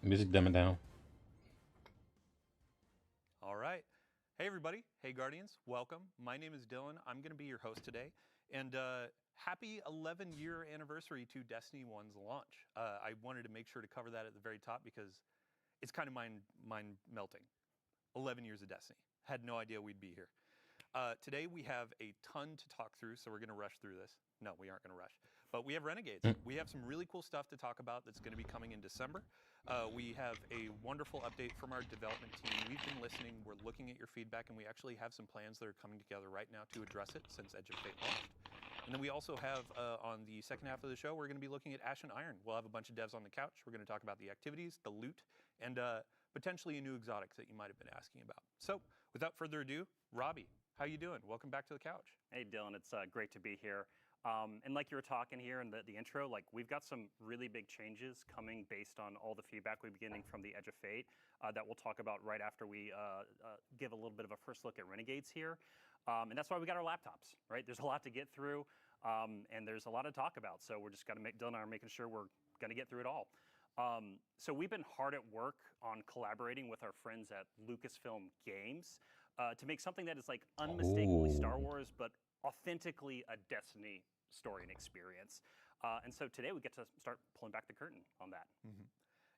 Music dumbing down. All right. Hey, everybody. Hey, Guardians. Welcome. My name is Dylan. I'm going to be your host today. And happy 11-year anniversary to Destiny 1's launch. I wanted to make sure to cover that at the very top because it's kind of mind melting. 11 years of Destiny. Had no idea we'd be here. Today we have a ton to talk through, so we're going to rush through this. No, we aren't going to rush. But we have Renegades. We have some really cool stuff to talk about that's going to be coming in December. We have a wonderful update from our development team. We've been listening. We're looking at your feedback, and we actually have some plans that are coming together right now to address it since Edge of Fate launched. And then we also have, on the second half of the show, we're going to be looking at Ash and Iron. We'll have a bunch of devs on the couch. We're going to talk about the activities, the loot, and potentially a new exotic that you might have been asking about. So, without further ado, Robbie, how you doing? Welcome back to the couch. Hey, Dylan, it's great to be here. And like you were talking here in the intro, like we've got some really big changes coming based on all the feedback we're beginning from the Edge of Fate that we'll talk about right after we give a little bit of a first look at Renegades here. And that's why we got our laptops, right? There's a lot to get through, and there's a lot to talk about. So we're just got to Dylan and I are making sure we're going to get through it all. So we've been hard at work on collaborating with our friends at Lucasfilm Games to make something that is like unmistakably Star Wars, but authentically a Destiny story and experience. And so today we get to start pulling back the curtain on that. Mm-hmm.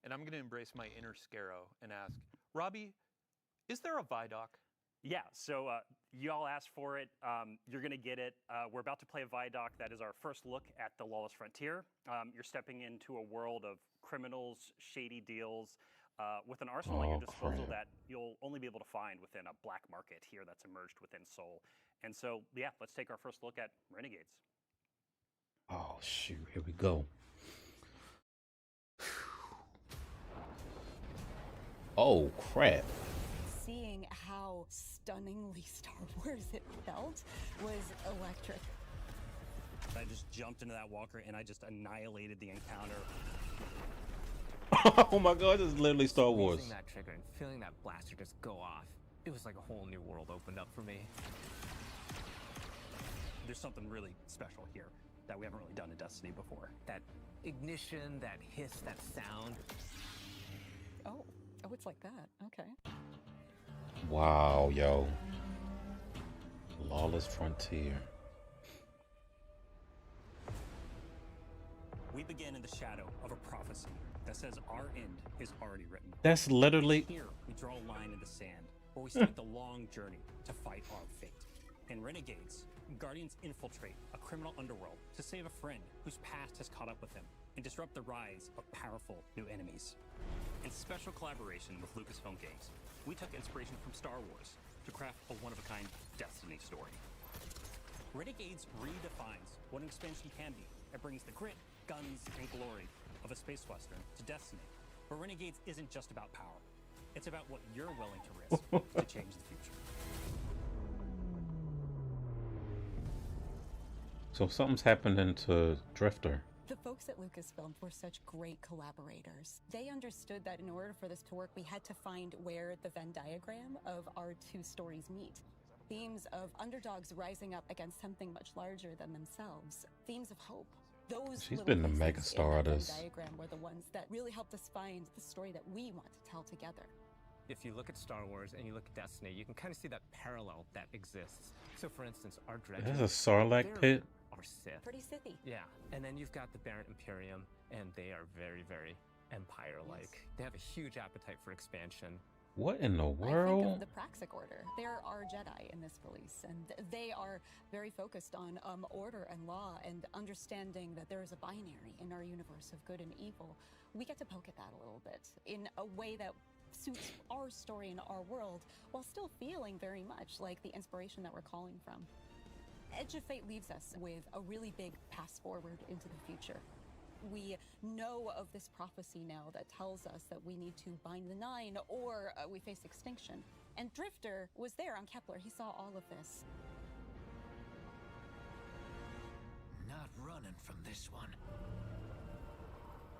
And I'm going to embrace my inner Scarrow and ask, Robbie, is there a Vidoc? Yeah, so you all asked for it. You're going to get it. We're about to play a Vidoc that is our first look at the Lawless Frontier. You're stepping into a world of criminals, shady deals, with an arsenal at your disposal that you'll only be able to find within a black market here that's emerged within Seoul. And so, yeah, let's take our first look at Renegades. Oh, shoot. Here we go. Oh, crap. Seeing how stunningly Star Wars it felt was electric. I just jumped into that walker and I just annihilated the encounter. Oh my god, this is literally Star Wars. Using that trigger and feeling that blaster just go off, it was like a whole new world opened up for me. There's something really special here that we haven't really done in Destiny before. That ignition, that hiss, that sound. Oh, it's like that. Okay. Wow, yo. Lawless Frontier. We begin in the shadow of a prophecy that says our end is already written. That's literally... Here, we draw a line in the sand where we start the long journey to fight our fate. In Renegades, Guardians infiltrate a criminal underworld to save a friend whose past has caught up with him and disrupt the rise of powerful new enemies. In special collaboration with Lucasfilm Games, we took inspiration from Star Wars to craft a one-of-a-kind Destiny story. Renegades redefines what an expansion can be. It brings the grit, guns, and glory of a space western to Destiny. But Renegades isn't just about power. It's about what you're willing to risk to change the future. So something's happening to Drifter. The folks at Lucasfilm were such great collaborators. They understood that in order for this to work, we had to find where the Venn diagram of our two stories meet. Themes of underdogs rising up against something much larger than themselves. Themes of hope. Those She's been the mega star of this. Venn diagram were the ones that really helped us find the story that we want to tell together. If you look at Star Wars and you look at Destiny, you can kind of see that parallel that exists. So for instance, our Dredgen... There's a Sarlacc pit? Are Sith. Pretty Sithy. Yeah, and then you've got the Baron Imperium, and they are very, very Empire-like. Yes. They have a huge appetite for expansion. What in the I think world? of the Praxic Order. There are Jedi in this release, and they are very focused on order and law and understanding that there is a binary in our universe of good and evil. We get to poke at that a little bit in a way that suits our story and our world, while still feeling very much like the inspiration that we're calling from. Edge of Fate leaves us with a really big pass forward into the future. We know of this prophecy now that tells us that we need to bind the Nine or we face extinction. And Drifter was there on Kepler. He saw all of this. Not running from this one.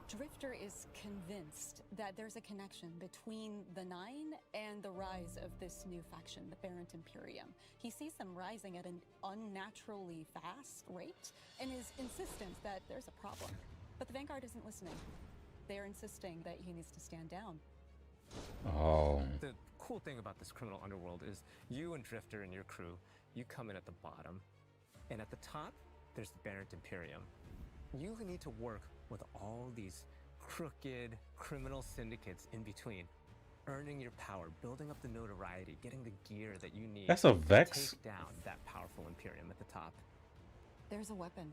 Drifter is convinced that there's a connection between the Nine and the rise of this new faction, the Baron Imperium. He sees them rising at an unnaturally fast rate and is insistent that there's a problem. But the Vanguard isn't listening. They're insisting that he needs to stand down. Oh. The cool thing about this criminal underworld is you and Drifter and your crew, you come in at the bottom, and at the top, there's the Barrett Imperium. You need to work with all these crooked criminal syndicates in between, earning your power, building up the notoriety, getting the gear that you need That's a to Vex? take down that powerful Imperium at the top. There's a weapon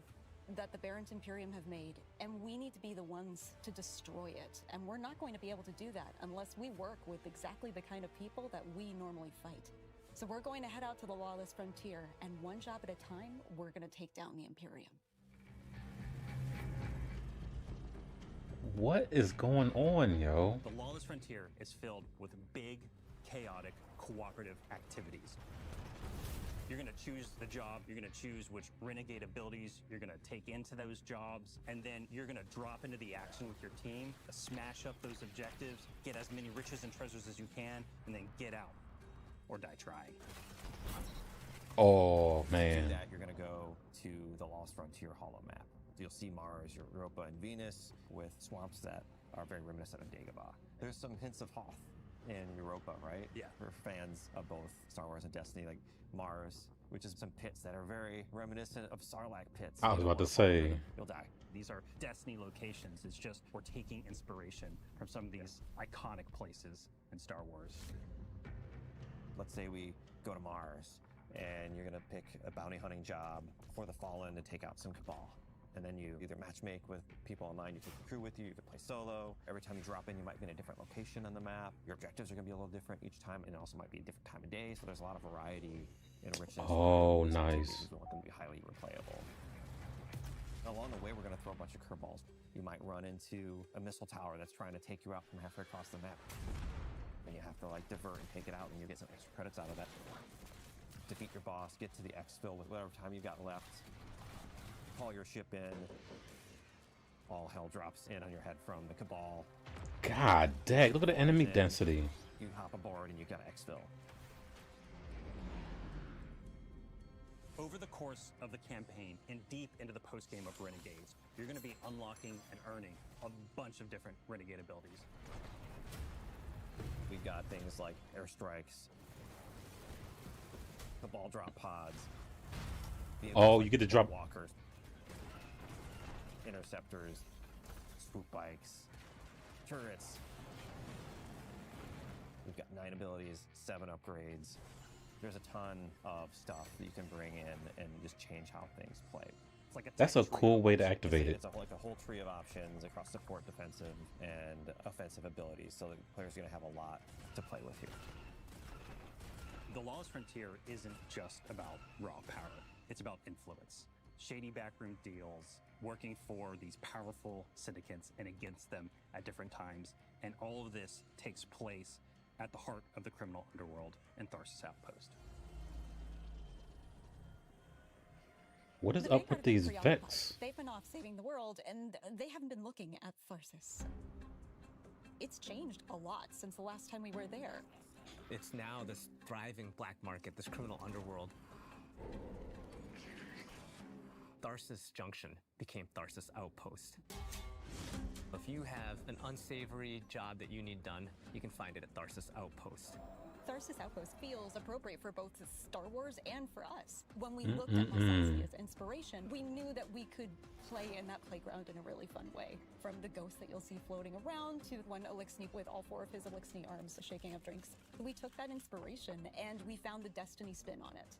that the Barrett Imperium have made, and we need to be the ones to destroy it. And we're not going to be able to do that unless we work with exactly the kind of people that we normally fight. So we're going to head out to the lawless frontier, and one job at a time, we're going to take down the Imperium. What is going on, yo? The lawless frontier is filled with big, chaotic, cooperative activities. You're going to choose the job, you're going to choose which renegade abilities you're going to take into those jobs, and then you're going to drop into the action with your team, smash up those objectives, get as many riches and treasures as you can, and then get out or die trying. Oh, To do man. that, you're going to go to the Lost Frontier Hollow map. You'll see Mars, Europa, and Venus with swamps that are very reminiscent of Dagobah. There's some hints of Hoth in Europa, right? Yeah. For fans of both Star Wars and Destiny, like Mars, which is some pits that are very reminiscent of Sarlacc pits. I was You about don't to wanna fall say. in, you'll die. These are Destiny locations. It's just we're taking inspiration from some of these iconic places in Star Wars. Let's say we go to Mars, and you're going to pick a bounty hunting job for the Fallen to take out some Cabal. And then you either matchmake with people online, you take the crew with you, you can play solo. Every time you drop in, you might be in a different location on the map. Your objectives are gonna be a little different each time, and it also might be a different time of day, so there's a lot of variety and richness. Oh, These nice. activities. We want them to be highly replayable. Along the way, we're gonna throw a bunch of curveballs. You might run into a missile tower that's trying to take you out from halfway across the map. And you have to like divert and take it out, and you get some extra credits out of that. Defeat your boss, get to the exfil with whatever time you've got left. Call your ship in. All hell drops in on your head from the Cabal. God dang, look at the enemy Then density. You hop aboard and you got to exfil. Over the course of the campaign and deep into the post-game of Renegades, you're going to be unlocking and earning a bunch of different Renegade abilities. We've got things like airstrikes, Cabal drop pods. vehicles Oh, like you get to Cabal drop- walkers, interceptors, swoop bikes, turrets. We've got 9 abilities, 7 upgrades. There's a ton of stuff that you can bring in and just change how things play. It's like a That's a tech tree. cool way to activate it. It's like a whole tree of options across support, defensive, and offensive abilities, so the player's going to have a lot to play with here. The Lawless Frontier isn't just about raw power. It's about influence. Shady backroom deals, working for these powerful syndicates and against them at different times. And all of this takes place at the heart of the criminal underworld in Tharsis Outpost. What is The up Vanguard with have been these preoccupied. Vex? They've been off saving the world, and they haven't been looking at Tharsis. It's changed a lot since the last time we were there. It's now this thriving black market, this criminal underworld. Tharsis Junction became Tharsis Outpost. If you have an unsavory job that you need done, you can find it at Tharsis Outpost. Tharsis Outpost feels appropriate for both Star Wars and for us. When we looked at Masasi as inspiration, we knew that we could play in that playground in a really fun way. From the ghosts that you'll see floating around to one Elixni with all 4 of his Elixni arms shaking up drinks. We took that inspiration and we found the Destiny spin on it.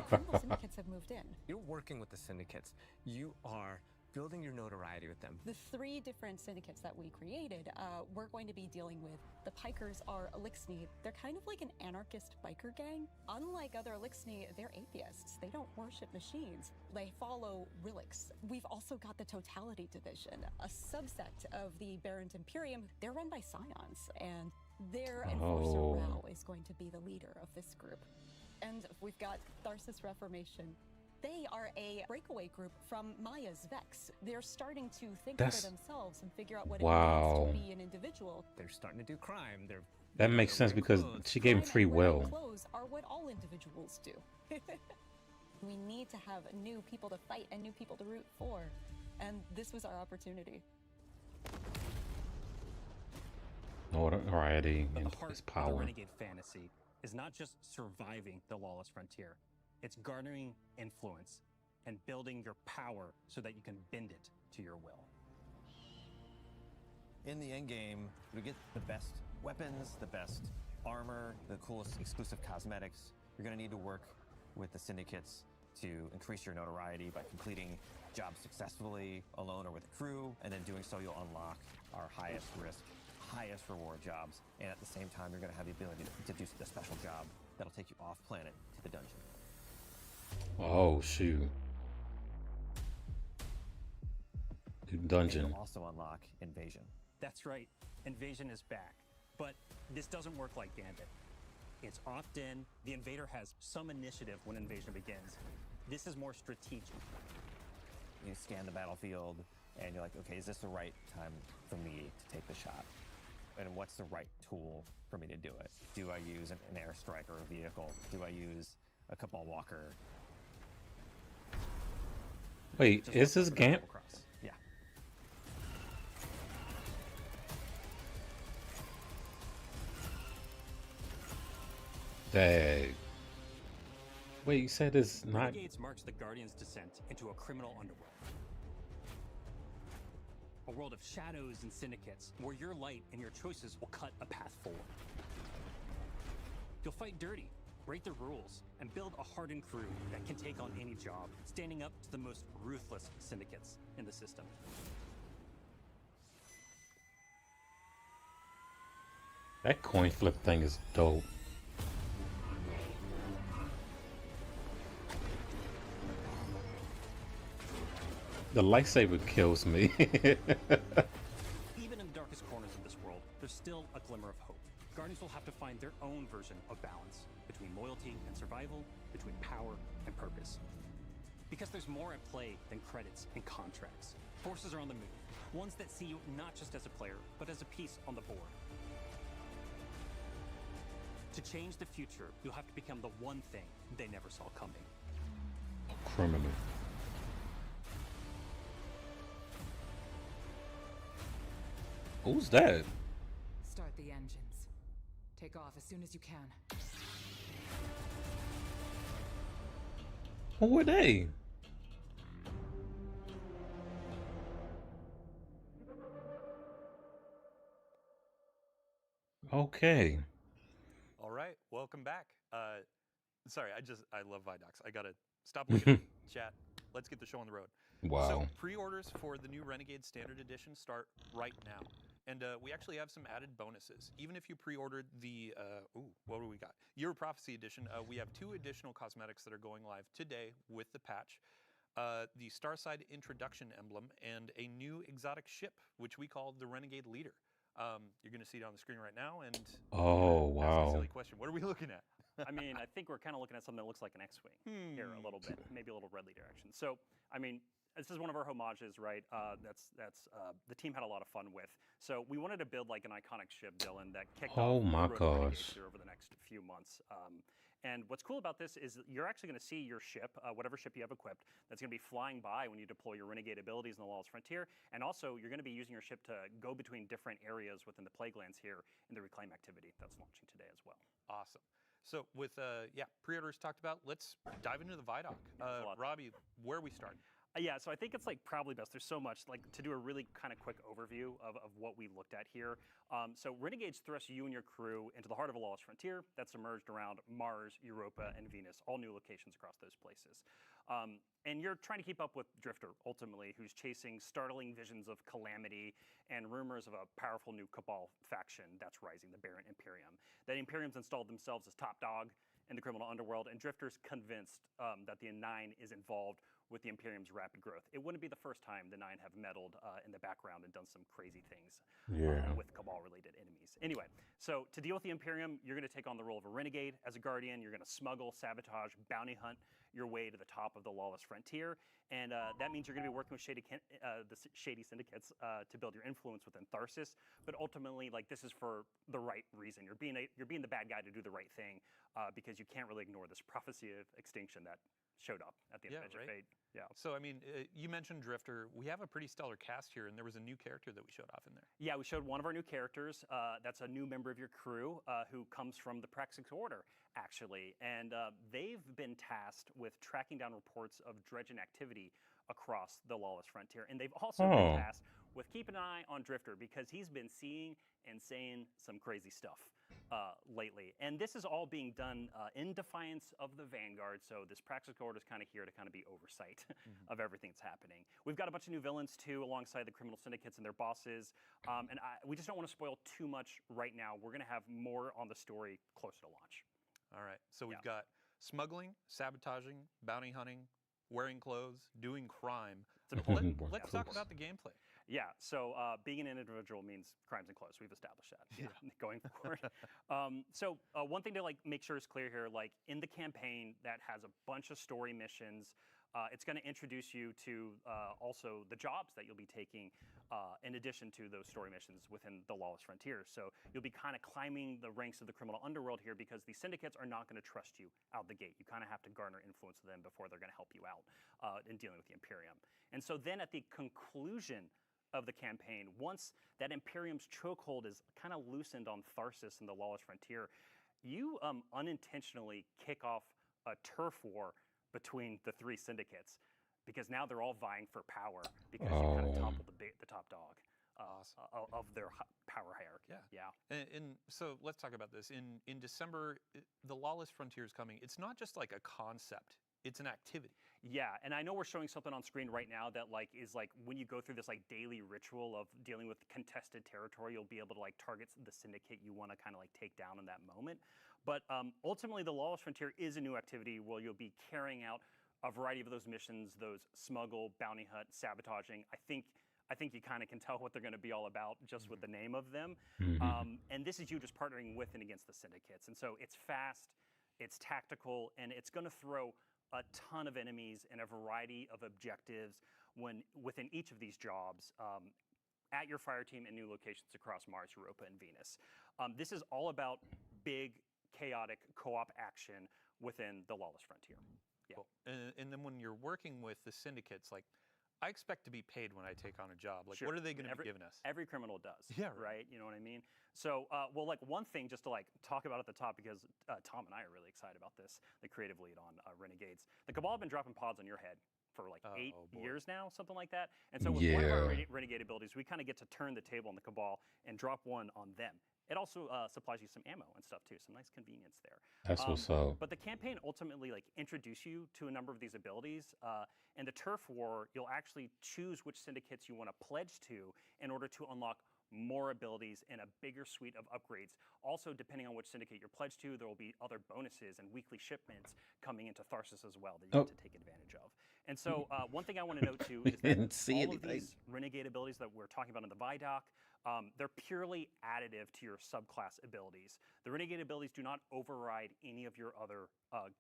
Criminal syndicates have moved in. You're working with the syndicates. You are building your notoriety with them. The 3 different syndicates that we created, we're going to be dealing with. The Pikers are Elixni. They're kind of like an anarchist biker gang. Unlike other Elixni, they're atheists. They don't worship machines. They follow relics. We've also got the Totality Division, a subsect of the Barrett Imperium. They're run by Scions, and their enforcer Oh. Rao is going to be the leader of this group. And we've got Tharsis Reformation. They are a breakaway group from Maya's Vex. They're starting to think That's- for themselves and figure out what Wow. it means to be an individual. They're starting to do crime. That makes sense because she gave him Crime free and wearing will. Clothes are what all individuals do. We need to have new people to fight and new people to root for. And this was our opportunity. Notoriety But and the heart its of the power. renegade fantasy is not just surviving the lawless frontier. It's garnering influence and building your power so that you can bend it to your will. In the end game, you get the best weapons, the best armor, the coolest exclusive cosmetics. You're going to need to work with the syndicates to increase your notoriety by completing jobs successfully alone or with a crew, and then doing so you'll unlock our highest risk, highest reward jobs, and at the same time you're going to have the ability to do the special job that'll take you off planet to the dungeon. Oh shoot. And Dungeon. you'll also unlock Invasion. That's right, Invasion is back. But this doesn't work like Gambit. It's opt-in, the invader has some initiative when Invasion begins. This is more strategic. You scan the battlefield, and you're like, okay, is this the right time for me to take the shot? And what's the right tool for me to do it? Do I use an airstrike or a vehicle? Do I use a cabal walker? Wait, Just is look this for that Gamp? double cross. Yeah. Dang. Wait, you said it's not. Renegades marks the Guardian's descent into a criminal underworld. A world of shadows and syndicates, where your light and your choices will cut a path forward. You'll fight dirty, break the rules, and build a hardened crew that can take on any job, standing up to the most ruthless syndicates in the system. That coin flip thing is dope. The lightsaber kills me. Even in the darkest corners of this world, there's still a glimmer of hope. Guardians will have to find their own version of balance between loyalty and survival, between power and purpose. Because there's more at play than credits and contracts. Forces are on the move, ones that see you not just as a player, but as a piece on the board. To change the future, you'll have to become the one thing they never saw coming. Criminal. Who's that? Start the engines. Take off as soon as you can. Who were they? Okay. All right, welcome back. Sorry, I love Vidocs. I gotta stop looking at chat. Let's get the show on the road. Wow. So pre-orders for the new Renegade Standard Edition start right now. And we actually have some added bonuses. Even if you pre-ordered the, what do we got? Year of Prophecy Edition, we have 2 additional cosmetics that are going live today with the patch. The Starside Introduction Emblem and a new exotic ship, which we call the Renegade Leader. You're going to see it on the screen right now, and Oh, ask a wow. silly question. What are we looking at? I mean, I think we're kind of looking at something that looks like an X-Wing here a little bit, maybe a little red leader action. So, I mean, this is one of our homages, right? That's the team had a lot of fun with. So we wanted to build like an iconic ship, Dylan, that kicked Oh off my the road to Renegades gosh. here over the next few months. And what's cool about this is you're actually going to see your ship, whatever ship you have equipped, that's going to be flying by when you deploy your Renegade abilities in the Lawless Frontier. And also, you're going to be using your ship to go between different areas within the Plague Lands here in the Reclaim activity that's launching today as well. Awesome. So with pre-orders talked about, let's dive into the Vidoc. Robbie, where we start? Yeah, so I think it's like probably best. There's so much like to do a really kind of quick overview of what we looked at here. So Renegades thrust you and your crew into the heart of a lawless frontier that's emerged around Mars, Europa, and Venus, all new locations across those places. And you're trying to keep up with Drifter, ultimately, who's chasing startling visions of calamity and rumors of a powerful new Cabal faction that's rising, the Baron Imperium. That Imperium's installed themselves as top dog in the criminal underworld, and Drifter's convinced that the Nine is involved with the Imperium's rapid growth. It wouldn't be the first time the Nine have meddled in the background and done some crazy things with Cabal-related enemies. Anyway, so to deal with the Imperium, you're going to take on the role of a renegade as a guardian. You're going to smuggle, sabotage, bounty hunt your way to the top of the lawless frontier, and that means you're going to be working with the shady syndicates to build your influence within Tharsis. But ultimately, like this is for the right reason. You're being the bad guy to do the right thing because you can't really ignore this prophecy of extinction that showed up at the end Yeah, of Edge of right. Fate. Yeah. So, I mean, you mentioned Drifter. We have a pretty stellar cast here, and there was a new character that we showed off in there. Yeah, we showed one of our new characters. That's a new member of your crew who comes from the Praxis Order, actually. And they've been tasked with tracking down reports of dredging activity across the Lawless Frontier. And they've also been tasked with keeping an eye on Drifter because he's been seeing and saying some crazy stuff lately. And this is all being done in defiance of the Vanguard. So this Praxis Order is kind of here to kind of be oversight of everything that's happening. We've got a bunch of new villains too, alongside the criminal syndicates and their bosses. We just don't want to spoil too much right now. We're going to have more on the story closer to launch. All right. So we've got smuggling, sabotaging, bounty hunting, wearing clothes, doing crime. Let's talk about the gameplay. Yeah, so being an individual means crimes and clothes. We've established that going forward. One thing to make sure is clear here, in the campaign that has a bunch of story missions, it's going to introduce you to also the jobs that you'll be taking in addition to those story missions within the Lawless Frontier. So you'll be kind of climbing the ranks of the criminal underworld here because the syndicates are not going to trust you out the gate. You kind of have to garner influence with them before they're going to help you out in dealing with the Imperium. And so then at the conclusion of the campaign, once that Imperium's chokehold is kind of loosened on Tharsis and the Lawless Frontier, you unintentionally kick off a turf war between the three syndicates because now they're all vying for power because you kind of toppled the top dog of their power hierarchy. Yeah. And so let's talk about this. In December, the Lawless Frontier is coming. It's not just like a concept. It's an activity. Yeah, and I know we're showing something on screen right now that is when you go through this daily ritual of dealing with contested territory, you'll be able to target the syndicate you want to kind of take down in that moment. But ultimately, the Lawless Frontier is a new activity where you'll be carrying out a variety of those missions, those smuggle, bounty hunt, sabotaging. I think you kind of can tell what they're going to be all about just with the name of them. And this is you just partnering with and against the syndicates. And so it's fast, it's tactical, and it's going to throw a ton of enemies and a variety of objectives within each of these jobs at your fire team in new locations across Mars, Europa, and Venus. This is all about big, chaotic co-op action within the Lawless Frontier. Yeah. Cool. And then when you're working with the syndicates, I expect to be paid when I take on a job. Sure. What are they going to be giving us? Every criminal does. Yeah. Right. You know what I mean? So, one thing just to talk about at the top because Tom and I are really excited about this, the creative lead on Renegades. The Cabal have been dropping pods on your head for 8 years now, something like that. And so with one of our Renegade abilities, we kind of get to turn the table on the Cabal and drop one on them. It also supplies you some ammo and stuff too, some nice convenience there. That's what's up. But the campaign ultimately introduce you to a number of these abilities. In the turf war, you'll actually choose which syndicates you want to pledge to in order to unlock more abilities and a bigger suite of upgrades. Also, depending on which syndicate you're pledged to, there will be other bonuses and weekly shipments coming into Tharsis as well that you get to take advantage of. And so one thing I want to note too is that all of these Renegade abilities that we're talking about in the Vidoc, they're purely additive to your subclass abilities. The Renegade abilities do not override any of your other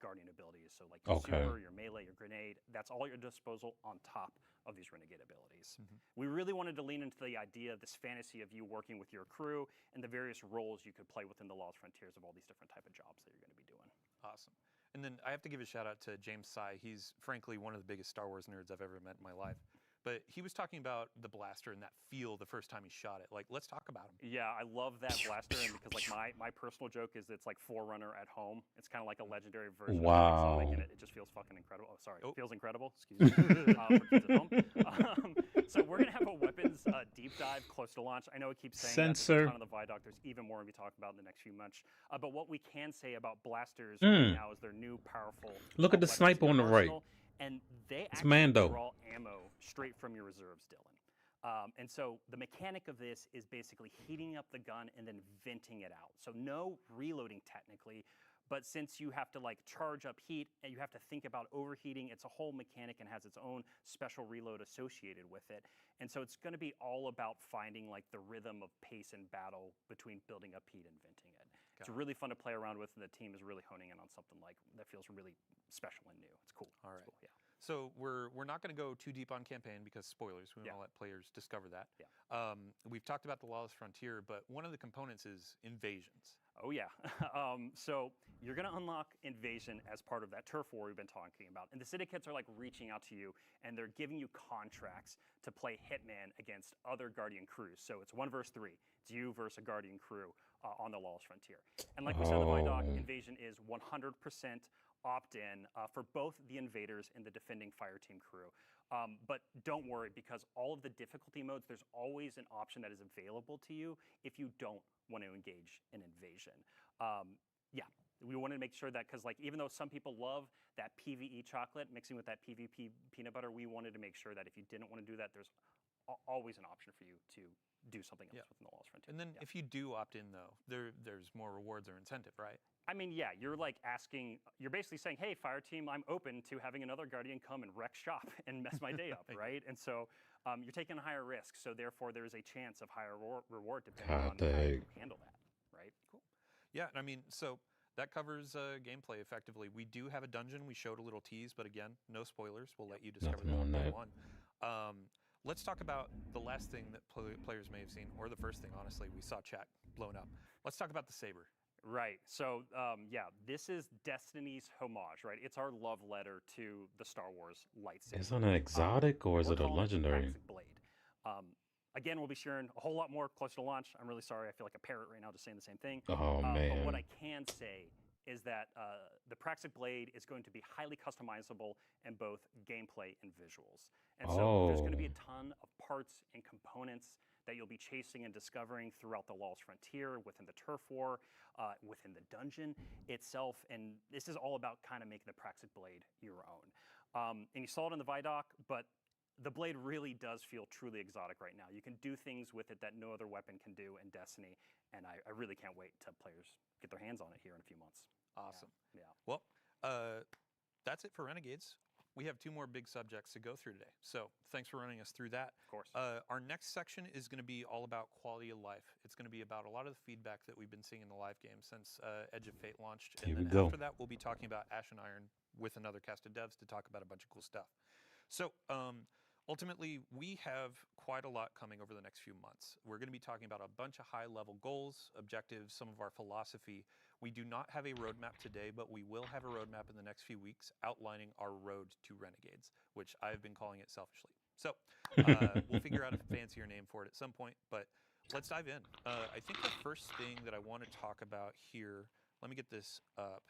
Guardian abilities. So your super, your melee, your grenade, that's all at your disposal on top of these Renegade abilities. We really wanted to lean into the idea of this fantasy of you working with your crew and the various roles you could play within the Lawless Frontiers of all these different type of jobs that you're going to be doing. Awesome. And then I have to give a shout out to James Sy. He's frankly one of the biggest Star Wars nerds I've ever met in my life. But he was talking about the blaster and that feel the first time he shot it. Let's talk about him. Yeah, I love that blaster, and because my personal joke is it's like Forerunner at home. It's kind of like a legendary version of Sonic, and it just feels fucking incredible. Oh, sorry, it feels incredible. Excuse me. For kids at home. So we're gonna have a weapons deep dive close to launch. I know it keeps saying that there's a ton of the Vidoc. There's even more to be talked about in the next few months. But what we can say about blasters right now is their new powerful. Look at the sniper on the right. And they it's actually Mando. draw ammo straight from your reserves, Dylan. And so the mechanic of this is basically heating up the gun and then venting it out. So no reloading technically, but since you have to charge up heat and you have to think about overheating, it's a whole mechanic and has its own special reload associated with it. And so it's going to be all about finding the rhythm of pace and battle between building up heat and venting it. It's really fun to play around with, and the team is really honing in on something that feels really special and new. It's cool. All right. It's cool, yeah. So we're not going to go too deep on campaign because spoilers. We want to let players discover that. Yeah. We've talked about the Lawless Frontier, but one of the components is invasions. Oh yeah. So you're going to unlock invasion as part of that turf war we've been talking about, and the syndicates are like reaching out to you, and they're giving you contracts to play Hitman against other Guardian crews. So it's 1 versus 3. It's you versus a Guardian crew on the Lawless Frontier. And like we said, the Vidoc invasion is 100% opt-in for both the invaders and the defending fire team crew. But don't worry, because all of the difficulty modes, there's always an option that is available to you if you don't want to engage in invasion. Yeah, we wanted to make sure that, because like even though some people love that PvE chocolate mixing with that PvP peanut butter, we wanted to make sure that if you didn't want to do that, there's always an option for you to do something else within the Lawless Frontier. And then if you do opt in, though, there's more rewards or incentive, right? I mean, yeah, you're like asking, you're basically saying, hey, fire team, I'm open to having another Guardian come and wreck shop and mess my day up, right? And so you're taking a higher risk, so therefore there's a chance of higher reward depending on how you handle that, right? Cool. Yeah, I mean, so that covers gameplay effectively. We do have a dungeon. We showed a little tease, but again, no spoilers. We'll let you discover that on day one. Let's talk about the last thing that players may have seen, or the first thing, honestly. We saw chat blown up. Let's talk about the saber. Right. So, yeah, this is Destiny's homage, right? It's our love letter to the Star Wars lightsaber. Is it an exotic or is it a legendary? Blade. Again, we'll be sharing a whole lot more closer to launch. I'm really sorry. I feel like a parrot right now just saying the same thing. Oh, man. But what I can say is that the Praxic Blade is going to be highly customizable in both gameplay and visuals. And so there's going to be a ton of parts and components that you'll be chasing and discovering throughout the Lawless Frontier, within the turf war, within the dungeon itself. And this is all about kind of making the Praxic Blade your own. And you saw it in the Vidoc, but the blade really does feel truly exotic right now. You can do things with it that no other weapon can do in Destiny, and I really can't wait till players get their hands on it here in a few months. Awesome. Yeah. Well, that's it for Renegades. We have 2 more big subjects to go through today, so thanks for running us through that. Of course. Our next section is going to be all about quality of life. It's going to be about a lot of the feedback that we've been seeing in the live game since Edge of Fate launched. And then after that, we'll be talking about Ash and Iron with another cast of devs to talk about a bunch of cool stuff. So ultimately, we have quite a lot coming over the next few months. We're going to be talking about a bunch of high-level goals, objectives, some of our philosophy. We do not have a roadmap today, but we will have a roadmap in the next few weeks outlining our road to Renegades, which I've been calling it selfishly. So we'll figure out a fancier name for it at some point, but let's dive in. I think the first thing that I want to talk about here, let me get this up.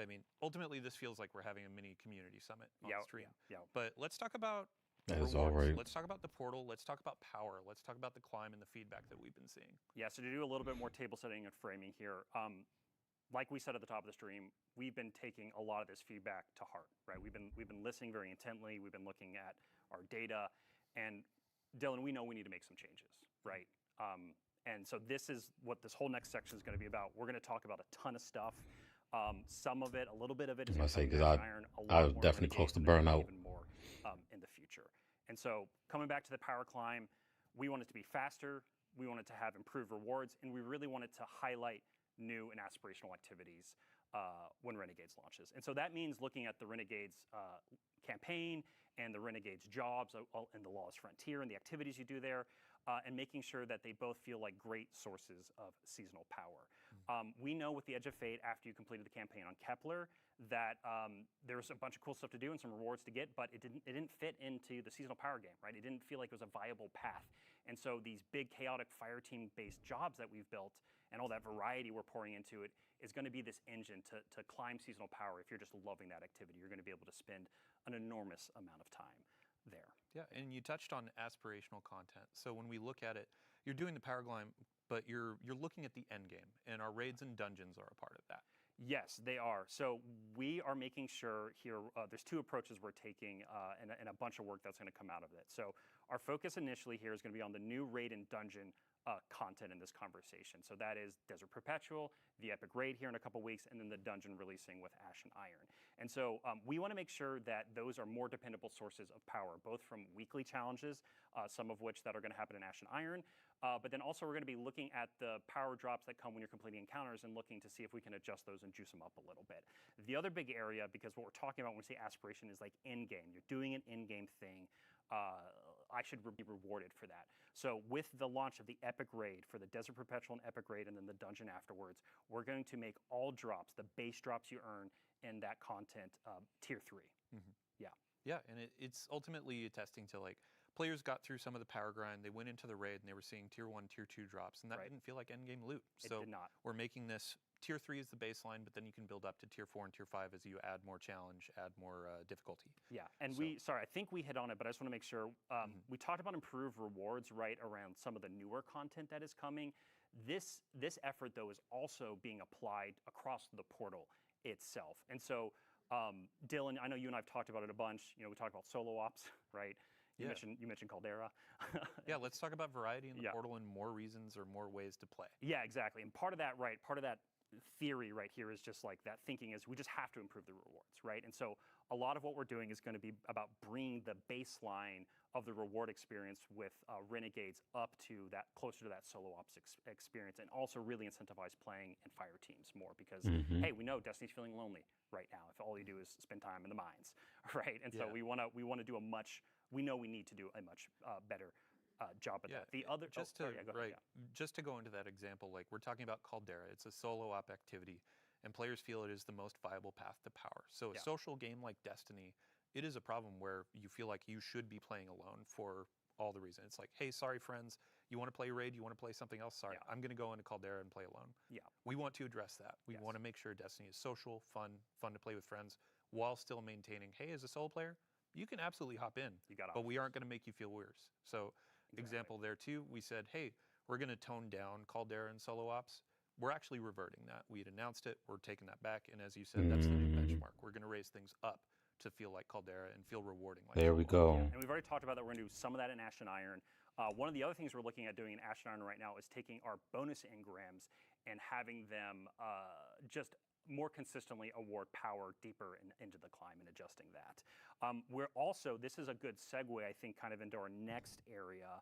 I mean, ultimately, this feels like we're having a mini community summit on stream. Yeah. But let's talk about That's all right. Let's talk about the portal. Let's talk about power. Let's talk about the climb and the feedback that we've been seeing. Yeah, so to do a little bit more table setting and framing here, like we said at the top of the stream, we've been taking a lot of this feedback to heart, right? We've been listening very intently. We've been looking at our data, and Dylan, we know we need to make some changes, right? And so this is what this whole next section is going to be about. We're going to talk about a ton of stuff. Some of it, a little bit of it is I say, because I was definitely close to burnout. Even more in the future. And so coming back to the power climb, we want it to be faster. We want it to have improved rewards, and we really want it to highlight new and aspirational activities when Renegades launches. And so that means looking at the Renegades campaign and the Renegades jobs in the Lawless Frontier and the activities you do there, and making sure that they both feel like great sources of seasonal power. We know with the Edge of Fate, after you completed the campaign on Kepler, that there was a bunch of cool stuff to do and some rewards to get, but it didn't fit into the seasonal power game, right? It didn't feel like it was a viable path. And so these big chaotic fire team-based jobs that we've built and all that variety we're pouring into it is going to be this engine to climb seasonal power. If you're just loving that activity, you're going to be able to spend an enormous amount of time there. Yeah, and you touched on aspirational content. So when we look at it, you're doing the power climb, but you're looking at the end game, and our raids and dungeons are a part of that. Yes, they are. So we are making sure here, there's 2 approaches we're taking and a bunch of work that's going to come out of it. So our focus initially here is going to be on the new raid and dungeon content in this conversation. So that is Desert Perpetual, the Epic Raid here in a couple weeks, and then the dungeon releasing with Ash and Iron. And so we want to make sure that those are more dependable sources of power, both from weekly challenges, some of which that are going to happen in Ash and Iron, but then also we're going to be looking at the power drops that come when you're completing encounters and looking to see if we can adjust those and juice them up a little bit. The other big area, because what we're talking about when we say aspiration is like in-game. You're doing an in-game thing. I should be rewarded for that. So with the launch of the Epic Raid for the Desert Perpetual and Epic Raid and then the dungeon afterwards, we're going to make all drops, the base drops you earn in that content, tier 3. Yeah. Yeah, and it's ultimately attesting to like players got through some of the power grind, they went into the raid and they were seeing tier 1, tier 2 drops, and that didn't feel like endgame loot. It So did not. we're making this tier 3 is the baseline, but then you can build up to tier 4 and tier 5 as you add more challenge, add more difficulty. Yeah, and So- sorry, I think we hit on it, but I just want to make sure. We talked about improved rewards right around some of the newer content that is coming. This effort, though, is also being applied across the portal itself. And so, Dylan, I know you and I have talked about it a bunch. You know, we talked about solo ops, right? You mentioned Caldera. Yeah, let's talk about variety in the Yeah. portal and more reasons or more ways to play. Yeah, exactly. And part of that, right, part of that theory right here is just like that thinking is we just have to improve the rewards, right? And so a lot of what we're doing is going to be about bringing the baseline of the reward experience with Renegades up to that, closer to that solo ops experience, and also really incentivize playing in fire teams more because, hey, we know Destiny's feeling lonely right now if all you do is spend time in the mines, right? And so we want to do we know we need to do a much better job at that. The other, just to go into that example, like we're talking about Caldera, it's a solo op activity, and players feel it is the most viable path to power. So a social game like Destiny, it is a problem where you feel like you should be playing alone for all the reasons. It's like, hey, sorry friends, you want to play Raid, you want to play something else? Sorry, I'm going to go into Caldera and play alone. Yeah. We want to address that. We want to make sure Destiny is social, fun to play with friends, while still maintaining, hey, as a solo player, you can absolutely hop in, but we aren't going to make you feel worse. So example there too, we said, hey, we're going to tone down Caldera and solo ops. We're actually reverting that. We had announced it, we're taking that back, and as you said, that's the new benchmark. We're going to raise things up to feel like Caldera and feel rewarding. Like there we go. And we've already talked about that. We're going to do some of that in Ash and Iron. One of the other things we're looking at doing in Ash and Iron right now is taking our bonus engrams and having them just more consistently award power deeper into the climb and adjusting that. We're also, this is a good segue, I think, kind of into our next area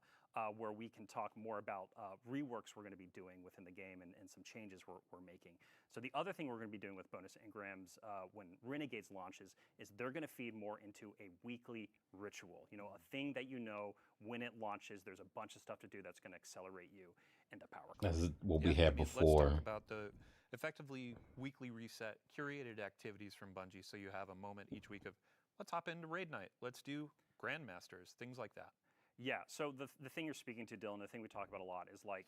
where we can talk more about reworks we're going to be doing within the game and some changes we're making. So the other thing we're going to be doing with bonus engrams when Renegades launches is they're going to feed more into a weekly ritual. You know, a thing that you know when it launches, there's a bunch of stuff to do that's going to accelerate you into power. That's what we had before. Let's talk about the effectively weekly reset, curated activities from Bungie. So you have a moment each week of, let's hop into raid night. Let's do Grandmasters, things like that. Yeah, so the thing you're speaking to, Dylan, the thing we talk about a lot is like,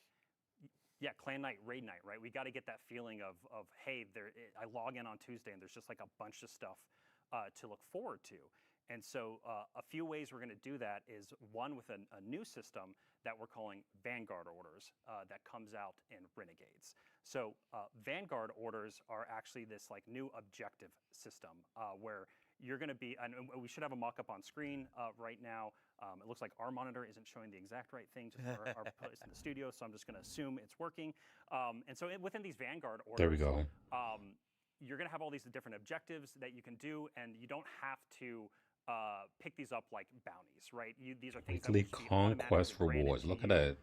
clan night, raid night, right? We got to get that feeling of hey, I log in on Tuesday and there's just like a bunch of stuff to look forward to. And so a few ways we're going to do that is one with a new system that we're calling Vanguard orders that comes out in Renegades. So Vanguard orders are actually this like new objective system where you're going to be, and we should have a mock-up on screen right now. It looks like our monitor isn't showing the exact right thing just for our place in the studio, so I'm just going to assume it's working. And so within these Vanguard orders, there we go. You're going to have all these different objectives that you can do, and you don't have to pick these up like bounties, right? These are things Weekly that conquest rewards. Look at that.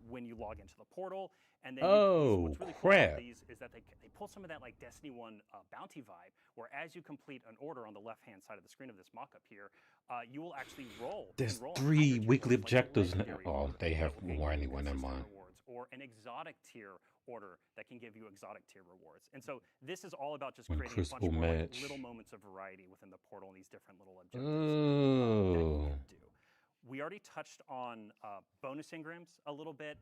When you log into the portal, and then Oh, what's really cool crap. about these is that they pull some of that like Destiny 1 bounty vibe, where as you complete an order on the left-hand side of the screen of this mock-up here, you will actually roll. There's on 3 higher weekly tier orders, like a objectives. legendary Oh, order they have that will give more you anyway. Never consistent mind. rewards, or an exotic tier order that can give you exotic tier rewards. And so this is all about just creating a bunch Crucible more like, match. little moments of variety within the portal and these different little objectives that Oh. you can do. We already touched on bonus engrams a little bit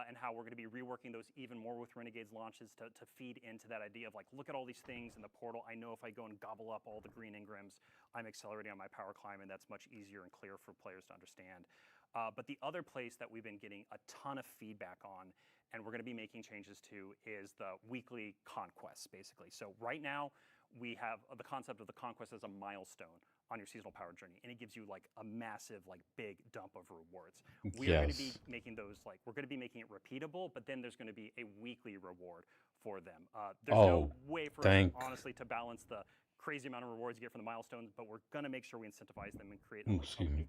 and how we're going to be reworking those even more with Renegades launches to feed into that idea of like, look at all these things in the portal. I know if I go and gobble up all the green engrams, I'm accelerating on my power climb, and that's much easier and clearer for players to understand. But the other place that we've been getting a ton of feedback on, and we're going to be making changes to, is the weekly conquests, basically. So right now, we have the concept of the conquest as a milestone on your seasonal power journey, and it gives you like a massive, like big dump of rewards. We are going to be making those we're going to be making it repeatable, but then there's going to be a weekly reward for them. There's no way for us, honestly, to balance the crazy amount of rewards you get from the milestones, but we're going to make sure we incentivize them and create a weekly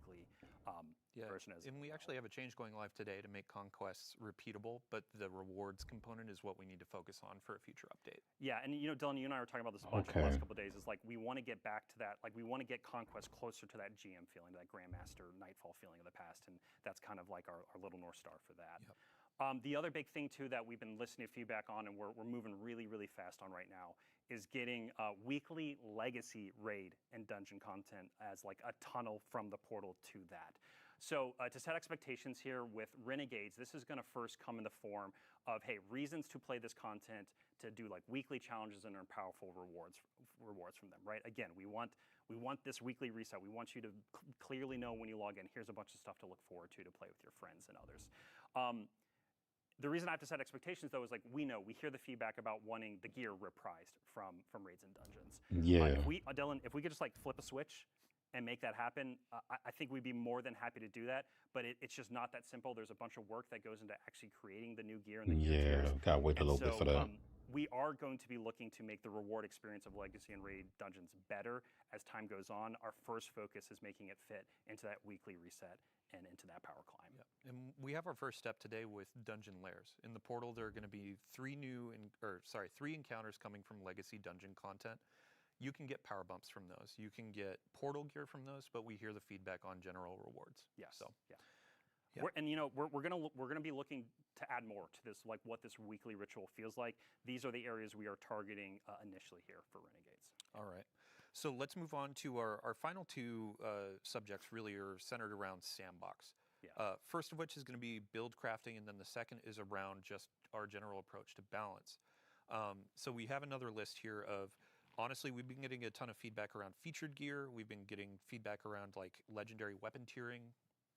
version. And we actually have a change going live today to make conquests repeatable, but the rewards component is what we need to focus on for a future update. Yeah, and Dylan, you and I were talking about this a bunch in the last couple of days. Is like we want to get back to that, like we want to get conquest closer to that GM feeling, that Grandmaster Nightfall feeling of the past, and that's kind of like our little North Star for that. Yep. The other big thing too that we've been listening to feedback on, and we're moving really fast on right now, is getting weekly legacy raid and dungeon content as like a tunnel from the portal to that. So to set expectations here with Renegades, this is going to first come in the form of, hey, reasons to play this content, to do like weekly challenges and earn powerful rewards from them, right? Again, we want this weekly reset. We want you to clearly know when you log in, here's a bunch of stuff to look forward to play with your friends and others. The reason I have to set expectations, though, is like we hear the feedback about wanting the gear reprised from raids and dungeons. Yeah. Dylan, if we could just like flip a switch and make that happen, I think we'd be more than happy to do that. But it's just not that simple. There's a bunch of work that goes into actually creating the new gear and the gear tiers. Gotta wait a little bit for that. We are going to be looking to make the reward experience of Legacy and Raid dungeons better as time goes on. Our first focus is making it fit into that weekly reset and into that power climb. Yeah. And we have our first step today with dungeon lairs. In the portal, there are going to be three encounters coming from Legacy dungeon content. You can get power bumps from those. You can get portal gear from those, but we hear the feedback on general rewards. Yes. So, yeah. We're gonna be looking to add more to this, like what this weekly ritual feels like. These are the areas we are targeting initially here for Renegades. All right. So let's move on to our final two subjects. Really are centered around sandbox. Yeah. First of which is going to be build crafting, and then the second is around just our general approach to balance. So we have another list here of. Honestly, we've been getting a ton of feedback around featured gear. We've been getting feedback around like legendary weapon tiering.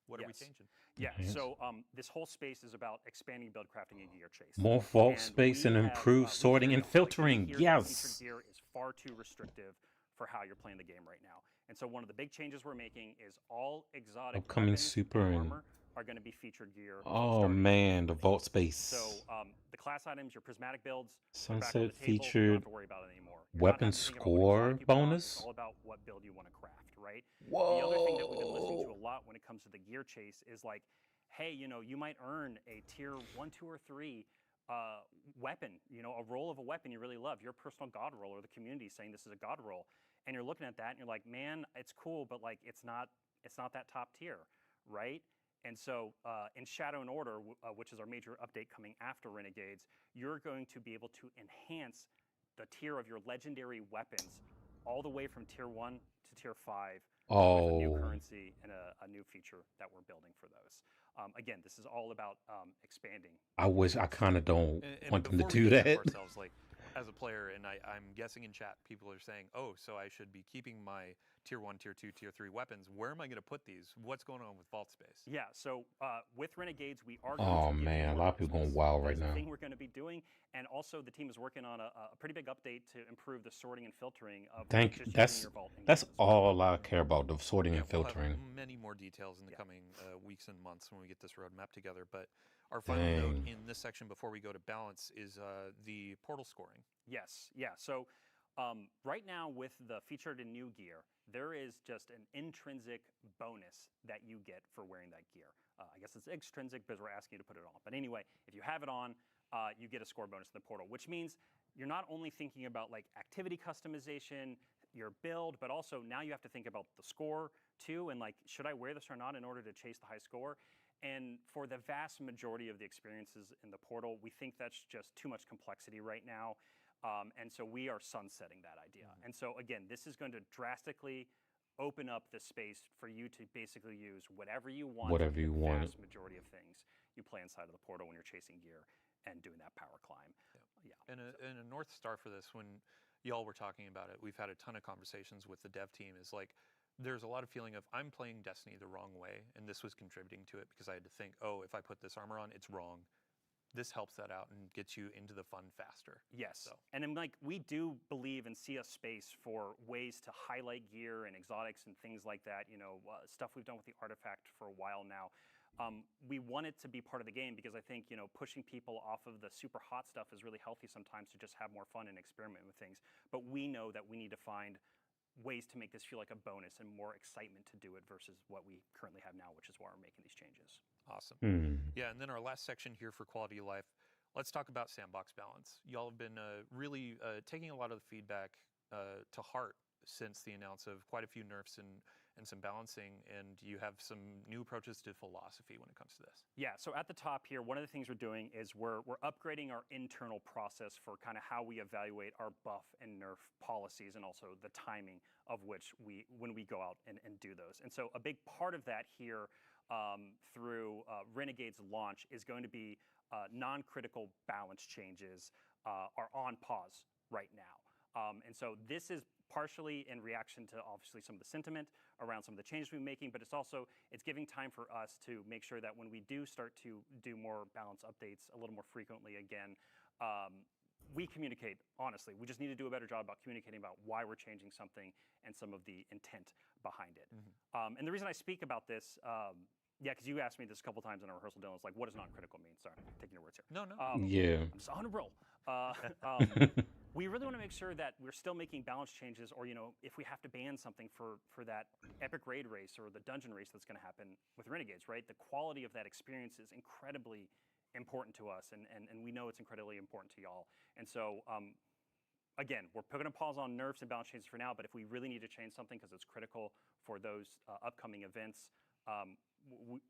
What are we changing? Yeah, so this whole space is about expanding build crafting and gear chase. More vault space and improved sorting and filtering. Yes. Featured gear is far too restrictive for how you're playing the game right now. And so one of the big changes we're making is all exotic upcoming weapons super and and armor are going to be featured gear. Oh man, the vault space. So the class items, your prismatic builds, sunset featured. You don't have to worry about it anymore. Weapon score bonus. It's all about what build you want to craft, right? Whoa. The other thing that we've been listening to a lot when it comes to the gear chase is like, hey, you might earn a tier 1, 2, or 3 weapon, a roll of a weapon you really love, your personal god roll, or the community saying this is a god roll, and you're looking at that and you're like, man, it's cool, but like it's not that top tier, right? And so in Shadow and Order, which is our major update coming after Renegades, you're going to be able to enhance the tier of your legendary weapons all the way from tier 1 to tier 5 with a new currency and a new feature that we're building for those. Again, this is all about expanding. I kind of don't want them to do that. that. Ourselves, like, as a player, and I'm guessing in chat, people are saying, oh, so I should be keeping my tier 1, tier 2, tier 3 weapons. Where am I going to put these? What's going on with vault space? Yeah, so with Renegades, we are going to man, a lot of people going wild right now. Thing we're going to be doing, and also the team is working on a pretty big update to improve the sorting and filtering of that's all I care about, the sorting and filtering. We'll have many more details in the coming weeks and months when we get this roadmap together, but our final note in this section before we go to balance is the portal scoring. Yes, yeah. So right now with the featured and new gear, there is just an intrinsic bonus that you get for wearing that gear. I guess it's extrinsic because we're asking you to put it on. But anyway, if you have it on, you get a score bonus in the portal, which means you're not only thinking about like activity customization, your build, but also now you have to think about the score too, and like, should I wear this or not in order to chase the high score? And for the vast majority of the experiences in the portal, we think that's just too much complexity right now. And so we are sunsetting that idea. Mm-hmm. And so again, this is going to drastically open up the space for you to basically use whatever you want. Whatever you want. The vast majority of things you play inside of the portal when you're chasing gear and doing that power climb. Yeah. And a North Star for this, when y'all were talking about it, we've had a ton of conversations with the dev team, is like, there's a lot of feeling of I'm playing Destiny the wrong way, and this was contributing to it because I had to think, oh, if I put this armor on, it's wrong. this helps that out and gets you into the fun faster. Yes. So. And then, like, we do believe and see a space for ways to highlight gear and exotics and things like that. You know, stuff we've done with the artifact for a while now. We want it to be part of the game because I think, you know, pushing people off of the super hot stuff is really healthy sometimes to just have more fun and experiment with things. But we know that we need to find ways to make this feel like a bonus and more excitement to do it versus what we currently have now, which is why we're making these changes. Awesome. Hmm. Yeah, and then our last section here for quality of life, let's talk about sandbox balance. Y'all have been really taking a lot of the feedback to heart since the announce of quite a few nerfs and some balancing, and you have some new approaches to philosophy when it comes to this. Yeah, so at the top here, one of the things we're doing is we're upgrading our internal process for kind of how we evaluate our buff and nerf policies, and also the timing of which when we go out and do those. And so a big part of that here through Renegade's launch is going to be non-critical balance changes are on pause right now. And so this is partially in reaction to obviously some of the sentiment around some of the changes we're making, but it's giving time for us to make sure that when we do start to do more balance updates a little more frequently again, we communicate honestly. We just need to do a better job about communicating about why we're changing something and some of the intent behind it. Mm-hmm. And the reason I speak about this, yeah, because you asked me this a couple times in our rehearsal, Dylan. It's like, what does non-critical mean? Sorry, I'm taking your words here. No. Yeah. I'm just on a roll. We really want to make sure that we're still making balance changes, or, you know, if we have to ban something for that epic raid race or the dungeon race that's going to happen with Renegades, right? The quality of that experience is incredibly important to us, and we know it's incredibly important to y'all. And so, again, we're putting a pause on nerfs and balance changes for now, but if we really need to change something because it's critical for those upcoming events,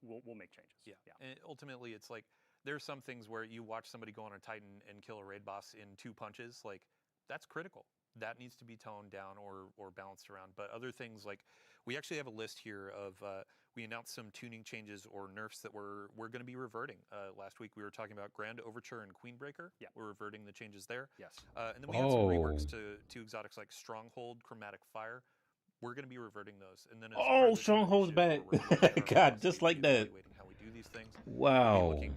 we'll make changes. Yeah. And ultimately, it's like, there's some things where you watch somebody go on a Titan and kill a raid boss in 2 punches, like, that's critical. That needs to be toned down or balanced around. But other things, like, we actually have a list here of, we announced some tuning changes or nerfs that we're going to be reverting. Last week we were talking about Grand Overture and Queenbreaker. Yeah. We're reverting the changes there. Yes. And then we have some reworks to exotics like Stronghold, Chromatic Fire. We're going to be reverting those. And then as part of this Stronghold's initiative, back. we're looking at our God, policy, just like that. evaluating how we do these things. Wow. We'll be looking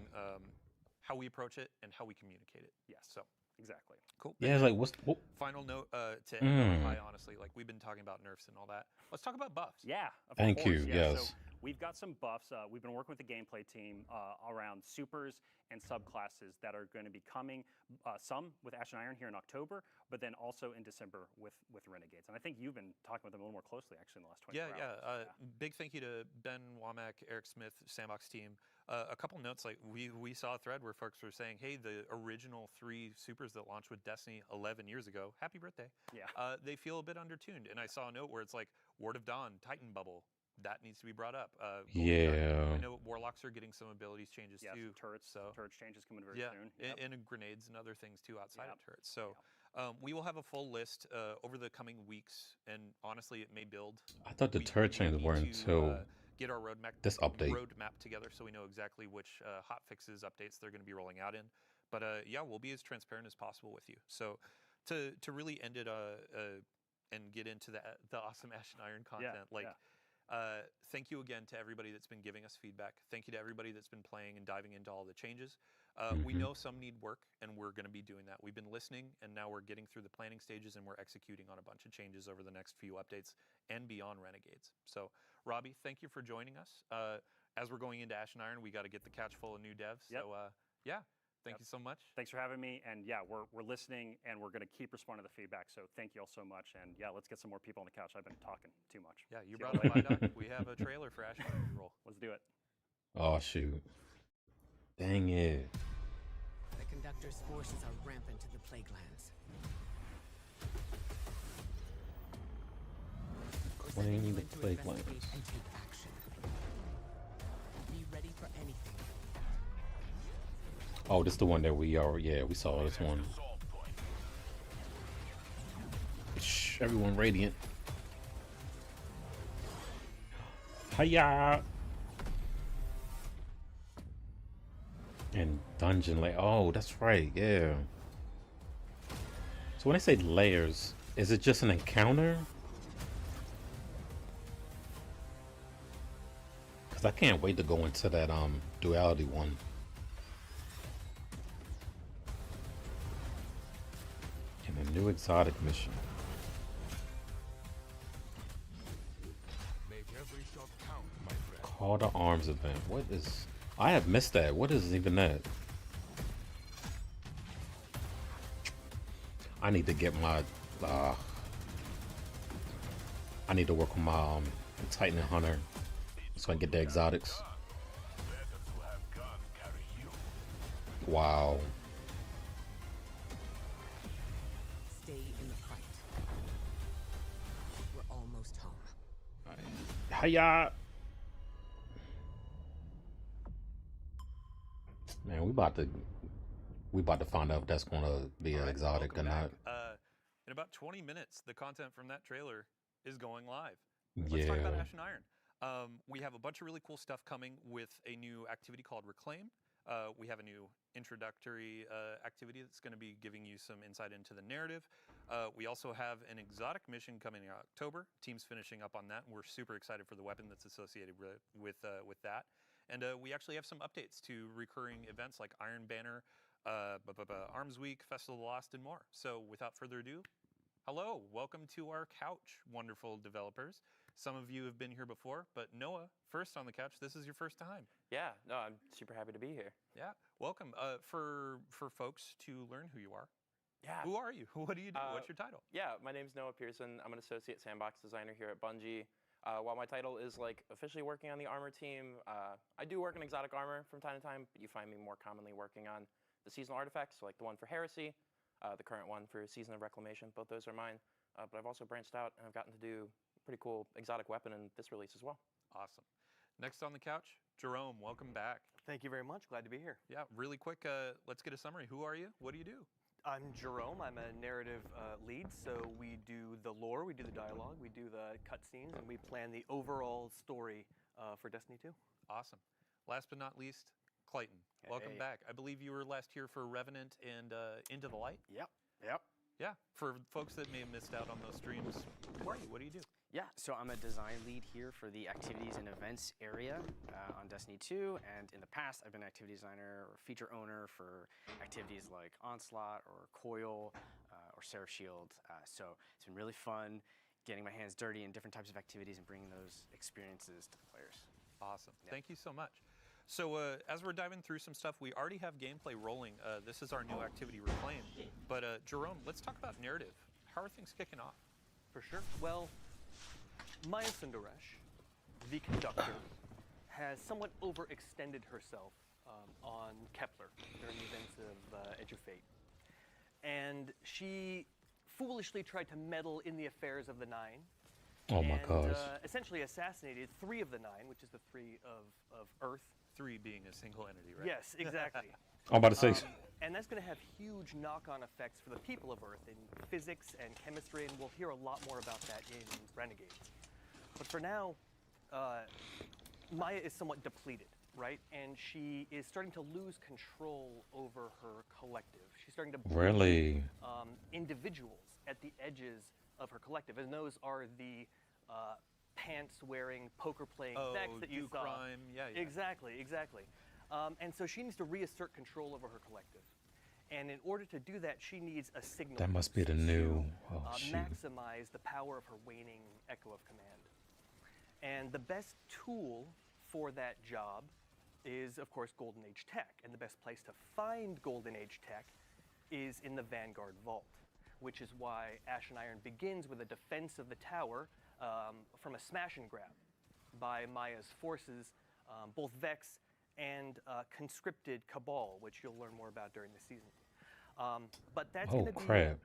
how we approach it and how we communicate it. Yes. So Exactly. cool. Yeah, it's like what's Final note to end on a high, honestly. Like, we've been talking about nerfs and all that. Let's talk about buffs. Yeah. Of Thank course, you, yeah. yes. So we've got some buffs. We've been working with the gameplay team around supers and subclasses that are going to be coming. Some with Ash and Iron here in October, but then also in December with Renegades. And I think you've been talking with them a little more closely actually in the last 24 hours. Big thank you to Ben Womack, Eric Smith, Sandbox team. A couple notes, like we saw a thread where folks were saying, hey, the original 3 supers that launched with Destiny 11 years ago, happy birthday. Yeah. They feel a bit undertuned. And I saw a note where it's like, Word of Dawn, Titan Bubble, that needs to be brought up. I know Warlocks are getting some abilities changes too. Turrets, so turrets changes coming very soon. Yep. And grenades and other things too outside of turrets. So we will have a full list over the coming weeks, and honestly, it may build. I thought the turret changes were until get our roadmap together, so we know exactly which hot fixes updates they're going to be rolling out in. But yeah, we'll be as transparent as possible with you. So to really end it and get into the awesome Ash and Iron content, thank you again to everybody that's been giving us feedback. Thank you to everybody that's been playing and diving into all the changes. We know some need work, and we're going to be doing that. We've been listening, and now we're getting through the planning stages, and we're executing on a bunch of changes over the next few updates and beyond Renegades. So, Robbie, thank you for joining us. As we're going into Ash and Iron, we got to get the couch full of new devs. Yep. So, thank you so much. Thanks for having me. And yeah, we're listening, and we're going to keep responding to the feedback. So thank you all so much. And yeah, let's get some more people on the couch. I've been talking too much. Yeah, you brought up my doc. We have a trailer for Ash and Iron roll. Let's do it. Oh shoot! Dang it! The Conductor's forces are rampant in the Plaguelands. Claim the Plaguelands. And take action. Be ready for anything. Oh, this is the one that we saw this one. Shh, everyone radiant. Hiya! And dungeon oh, that's right, yeah. So when they say layers, is it just an encounter? Because I can't wait to go into that duality one. New exotic mission. Make every shot count, my friend. Call to arms event. What is... I have missed that. What is even that? I need to get my... I need to work on my Titan and Hunter so I can get the exotics. Wow. Stay in the fight. We're almost home. Hiya! Man, we about to find out if that's gonna be an exotic or not. In about 20 minutes, the content from that trailer is going live. Let's talk about Yeah. Ash and Iron. We have a bunch of really cool stuff coming with a new activity called Reclaim. We have a new introductory activity that's going to be giving you some insight into the narrative. We also have an exotic mission coming in October. Team's finishing up on that, and we're super excited for the weapon that's associated with that. And we actually have some updates to recurring events like Iron Banner, Arms Week, Festival of the Lost, and more. So without further ado, hello, welcome to our couch, wonderful developers. Some of you have been here before, but Noah, first on the couch, this is your first time. Yeah, no, I'm super happy to be here. Yeah, welcome. For folks to learn who you are, Yeah. who are you? What do you do? What's your title? Yeah, my name's Noah Pearson. I'm an associate sandbox designer here at Bungie. While my title is like officially working on the armor team, I do work in exotic armor from time to time, but you find me more commonly working on the seasonal artifacts, like the one for Heresy, the current one for Season of Reclamation. Both those are mine. But I've also branched out and I've gotten to do a pretty cool exotic weapon in this release as well. Awesome. Next on the couch, Jerome, welcome back. Thank you very much. Glad to be here. Yeah, really quick, let's get a summary. Who are you? What do you do? I'm Jerome. I'm a narrative lead, so we do the lore, we do the dialogue, we do the cutscenes, and we plan the overall story for Destiny 2. Awesome. Last but not least, Clayton. Welcome Hey. back. I believe you were last here for Revenant and Into the Light. Yep. Yeah, for folks that may have missed out on those streams, who are you? What do you do? Yeah, so I'm a design lead here for the activities and events area on Destiny 2, and in the past I've been an activity designer or feature owner for activities like Onslaught or Coil or Seraph Shield. So it's been really fun getting my hands dirty in different types of activities and bringing those experiences to the players. Awesome. Yeah. Thank you so much. So as we're diving through some stuff, we already have gameplay rolling. This is our new activity, Reclaim. But Jerome, let's talk about narrative. How are things kicking off? For sure. Well, Maya Sundaresh, the conductor, has somewhat overextended herself on Kepler during the events of Edge of Fate. And she foolishly tried to meddle in the affairs of the Nine. Oh my gosh. Essentially assassinated 3 of the 9, which is the 3 of Earth. 3 being a single entity, right? Yes, exactly. I'm about to say... And that's going to have huge knock-on effects for the people of Earth in physics and chemistry, and we'll hear a lot more about that in Renegades. But for now, Maya is somewhat depleted, right? And she is starting to lose control over her collective. She's starting to Really? Individuals at the edges of her collective, and those are the pants-wearing, poker-playing Vex that you saw. Crime. Yeah. Exactly. And so she needs to reassert control over her collective. And in order to do that, she needs a signal. That must be the new... Oh, shoot. Maximize the power of her waning echo of command. And the best tool for that job is, of course, Golden Age tech. And the best place to find Golden Age tech is in the Vanguard Vault, which is why Ash and Iron begins with a defense of the tower from a smash and grab by Maya's forces, both Vex and conscripted Cabal, which you'll learn more about during the season. But that's going to be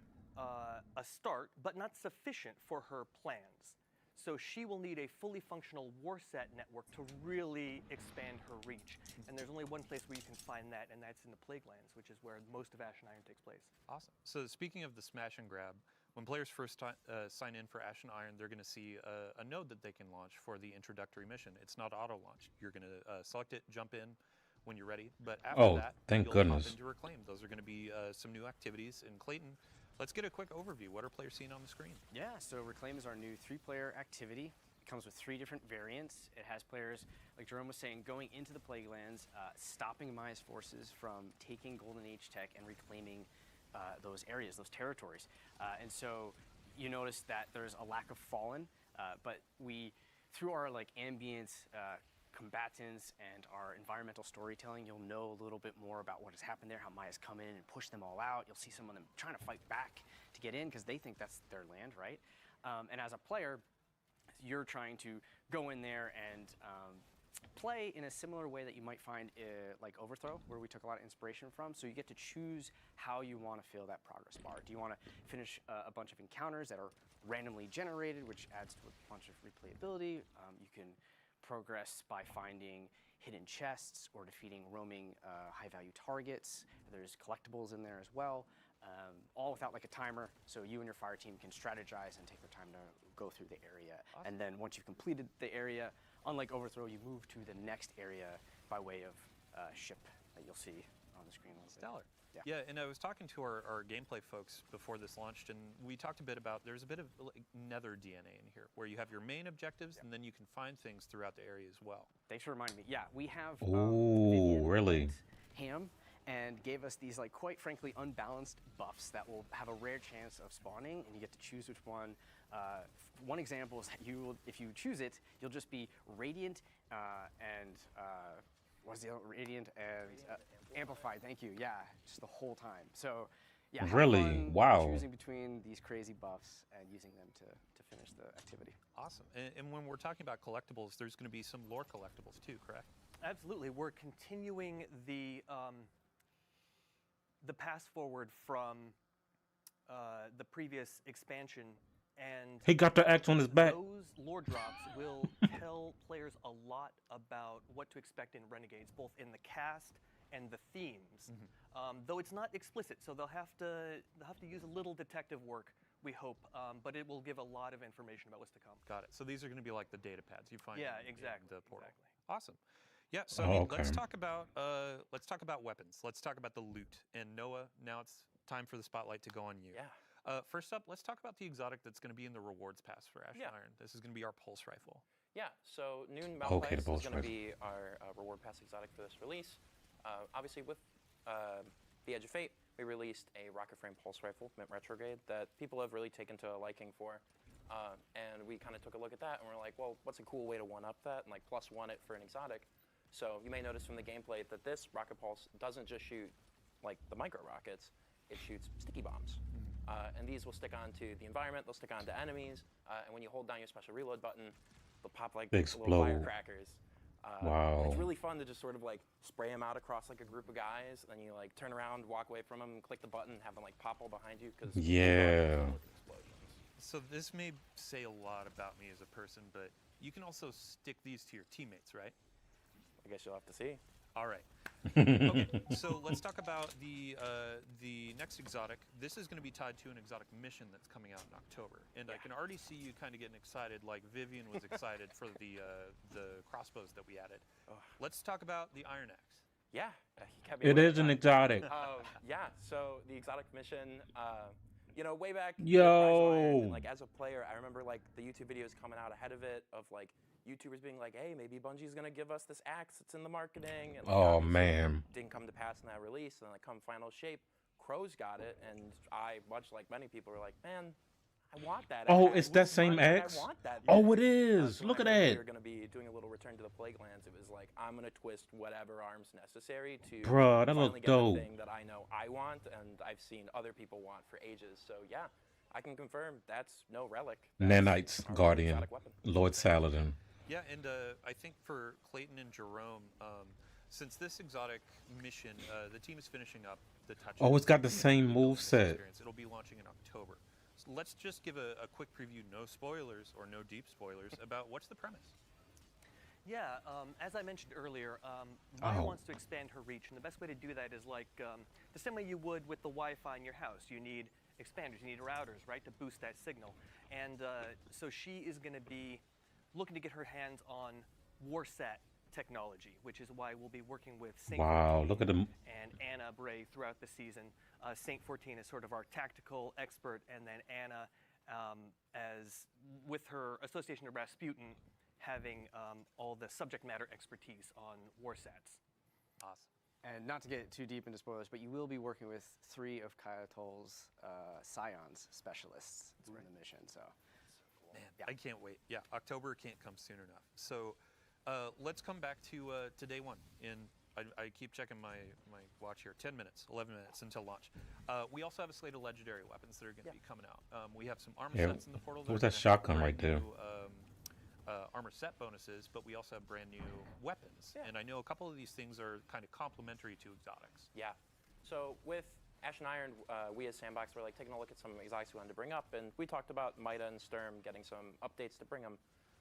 a start, but not sufficient for her plans. So she will need a fully functional Warsat network to really expand her reach. And there's only one place where you can find that, and that's in the Plaguelands, which is where most of Ash and Iron takes place. Awesome. So speaking of the smash and grab, when players first sign in for Ash and Iron, they're going to see a node that they can launch for the introductory mission. It's not auto-launched. You're going to select it, jump in when you're ready. But after that, thank you'll goodness. hop into Reclaim. Those are going to be some new activities. And Clayton, let's get a quick overview. What are players seeing on the screen? Yeah, so Reclaim is our new 3-player activity. It comes with 3 different variants. It has players, like Jerome was saying, going into the Plaguelands, stopping Maya's forces from taking Golden Age tech and reclaiming those areas, those territories. And so you notice that there's a lack of Fallen, but we, through our like ambient combatants and our environmental storytelling, you'll know a little bit more about what has happened there, how Maya's come in and pushed them all out. You'll see some of them trying to fight back to get in because they think that's their land, right? And as a player, you're trying to go in there and play in a similar way that you might find like Overthrow, where we took a lot of inspiration from. So you get to choose how you want to fill that progress bar. Do you want to finish a bunch of encounters that are randomly generated, which adds to a bunch of replayability? You can progress by finding hidden chests or defeating roaming high-value targets. There's collectibles in there as well, all without like a timer, so you and your fire team can strategize and take the time to go through the area. Awesome. And then once you've completed the area, unlike Overthrow, you move to the next area by way of ship that you'll see on the screen. Stellar. Yeah, and I was talking to our gameplay folks before this launched, and we talked a bit about there's a bit of like, Nether DNA in here, where you have your main objectives, and then you can find things throughout the area as well. Thanks for reminding me. Yeah, we have Ooh, really? Ham, and gave us these like quite frankly unbalanced buffs that will have a rare chance of spawning, and you get to choose which one. One example is that if you choose it, you'll just be Radiant and what's the other? Radiant and Amplified. Thank you. Yeah, just the whole time. So, yeah. Really? Wow. Choosing between these crazy buffs and using them to finish the activity. Awesome. And when we're talking about collectibles, there's going to be some lore collectibles too, correct? Absolutely. We're continuing the pass forward from the previous expansion, and he got the axe on his back. Those lore drops will tell players a lot about what to expect in Renegades, both in the cast and the themes. Though it's not explicit, so they'll have to use a little detective work, we hope, but it will give a lot of information about what's to come. Got it. So these are going to be like the data pads you find. Yeah, in exactly. the portal. Exactly. Awesome. Yeah. So let's talk about weapons. Let's talk about the loot. And Noah, now it's time for the spotlight to go on you. Yeah. First up, let's talk about the exotic that's going to be in the rewards pass for Ash Iron. This is going to be our pulse rifle. Yeah. So Noon Malphite is going to be our reward pass exotic for this release. Obviously, with the Edge of Fate, we released a rocket frame pulse rifle, Mint Retrograde, that people have really taken to a liking for. And we kind of took a look at that, and we're like, well, what's a cool way to one-up that and like plus one it for an exotic? So you may notice from the gameplay that this rocket pulse doesn't just shoot like the micro rockets, it shoots sticky bombs. And these will stick onto the environment, they'll stick onto enemies, and when you hold down your special reload button, they'll pop like little firecrackers. Wow. It's really fun to just sort of like spray them out across like a group of guys, and then you like turn around, walk away from them, and click the button, and have them like pop all behind you. Cause So this may say a lot about me as a person, but you can also stick these to your teammates, right? I guess you'll have to see. All right. Okay, so let's talk about the next exotic. This is going to be tied to an exotic mission that's coming out in October, and I can already see you kind of getting excited, like Vivian was excited for the crossbows that we added. Let's talk about the Iron Axe. Yeah, it is an exotic. Yeah, so the exotic mission. You know, way back, like as a player, I remember like the YouTube videos coming out ahead of it of like YouTubers being like, "Hey, maybe Bungie's gonna give us this axe. It's in the marketing." And, like, man, didn't come to pass in that release. And then like come final shape, Crows got it, and I, much like many people, were like, "Man, I want that." Oh, it's that same axe. I want that. Oh, it is. So Look at we that. were gonna be doing a little return to the Plaguelands. It was like I'm gonna twist whatever arms necessary to Bruh, that finally looks get dope. the thing that I know I want and I've seen other people want for ages. So yeah, I can confirm that's no relic. Nanites, Guardian, Lord Saladin. Yeah, and I think for Clayton and Jerome, since this exotic mission, the team is finishing up the touch. Oh, it's got the same move set. It'll be launching in October. So let's just give a quick preview, no spoilers or no deep spoilers, about what's the premise. Yeah, as I mentioned earlier, Maya wants to expand her reach, and the best way to do that is like the same way you would with the Wi-Fi in your house. You need expanders, you need routers, right, to boost that signal. And so she is going to be looking to get her hands on Warsat technology, which is why we'll be working with Saint 14 look at them. and Anna Bray throughout the season. Saint 14 is sort of our tactical expert, and then Anna, as with her association to Rasputin, having all the subject matter expertise on Warsats. Awesome. And not to get too deep into spoilers, but you will be working with 3 of Kayatol's Scions specialists in the mission. So, Man, I can't wait. Yeah, October can't come soon enough. So let's come back to day one. I keep checking my watch here. 10 minutes, 11 minutes until launch. We also have a slate of legendary weapons that are going to be coming out. We have some armor sets in the portal. What's that shotgun right there? Armor set bonuses, but we also have brand new weapons. And I know a couple of these things are kind of complementary to exotics. Yeah. So with Ash and Iron, we as Sandbox were like taking a look at some exotics we wanted to bring up, and we talked about Mida and Sturm getting some updates to bring them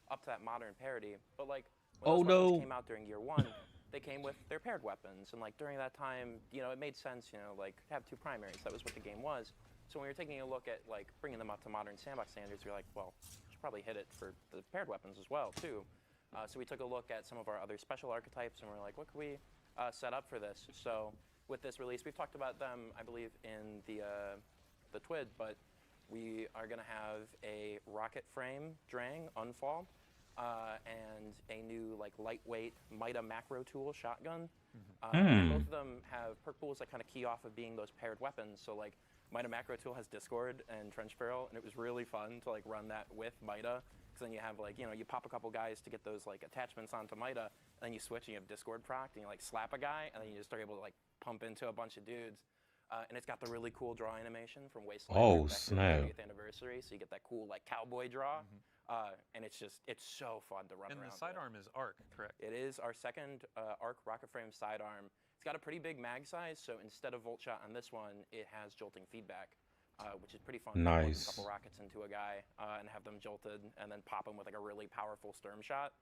up to that modern parity. But like when those weapons came out during year 1, they came with their paired weapons, and like during that time, you know, it made sense, you know, like have 2 primaries. That was what the game was. So when you're taking a look at like bringing them up to modern Sandbox standards, you're like, well, probably hit it for the paired weapons as well too. So we took a look at some of our other special archetypes, and we're like, what could we set up for this? So with this release, we've talked about them, I believe, in the TWID, but we are going to have a rocket frame Drang Unfall, and a new like lightweight Mida macro tool shotgun. And both of them have perk pools that kind of key off of being those paired weapons. So like Mida macro tool has Discord and Trench Barrel, and it was really fun to like run that with Mida, because then you have like, you know, you pop a couple guys to get those like attachments onto Mida, and then you switch and you have Discord proc, and you like slap a guy, and then you just are able to like pump into a bunch of dudes. And it's got the really cool draw animation from Wasteland. Oh, snap. 30th anniversary, so you get that cool like cowboy draw. And it's so fun to run around. And the sidearm is arc, correct? It is our second arc rocket frame sidearm. It's got a pretty big mag size, so instead of volt shot on this one, it has jolting feedback, which is pretty fun. Nice. To put a couple rockets into a guy and have them jolted, and then pop them with like a really powerful Sturm shot.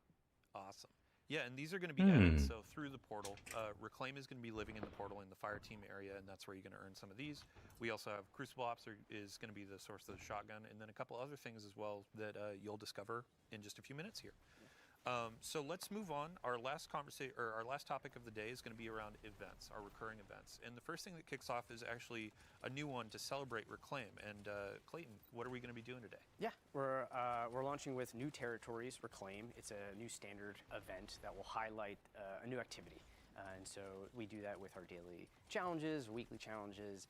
Awesome. Yeah, and these are going to be added, so through the portal. Reclaim is going to be living in the portal in the fire team area, and that's where you're going to earn some of these. We also have Crucible Ops is going to be the source of the shotgun, and then a couple other things as well that you'll discover in just a few minutes here. So let's move on. Our last topic of the day is going to be around events, our recurring events. And the first thing that kicks off is actually a new one to celebrate Reclaim. And Clayton, what are we going to be doing today? Yeah, we're launching with New Territories Reclaim. It's a new standard event that will highlight a new activity. And so we do that with our daily challenges, weekly challenges,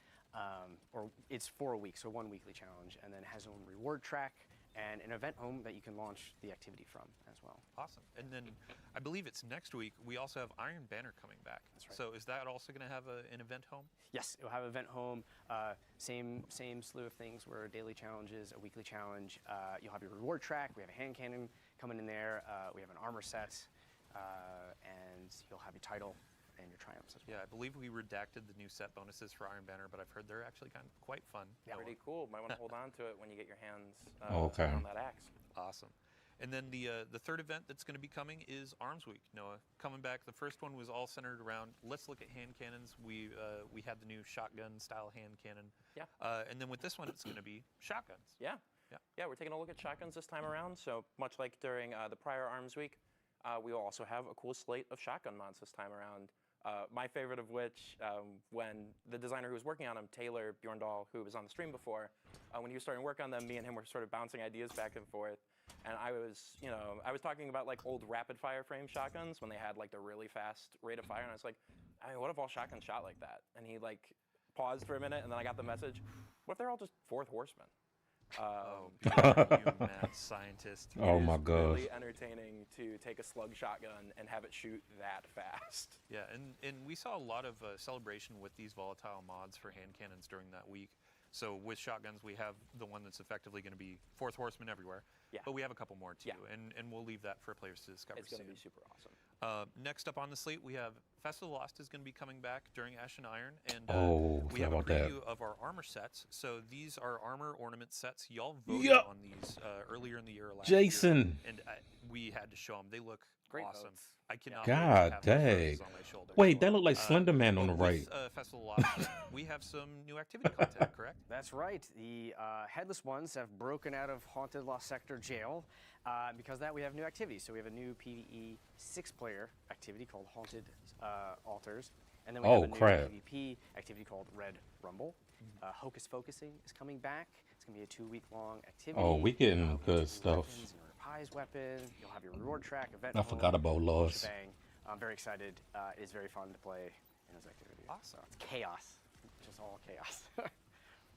or it's for a week, so 1 weekly challenge, and then it has its own reward track and an event home that you can launch the activity from as well. Awesome. And then I believe it's next week, we also have Iron Banner coming back. That's right. So is that also going to have an event home? Yes, it'll have event home. Same slew of things where daily challenges, a weekly challenge. You'll have your reward track. We have a hand cannon coming in there. We have an armor set, and you'll have your title and your triumphs as well. Yeah, I believe we redacted the new set bonuses for Iron Banner, but I've heard they're actually kind of quite fun. Yeah, pretty cool. Might want to hold on to it when you get your hands okay. on that axe. Awesome. And then the third event that's going to be coming is Arms Week. Noah, coming back. The first one was all centered around, let's look at hand cannons. We had the new shotgun style hand cannon. Yeah. And then with this one, it's going to be shotguns. Yeah. Yeah, we're taking a look at shotguns this time around. So much like during the prior Arms Week, we will also have a cool slate of shotgun mods this time around. My favorite of which, when the designer who was working on them, Taylor Bjorndal, who was on the stream before, when he was starting to work on them, me and him were sort of bouncing ideas back and forth. And I was talking about like old rapid fire frame shotguns when they had like the really fast rate of fire, and I was like, I mean, what if all shotguns shot like that? And he like paused for a minute, and then I got the message, what if they're all just fourth horsemen? You mad scientist. Oh my It's gosh. really entertaining to take a slug shotgun and have it shoot that fast. Yeah, and we saw a lot of celebration with these volatile mods for hand cannons during that week. So with shotguns, we have the one that's effectively going to be fourth horseman everywhere. Yeah. But we have a couple more too, Yeah. and we'll leave that for players to discover It's going soon. to be super awesome. Next up on the slate, we have Festival Lost is going to be coming back during Ash and Iron, and we forgot have a about that. preview of our armor sets. So these are armor ornament sets. Y'all voted Yup. on these earlier in the year last Jason. year, and we had to show them. They look Great awesome. votes. I cannot God wait to have those dang. roses on my shoulder. Wait, that look like Slender Man on the but right. with, Festival Lost, we have some new activity content, correct? That's right. The Headless Ones have broken out of Haunted Lost Sector jail. Because of that, we have new activities. So we have a new PvE 6-player activity called Haunted Altars. And then we have a new crap. PvP activity called Red Rumble. Hocus Focusing is coming back. It's going to be a 2-week-long activity. Oh, we getting We'll good have stuff. weapons and Reprise weapon. You'll have your reward track, event I home, forgot about whole Lost. shebang. I'm very excited. It is very fun to play in those activities. Awesome. So it's chaos, just all chaos.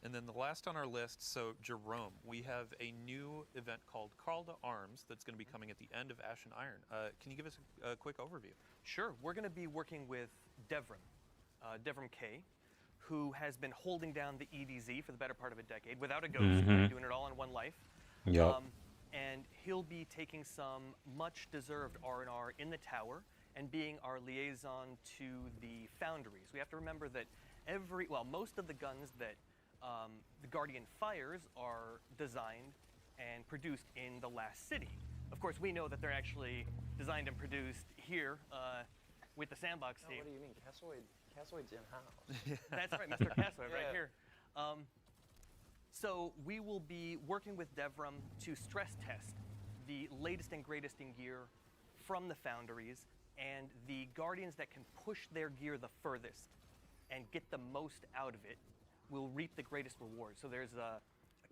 And then the last on our list, so Jerome, we have a new event called Call to Arms that's going to be coming at the end of Ash and Iron. Can you give us a quick overview? Sure. We're going to be working with Devrim, Devrim K, who has been holding down the EDZ for the better part of a decade without a ghost, doing it all in one life. Yep. And he'll be taking some much-deserved R&R in the tower and being our liaison to the foundries. We have to remember that most of the guns that the Guardian fires are designed and produced in the last city. Of course, we know that they're actually designed and produced here with the Sandbox team. What do you mean? Cassoid's in-house. That's right, Mr. Cassoid, right here. So we will be working with Devrim to stress test the latest and greatest in gear from the foundries, and the Guardians that can push their gear the furthest and get the most out of it will reap the greatest reward. So there's a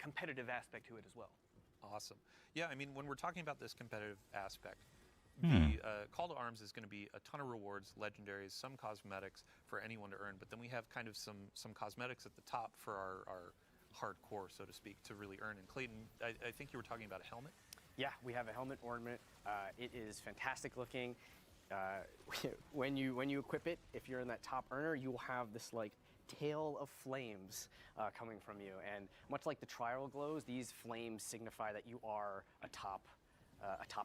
competitive aspect to it as well. Awesome. Yeah, I mean, when we're talking about this competitive aspect, the Call to Arms is going to be a ton of rewards, legendaries, some cosmetics for anyone to earn, but then we have kind of some cosmetics at the top for our hardcore, so to speak, to really earn. And Clayton, I think you were talking about a helmet? Yeah, we have a helmet ornament. It is fantastic looking. When you equip it, if you're in that top earner, you will have this like tail of flames coming from you, and much like the trial glows, these flames signify that you are a top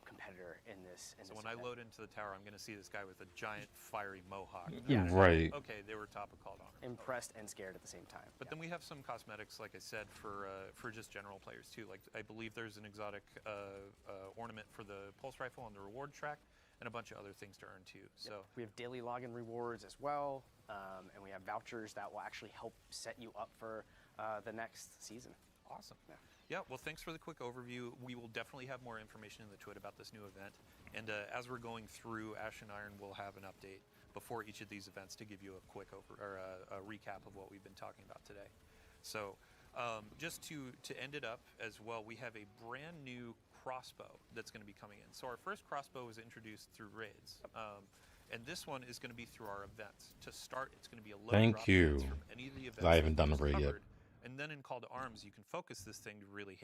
competitor in this. So when I load into the tower, I'm going to see this guy with a giant fiery mohawk. Yeah. Right. Okay, they were top of Call to Arms. Impressed and scared at the same time. But then we have some cosmetics, like I said, for just general players too. Like I believe there's an exotic ornament for the pulse rifle on the reward track, and a bunch of other things to earn too. So we have daily login rewards as well, and we have vouchers that will actually help set you up for the next season. Awesome. Yeah, well, thanks for the quick overview. We will definitely have more information in the Twit about this new event. And as we're going through Ash and Iron, we'll have an update before each of these events to give you a quick a recap of what we've been talking about today. So just to end it up as well, we have a brand new crossbow that's going to be coming in. So our first crossbow was introduced through raids. And this one is going to be through our events. To start, it's going to be a low drop chance from any of the events. I haven't done a raid yet. And then in Call to Arms, you can focus this thing to really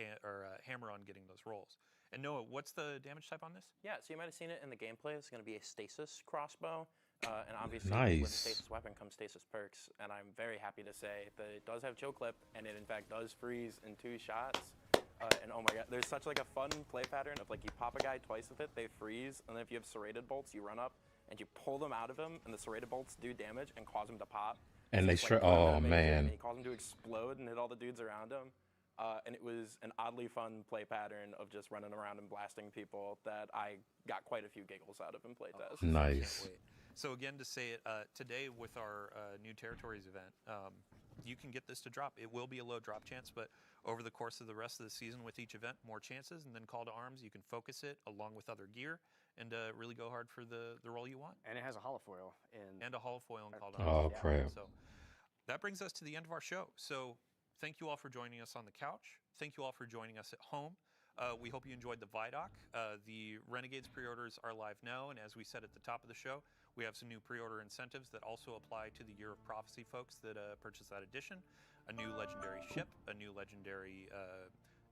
hammer on getting those rolls. And Noah, what's the damage type on this? Yeah, so you might have seen it in the gameplay. It's going to be a stasis crossbow. And obviously, with the stasis weapon comes stasis perks. And I'm very happy to say that it does have chill clip, and it in fact does freeze in 2 shots. And oh my god, there's such like a fun play pattern of like you pop a guy twice with it, they freeze, and then if you have serrated bolts, you run up and you pull them out of him, and the serrated bolts do damage and cause him to pop. And they oh man. And he caused him to explode and hit all the dudes around him. And it was an oddly fun play pattern of just running around and blasting people that I got quite a few giggles out of in playtest. Nice. So again, to say it, today with our New Territories event, you can get this to drop. It will be a low drop chance, but over the course of the rest of the season with each event, more chances, and then Call to Arms, you can focus it along with other gear and really go hard for the role you want. And it has a holofoil in. And a holofoil in Call to Oh, Arms. crap. So that brings us to the end of our show. So thank you all for joining us on the couch. Thank you all for joining us at home. We hope you enjoyed the Vidoc. The Renegades pre-orders are live now, and as we said at the top of the show, we have some new pre-order incentives that also apply to the Year of Prophecy folks that purchase that edition. A new legendary ship, a new legendary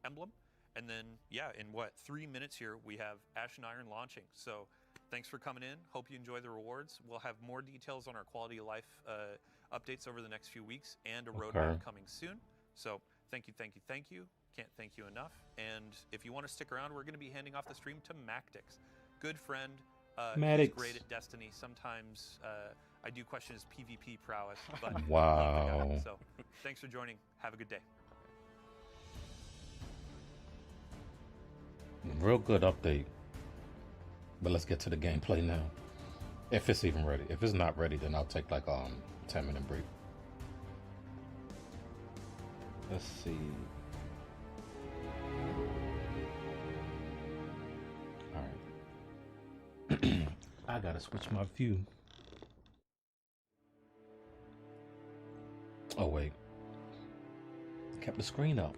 emblem, and then, yeah, in 3 minutes here, we have Ash and Iron launching. So thanks for coming in. Hope you enjoy the rewards. We'll have more details on our quality of life updates over the next few weeks and a roadmap coming soon. So thank you, thank you, thank you. Can't thank you enough. And if you want to stick around, we're going to be handing off the stream to Mactix. Good friend. He's great at Destiny. Sometimes I do question his PvP prowess, but wow. So thanks for joining. Have a good day. Real good update. But let's get to the gameplay now. If it's even ready. If it's not ready, then I'll take like a 10-minute break. Let's see. Alright. I gotta switch my view. Oh wait. Kept the screen up.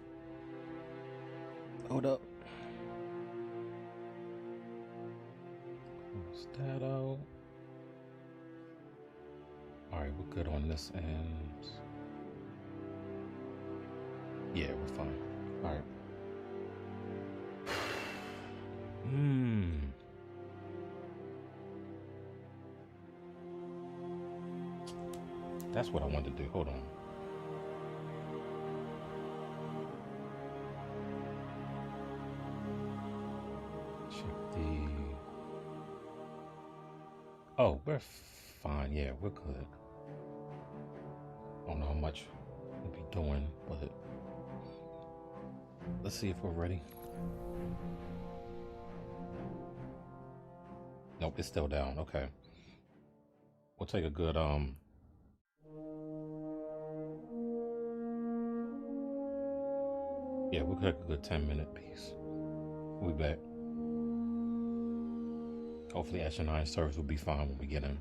Hold up. Close that out. Alright, we're good on this end. Yeah, we're fine. Alright. That's what I wanted to do. Hold on. Check the... Oh, we're fine. Yeah, we're good. I don't know how much we'll be doing, but let's see if we're ready. Nope, it's still down. Okay. We'll take a good, yeah, we'll take a good 10-minute piece. We'll be back. Hopefully Ash Iron service will be fine when we get in.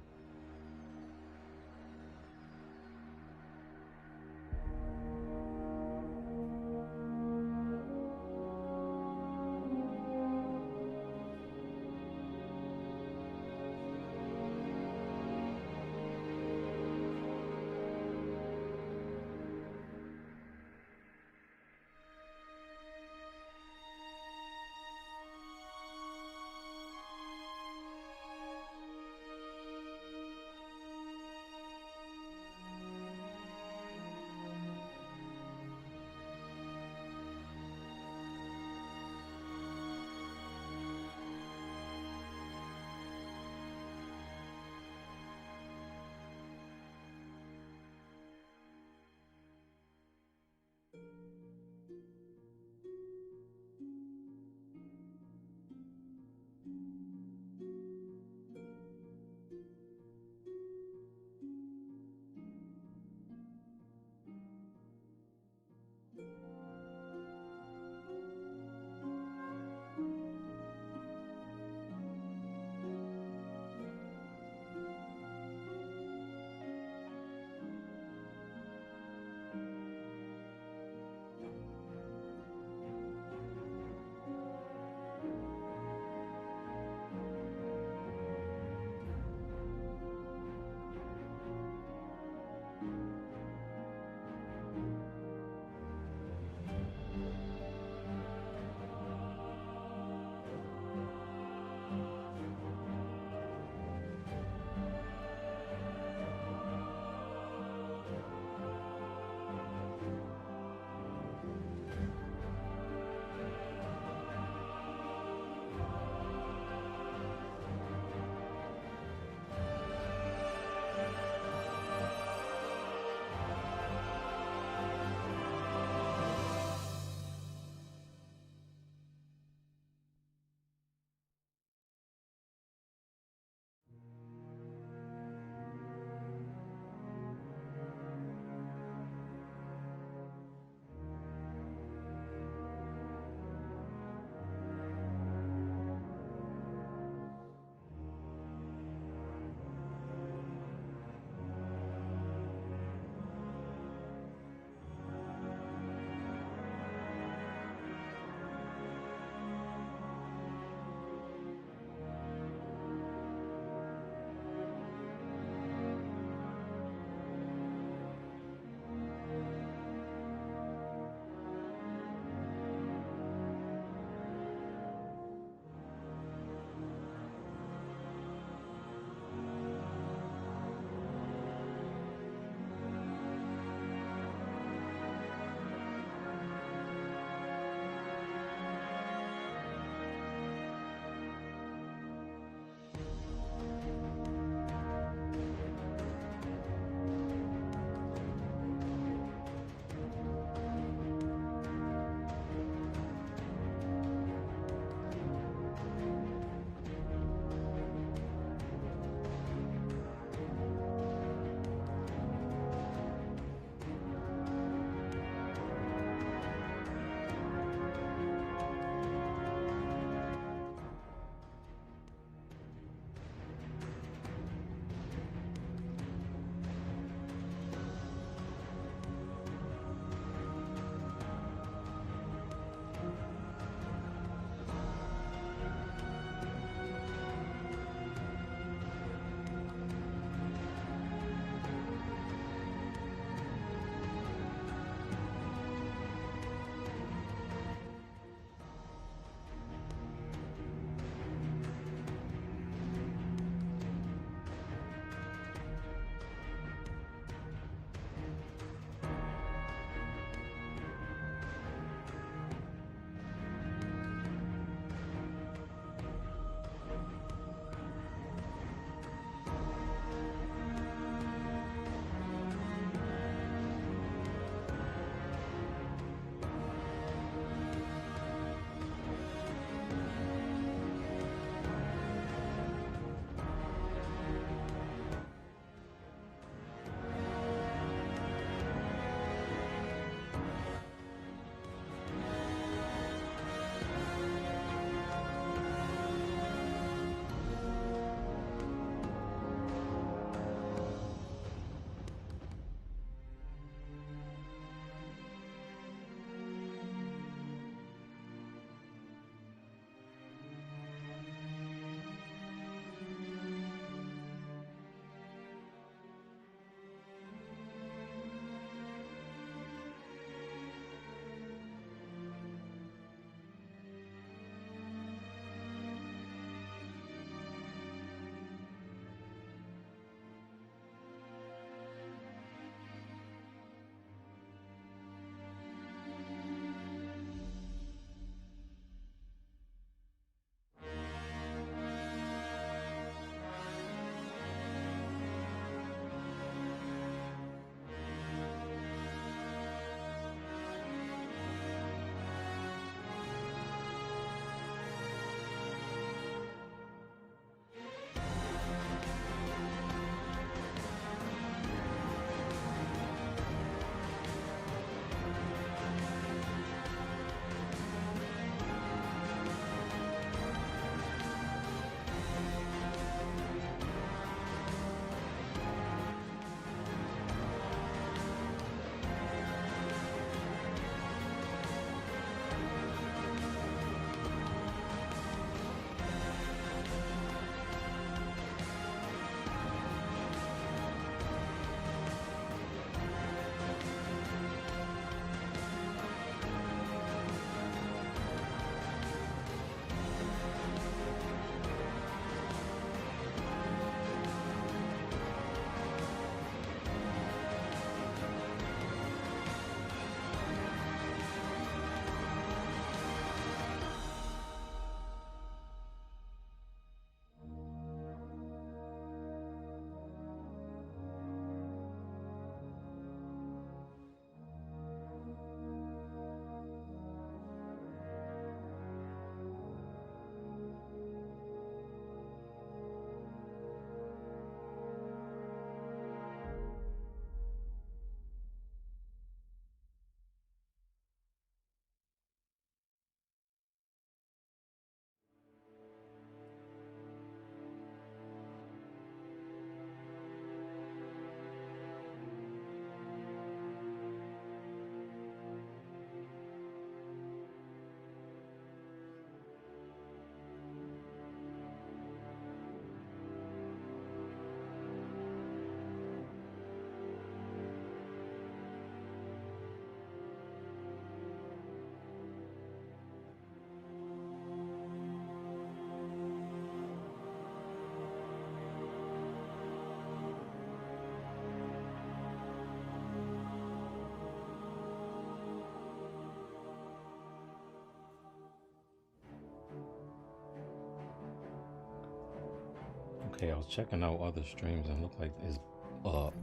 Okay, I was checking out other streams and it looked like it's up.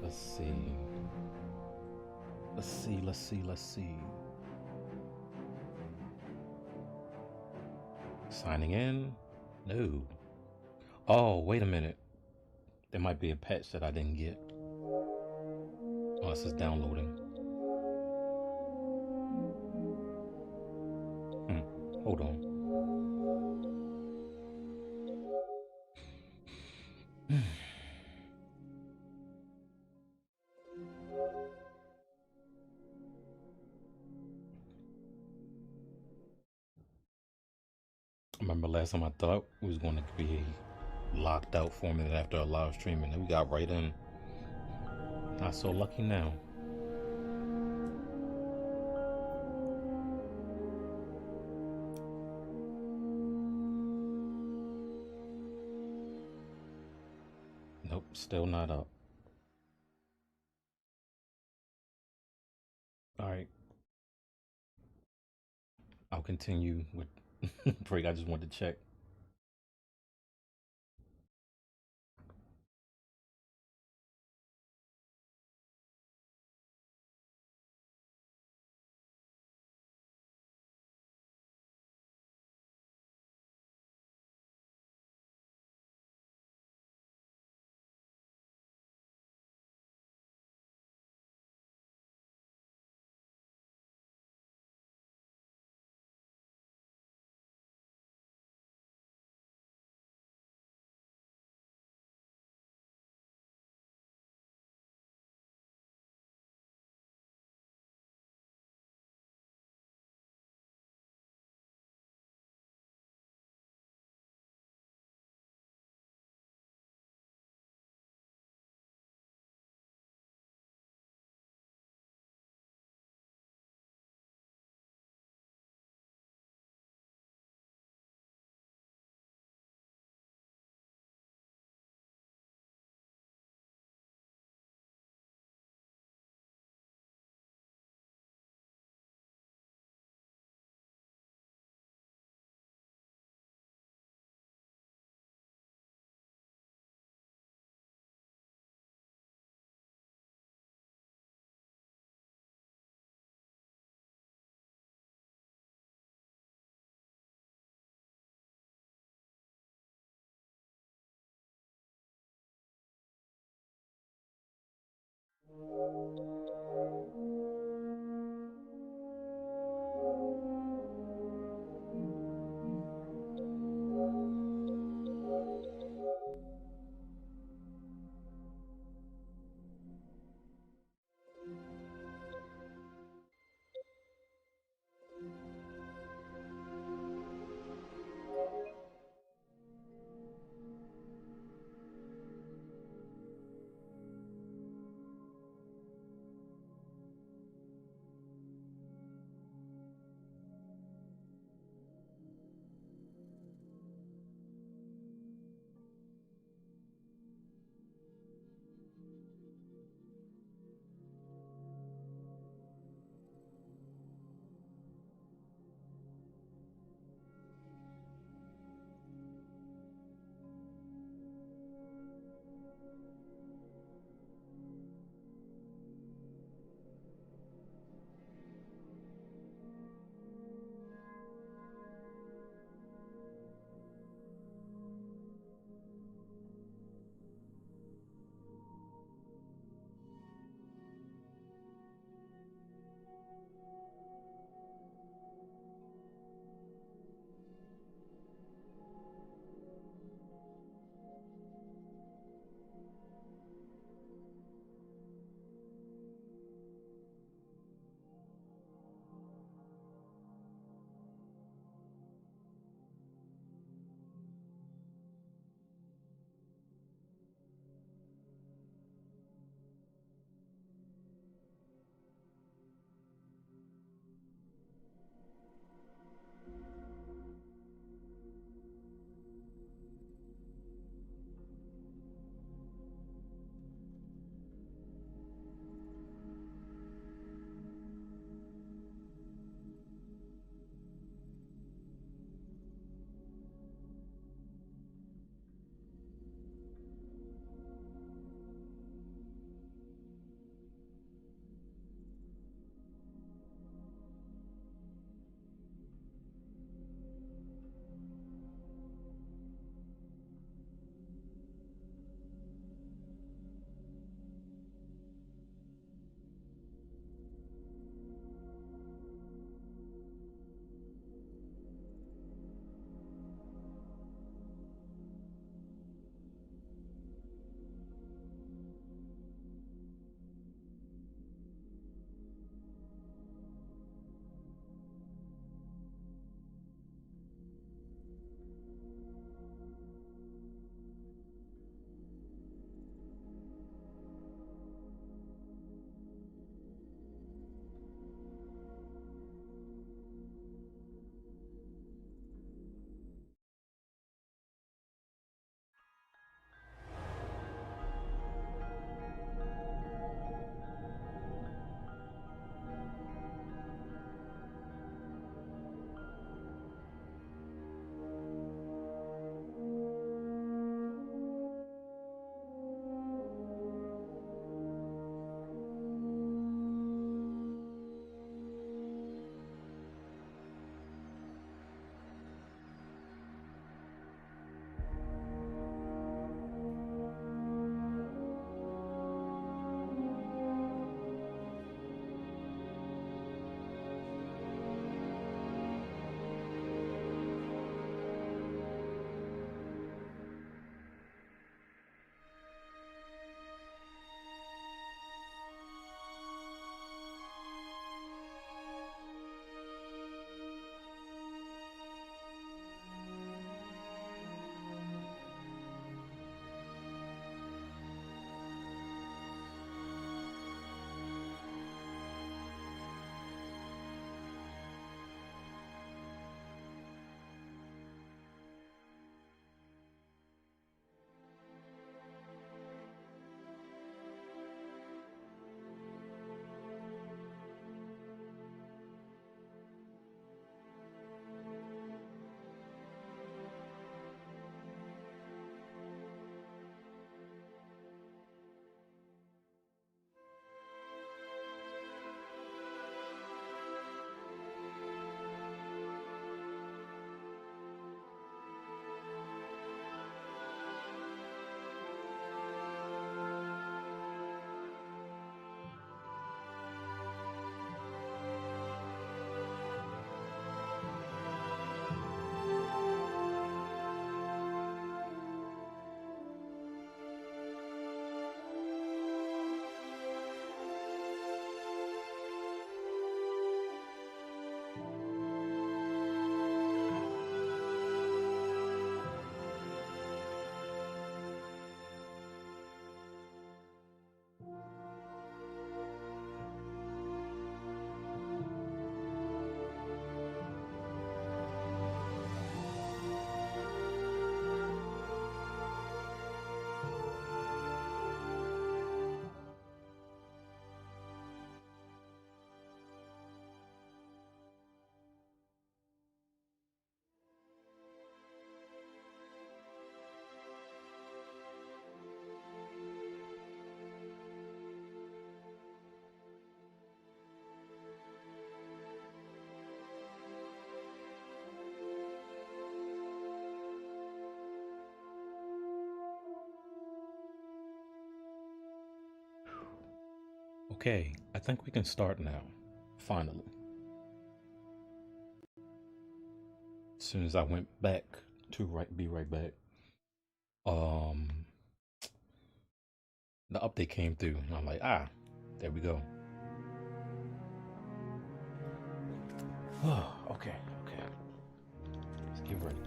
Let's see. Let's see. Signing in? No. Oh, wait a minute. There might be a patch that I didn't get. Oh, this is downloading. Hold on. I remember last time I thought it was going to be locked out for me after a live stream, and then we got right in. Not so lucky now. Nope, still not up. All right. I'll continue with break. I just wanted to check. Okay, I think we can start now. Finally. As soon as I went back to be right back, um, the update came through, and I'm like, there we go. Okay. Let's get ready.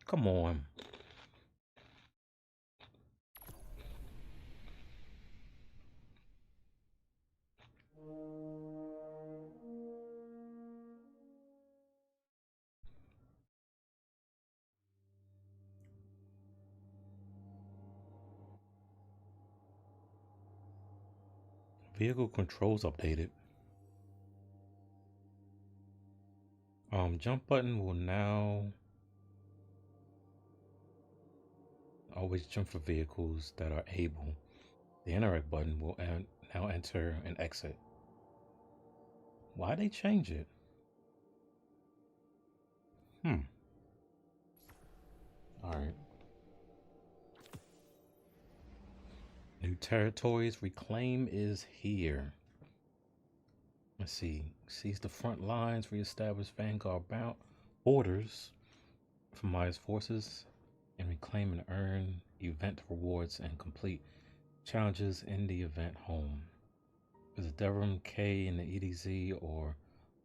Come on. Vehicle controls updated. Jump button will now always jump for vehicles that are able. The interact button will now enter and exit. Why they change it? Alright. New territories. Reclaim is here. Let's see. Seize the front lines. Reestablish Vanguard borders from Maya's forces. And reclaim and earn event rewards and complete challenges in the event home. Visit Devram K in the EDZ or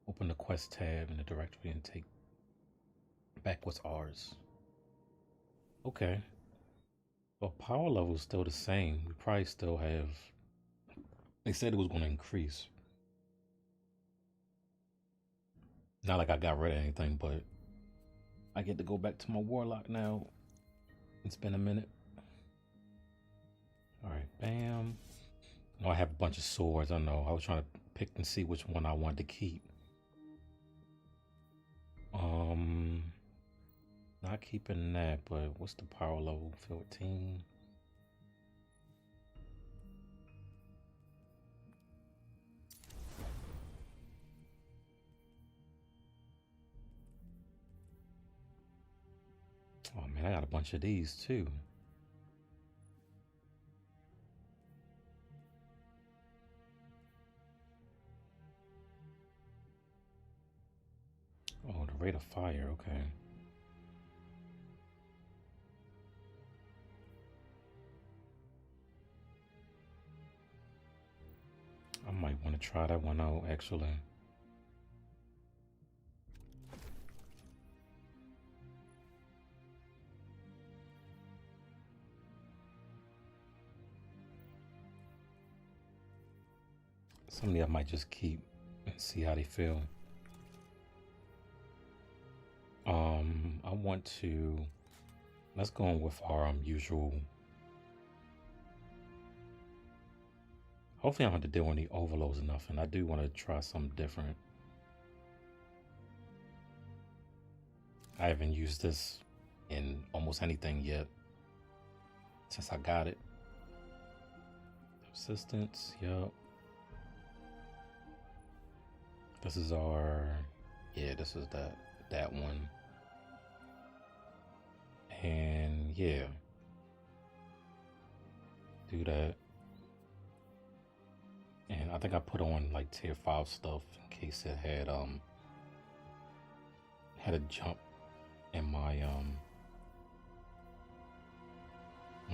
open the quest tab in the directory and take back what's ours. Okay. Well, power level is still the same. We probably still have... They said it was going to increase. Not like I got rid of anything, but I get to go back to my warlock now. It's been a minute. Alright, bam. Oh, I have a bunch of swords. I know. I was trying to pick and see which one I wanted to keep. Not keeping that, but what's the power level? 14. Oh man, I got a bunch of these too. Oh, the rate of fire, okay. I might want to try that one out, actually. Some of these I might just keep and see how they feel. I want to... Let's go on with our usual... Hopefully I don't have to deal with any overloads or nothing. I do want to try something different. I haven't used this in almost anything yet since I got it. Persistence, yup. This is our... Yeah, this is that one. And yeah. Do that. And I think I put on like tier 5 stuff in case it had a jump in my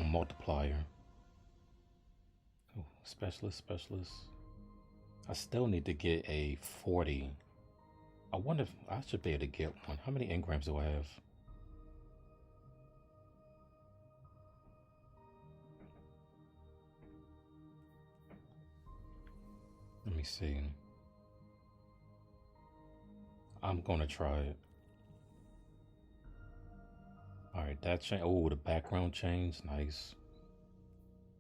multiplier. Ooh, specialist. I still need to get a 40. I wonder if I should be able to get one. How many engrams do I have? Let me see. I'm gonna try it. Alright, that change. Oh, the background change. Nice.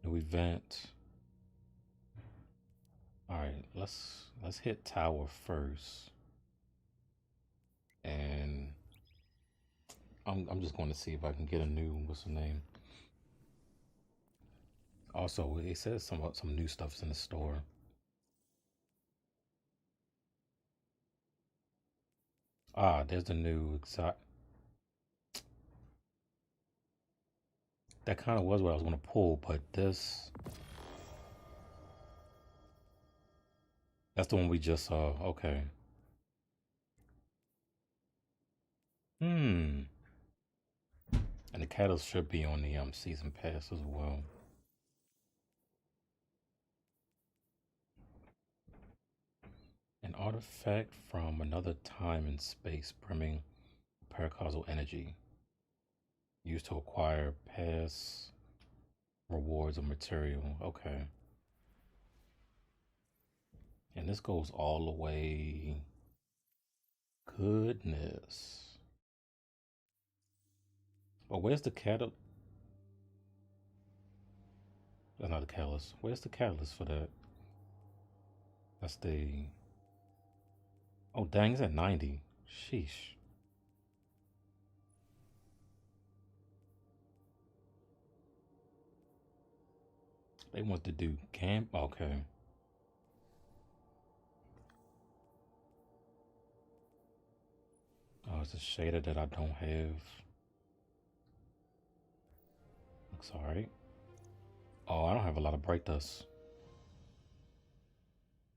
New event. Alright, let's hit tower first. And I'm just going to see if I can get a new, what's the name? Also, it says some new stuff's in the store. Ah, there's the new exotic. That kind of was what I was going to pull, but this... That's the one we just saw. Okay. And the catalyst should be on the season pass as well. An artifact from another time and space brimming paracausal energy used to acquire past rewards of material. Okay. And this goes all the way. Goodness. But where's the catalyst? That's not the catalyst. Where's the catalyst for that? That's the... Oh, dang, it's at 90. Sheesh. They want to do camp? Okay. Oh, it's a shader that I don't have. Looks alright. Oh, I don't have a lot of bright dust.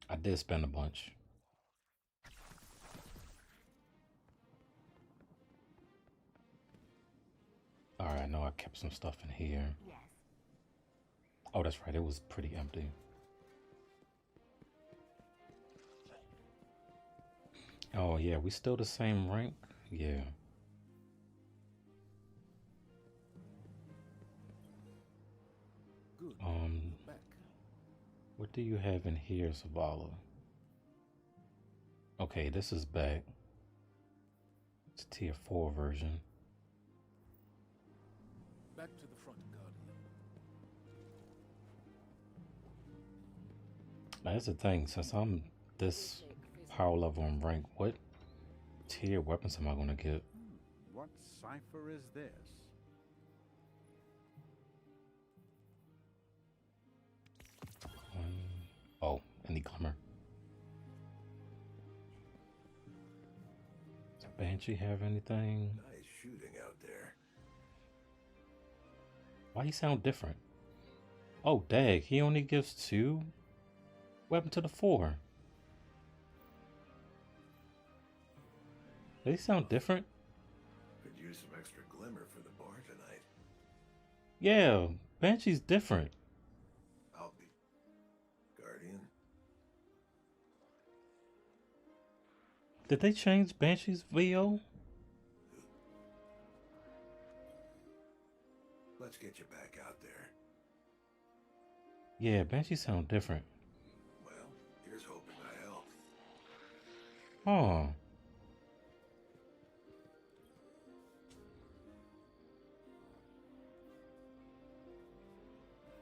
I did spend a bunch. Alright, I know I kept some stuff in here. Yes. Oh, that's right. It was pretty empty. Oh, yeah. We still the same rank? Yeah. Good. Back. What do you have in here, Zavala? Okay, this is back. It's a tier 4 version. Back to the front, Guardian. Now, here's the thing. Since I'm this power level and rank, what tier weapons am I going to get? What cipher is this? Oh, any glimmer. Does Banshee have anything? Nice shooting out there. Why he sound different? Oh, dag, he only gives 2? Weapon to the 4. They sound different? Could use some extra glimmer for the bar tonight. Yeah, Banshee's different. I'll be Guardian. Did they change Banshee's VO? Let's get you back out there. Yeah, Banshee sound different. Well, here's hoping I help. Oh.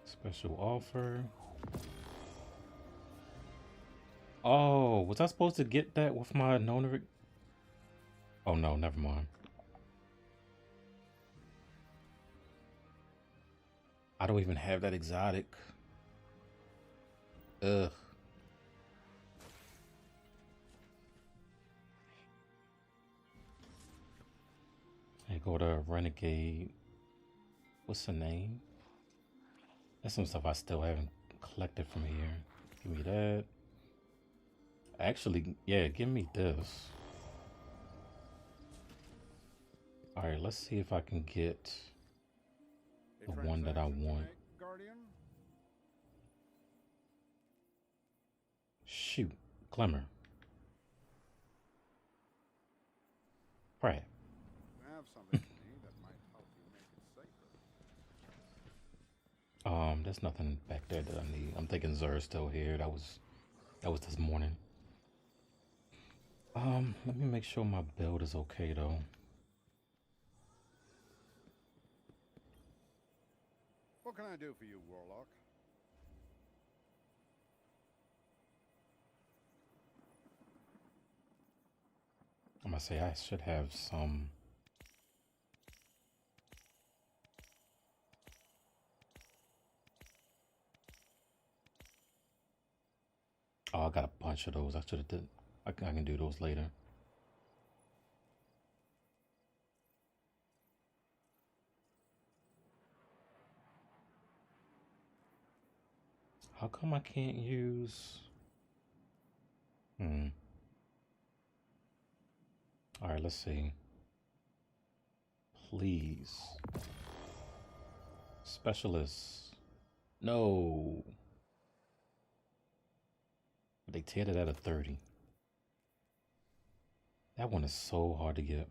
Special offer. Oh, was I supposed to get that with my Nonaric? Oh no, never mind. I don't even have that exotic. Ugh. I go to Renegade. What's the name? That's some stuff I still haven't collected from here. Give me that. Actually, yeah, give me this. Alright, let's see if I can get the one that I want. Guardian? Shoot, Glimmer. Right. I have something for me that might help you make it safer. There's nothing back there that I need. I'm thinking Zer's still here. That was this morning. Let me make sure my build is okay though. What can I do for you, Warlock? say I should have some. Oh, I got a bunch of those. I should have did. I can do those later. How come I can't use? All right, let's see. Please. Specialists. No. They tiered it at a 30. That one is so hard to get.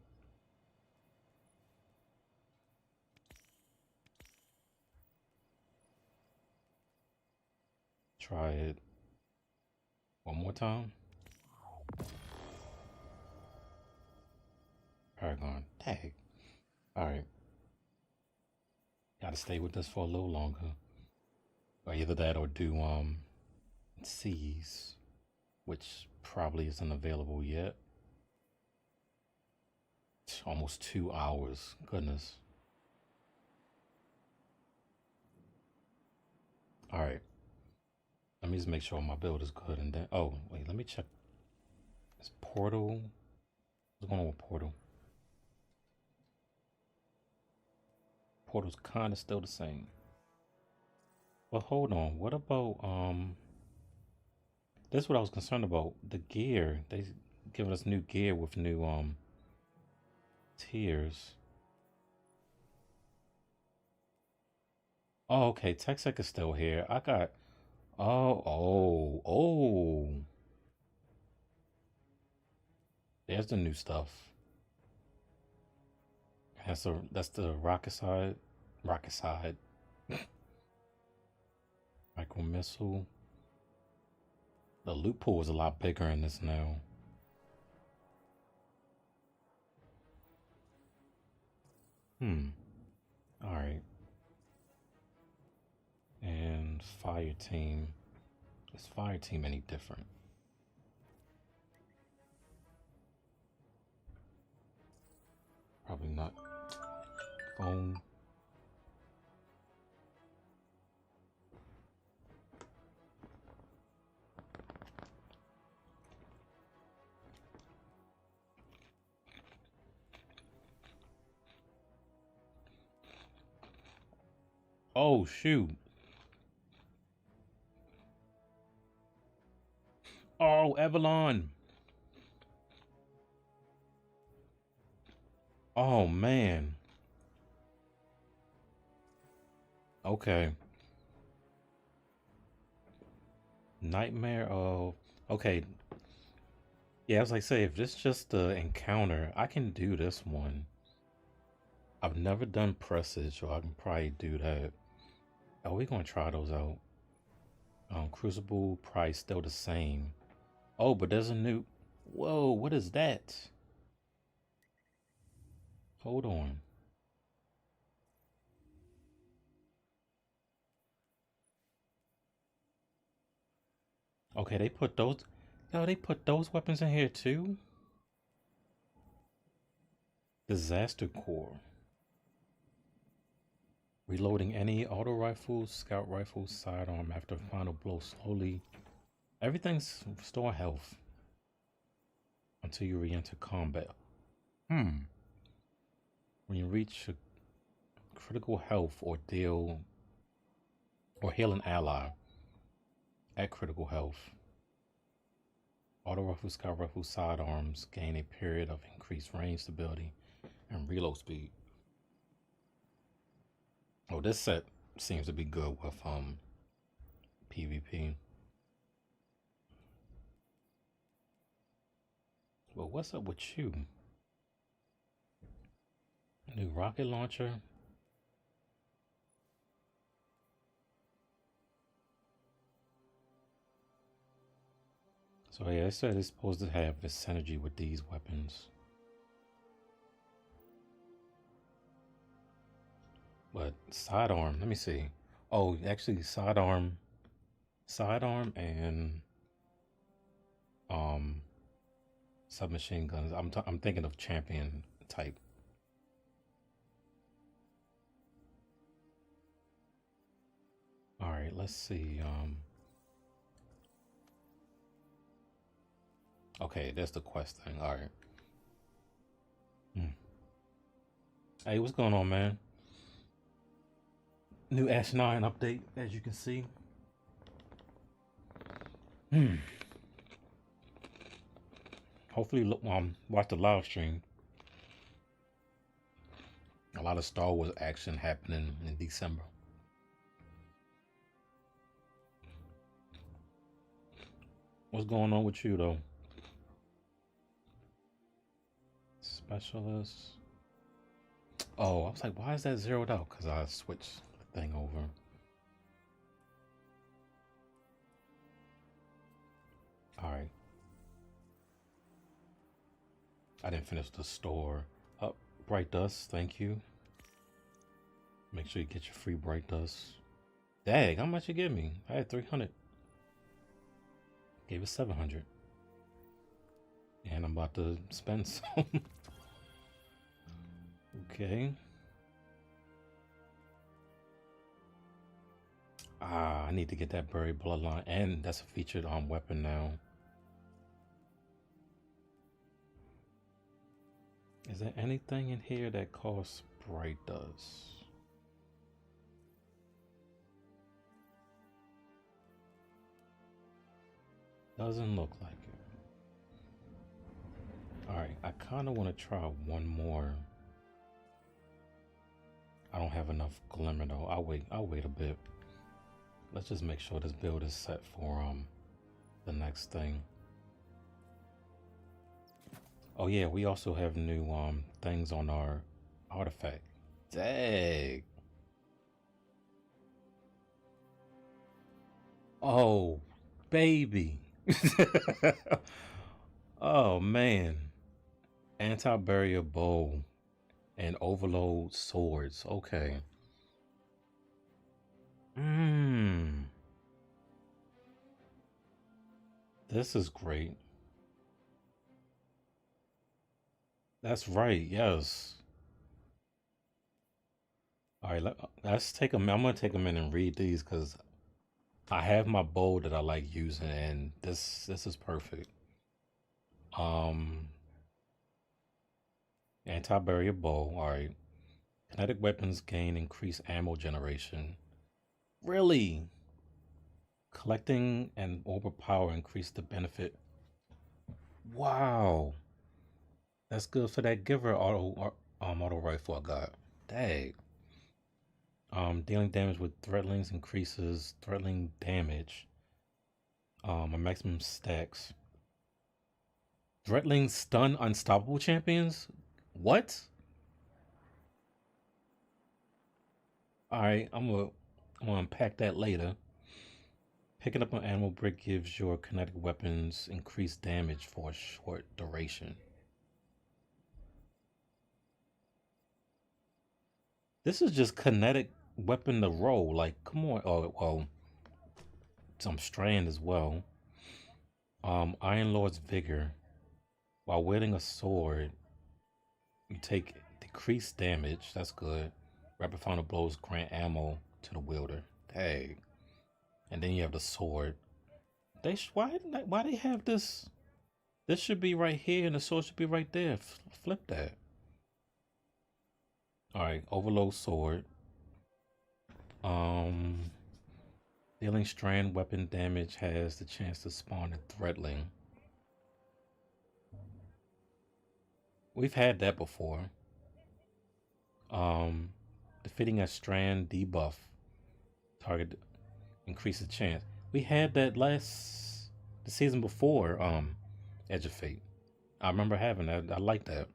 Try it one more time. Paragon. Tag. Alright. Gotta stay with this for a little longer. Or either that or do C's, which probably isn't available yet. It's almost 2 hours. Goodness. Alright. Let me just make sure my build is good and then wait, let me check. Is Portal? What's going on with Portal? Portal's kinda still the same. But hold on, what about this is what I was concerned about. The gear. They giving us new gear with new tiers. Oh, okay, TechSec is still here. I got oh. There's the new stuff. That's the rocket side. Micro missile. The loot pool is a lot bigger in this now. Alright. And fire team. Is fire team any different? Probably not. Phone. Oh, shoot. Oh, Avalon. Oh, man. Okay. Nightmare of... Okay. Yeah, as I say, if this is just the encounter, I can do this one. I've never done presage, so I can probably do that. Oh, we're going to try those out. Crucible price still the same. Oh, but there's a new... Whoa, what is that? Hold on. Okay, they put those... No, they put those weapons in here too? Disaster Core. Reloading any auto rifles, scout rifles, sidearm after final blow slowly. Everything's restore health until you re-enter combat. When you reach a critical health or heal an ally at critical health. Auto rifle, scout rifle, sidearms gain a period of increased range stability and reload speed. Oh, this set seems to be good with PvP. But what's up with you? New rocket launcher. So yeah, I said it's supposed to have this synergy with these weapons. But sidearm, let me see. Oh, actually sidearm and submachine guns. I'm thinking of champion type. All right, let's see. Okay, that's the quest thing. All right. Hey, what's going on, man? New Ash 9 update, as you can see. Hopefully, watch the live stream. A lot of Star Wars action happening in December. What's going on with you, though? Specialist. Oh, I was like, why is that zeroed out? Because I switched the thing over. All right. I didn't finish the store. Oh, Bright Dust, thank you. Make sure you get your free Bright Dust. Dang, how much you give me? I had 300. Gave it 700. And I'm about to spend some. Okay. I need to get that buried bloodline, and that's a featured weapon now. Is there anything in here that costs Bright Dust? Doesn't look like it. Alright, I kind of want to try one more. I don't have enough glimmer though. I'll wait a bit. Let's just make sure this build is set for the next thing. Oh yeah, we also have new things on our artifact. Dang. Oh, baby. Oh man. Anti-barrier bow and overload swords. Okay. This is great. That's right, yes. All right, let's take them. I'm gonna take a minute and read these because I have my bow that I like using, and this is perfect. Anti-barrier bow. All right. Kinetic weapons gain increased ammo generation. Really? Collecting and overpower increase the benefit. Wow. That's good for that giver auto rifle I got. Dang. Dealing damage with threatlings increases threatling damage. A maximum stacks. Threatlings stun unstoppable champions? What? Alright, I'm gonna unpack that later. Picking up an animal brick gives your kinetic weapons increased damage for a short duration. This is just kinetic weapon to roll. Like, come on. Oh, well, some strand as well. Iron Lord's Vigor. While wielding a sword, you take decreased damage. That's good. Rapid fire blows grant ammo to the wielder. Dang. And then you have the sword. Why they have this? This should be right here, and the sword should be right there. Flip that. All right, overload sword. Dealing strand weapon damage has the chance to spawn a threatling. We've had that before. Defeating a strand debuff target increases chance. We had that the season before Edge of Fate. I remember having that. I like that.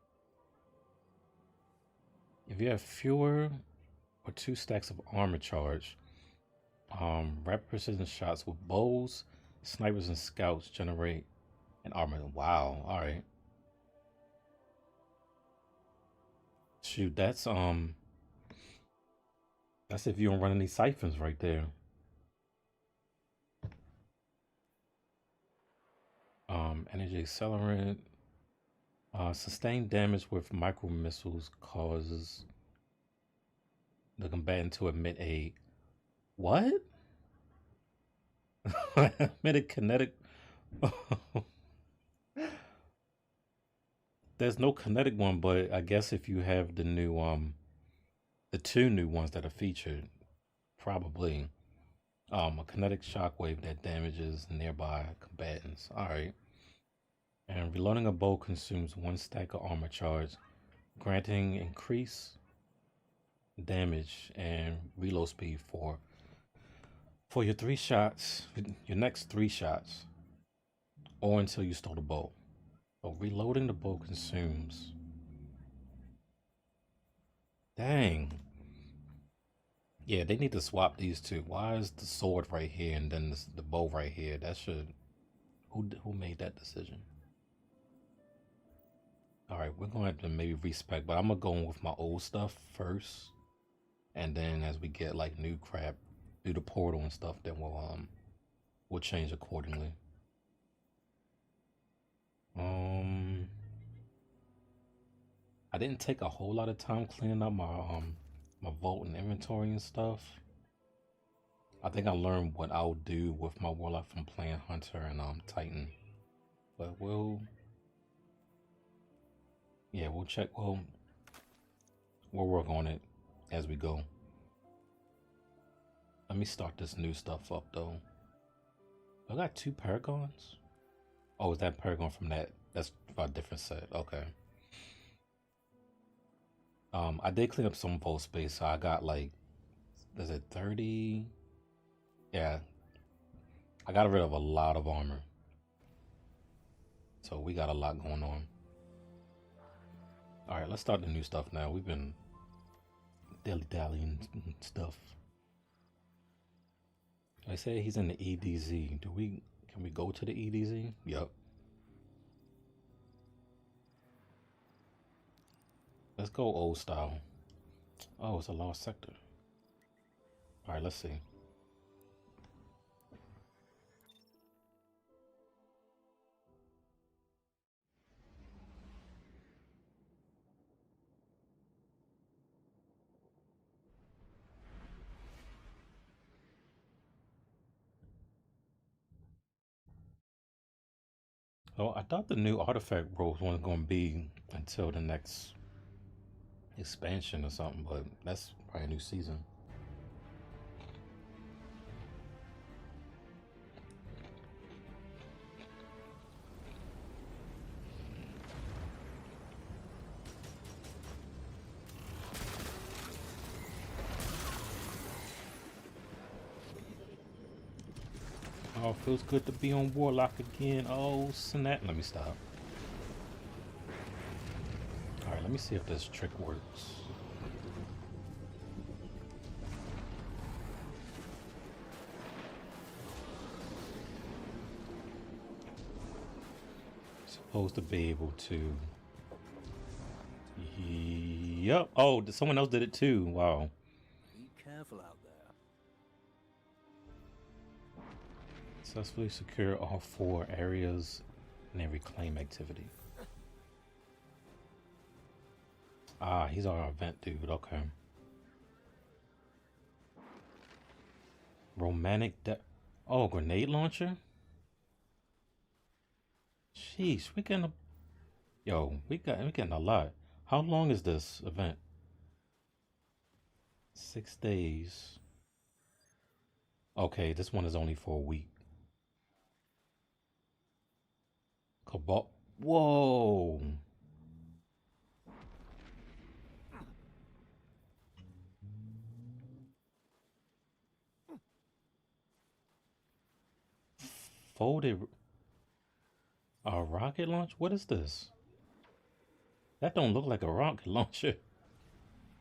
If you have fewer or 2 stacks of armor charge, rapid precision shots with bows, snipers, and scouts generate an armor. Wow. All right. Shoot, that's if you don't run any siphons right there. Energy accelerant. Sustained damage with micro missiles causes the combatant to emit a what? Emit a kinetic. There's no kinetic one, but I guess if you have the new the two new ones that are featured, probably a kinetic shockwave that damages nearby combatants. All right. And reloading a bow consumes one stack of armor charge, granting increased damage and reload speed for your 3 shots, your next 3 shots, or until you stole the bow. So reloading the bow consumes. Dang. Yeah, they need to swap these two. Why is the sword right here and then the bow right here? That should. Who made that decision? All right, we're going to have to maybe respec, but I'm going to go in with my old stuff first. And then as we get like new crap, do the portal and stuff, then we'll change accordingly. I didn't take a whole lot of time cleaning up my vault and inventory and stuff. I think I learned what I'll do with my warlock from playing Hunter and Titan. But we'll check. We'll work on it as we go. Let me start this new stuff up though. I got 2 Paragons. Oh, is that Paragon from that? That's a different set. Okay. I did clean up some vault space, so I got like, is it 30? Yeah. I got rid of a lot of armor. So we got a lot going on. Alright, let's start the new stuff now. We've been dilly-dallying and stuff. I say he's in the EDZ. Can we go to the EDZ? Yup. Let's go old style. Oh, it's a lost sector. Alright, let's see. Oh, I thought the new artifact rolls wasn't going to be until the next expansion or something, but that's probably a new season. Oh, feels good to be on Warlock again. Oh, snap. Let me stop. Alright, let me see if this trick works. Supposed to be able to. Yep. Oh, someone else did it too. Wow. Be careful out there. Successfully secure all 4 areas in a reclaim activity. Ah, he's our event dude. Okay. Romantic oh, grenade launcher? Sheesh, we getting we getting a lot. How long is this event? 6 days. Okay, this one is only for a week. Cabal. Whoa. Folded. A rocket launch? What is this? That don't look like a rocket launcher.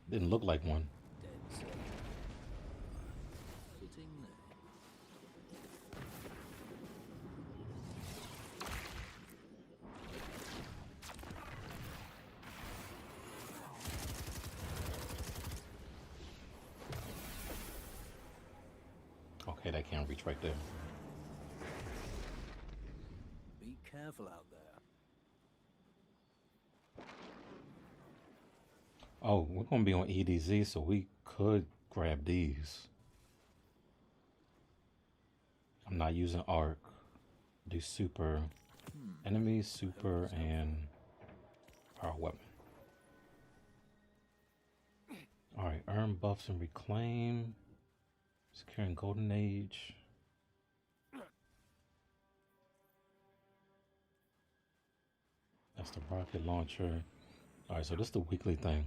Didn't look like one. Okay, that can't reach right there. Be careful out there. Oh, we're gonna be on EDZ, so we could grab these. I'm not using arc. Do super enemies, super, and power weapon. Alright, earn buffs and reclaim. Securing Golden Age. That's the rocket launcher. Alright, so this is the weekly thing.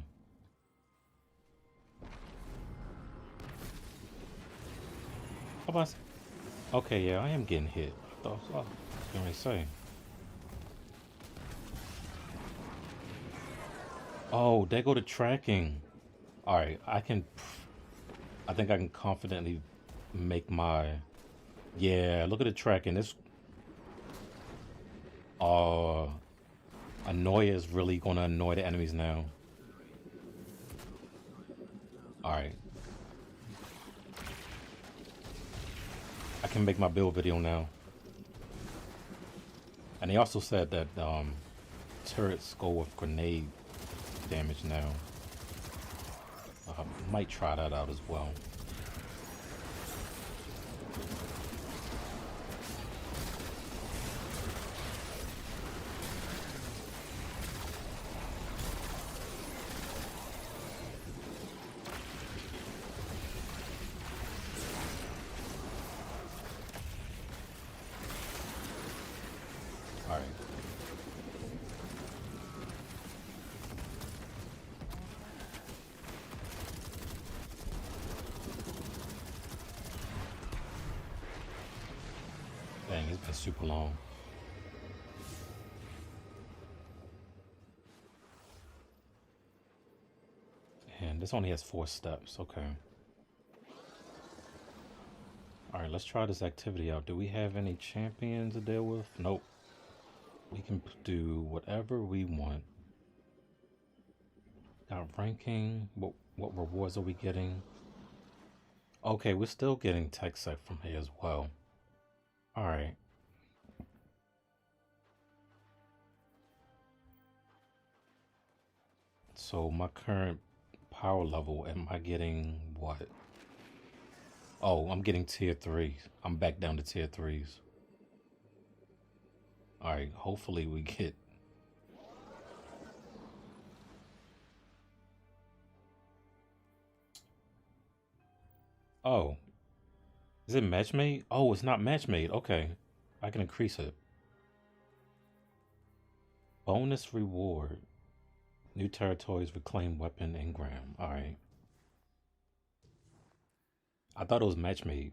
How about? Okay, yeah, I am getting hit. I thought I was gonna say. Oh, they go to tracking. Alright, I think I can confidently make my... Yeah, look at the tracking. This... Annoy is really gonna annoy the enemies now. Alright. I can make my build video now. And they also said that turrets go with grenade damage now. Might try that out as well. All right. Dang, it's been super long. And this only has 4 steps, okay. Alright, let's try this activity out. Do we have any champions to deal with? Nope. We can do whatever we want. Got ranking. What rewards are we getting? Okay, we're still getting tech sec from here as well. Alright. So my current power level, am I getting what? Oh, I'm getting tier 3. I'm back down to tier 3s. Alright, hopefully we get... Oh. Is it match made? Oh, it's not match made. Okay. I can increase it. Bonus reward. New territories, reclaim weapon, engram. Alright. I thought it was match made.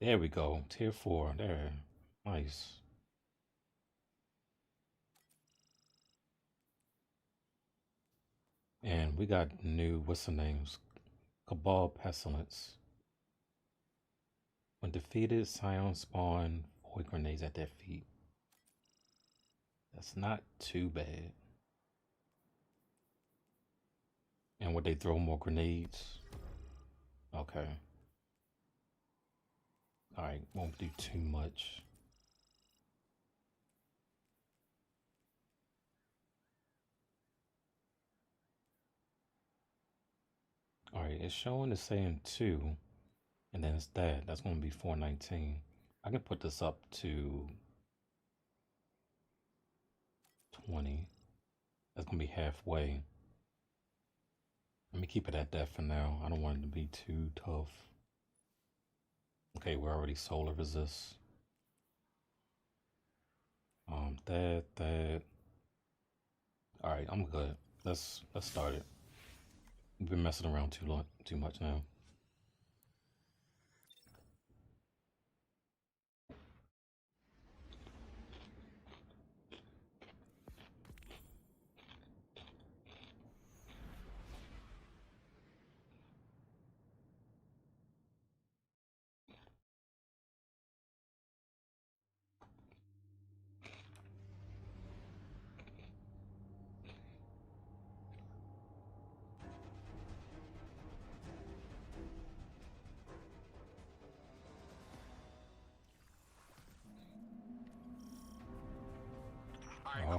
There we go. Tier 4. There. Nice. And we got new, what's the names? Cabal Pestilence. When defeated, Scions spawn void grenades at their feet. That's not too bad. And would they throw more grenades? Okay. Alright, won't do too much. Alright, it's showing it's saying 2. And then it's that. That's going to be 419. I can put this up to 20. That's going to be halfway. Let me keep it at that for now. I don't want it to be too tough. Okay, we're already solar resist. That. Alright, I'm good. Let's start it. We've been messing around too much now.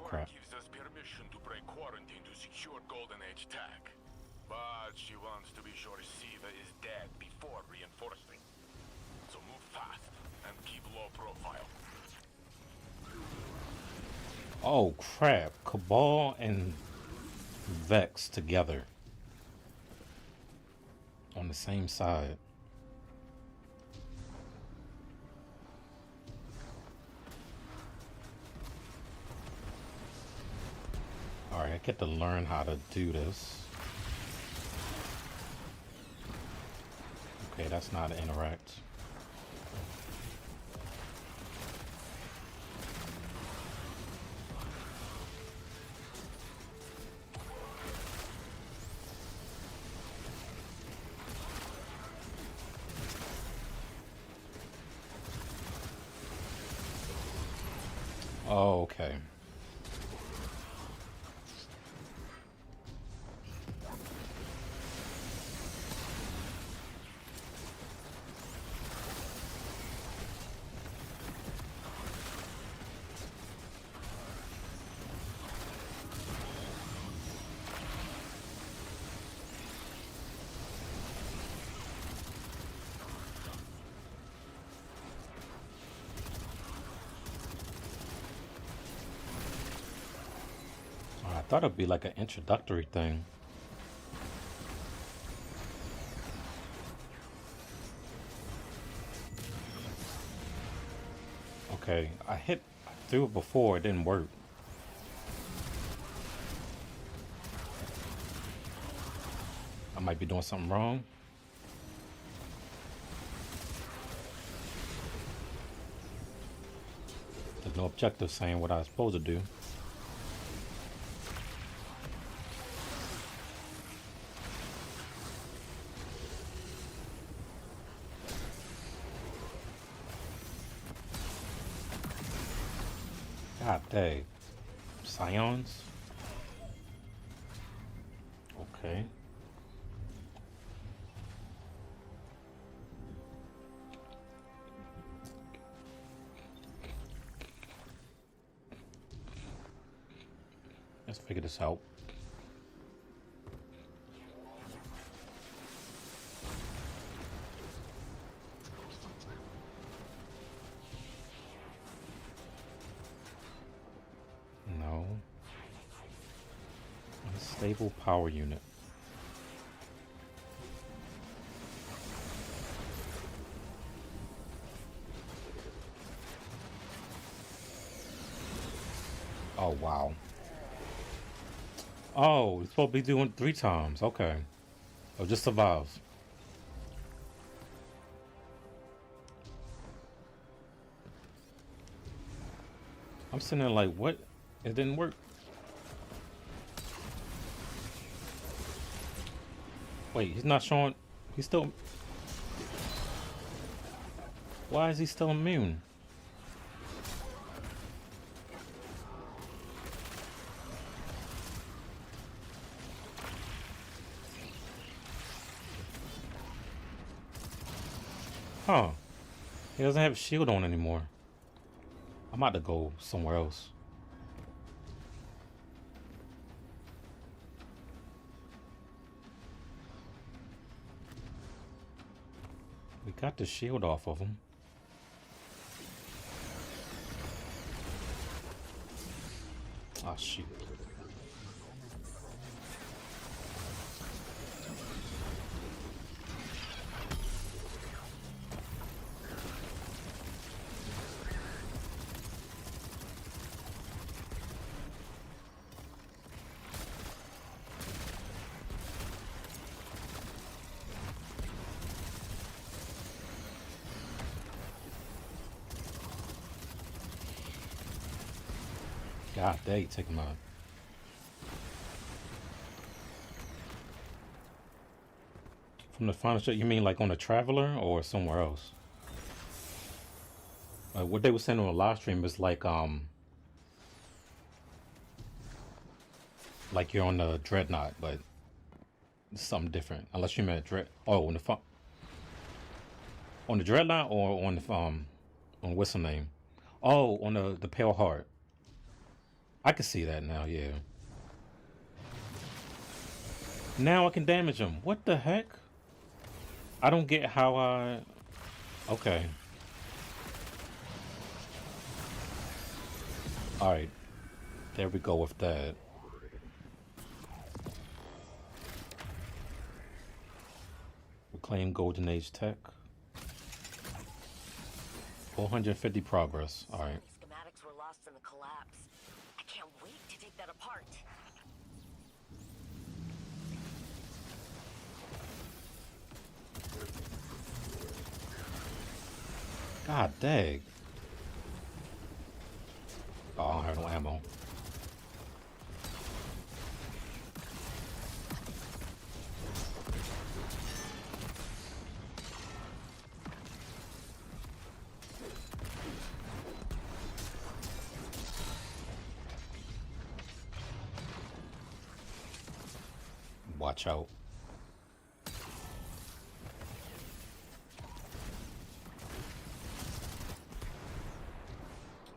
crap. gives us permission to break quarantine to secure Golden Age tech. But she wants to be sure Siva is dead before reinforcing. So move fast and keep low profile. Oh crap, Cabal and Vex together on the same side. Alright, I get to learn how to do this. Okay, that's not an interact. Oh, okay. I thought it'd be like an introductory thing. Okay, I threw it before, it didn't work. I might be doing something wrong. There's no objective saying what I was supposed to do. God dang. Scions? Okay. Let's figure this out. No. Unstable power unit. Oh, wow. Oh, it's supposed to be doing 3 times. Okay. Oh, just survives. I'm sitting there like, what? It didn't work. Wait, he's not showing. He's still. Why is he still immune? Huh. He doesn't have a shield on anymore. I'm about to go somewhere else. We got the shield off of him. Ah, shoot. God, they take him out. From the final show, you mean like on the Traveler or somewhere else? What they were saying on the live stream is like you're on the Dreadnought, but it's something different. Unless you meant on the Dreadnought or on the on what's the name? Oh, on the Pale Heart. I can see that now, yeah. Now I can damage him. What the heck? I don't get how I... Okay. Alright. There we go with that. Reclaim Golden Age tech. 450 progress. Alright. Schematics were lost in the collapse. I can't wait to take that apart. God dang. Oh, I don't have no ammo. Watch out.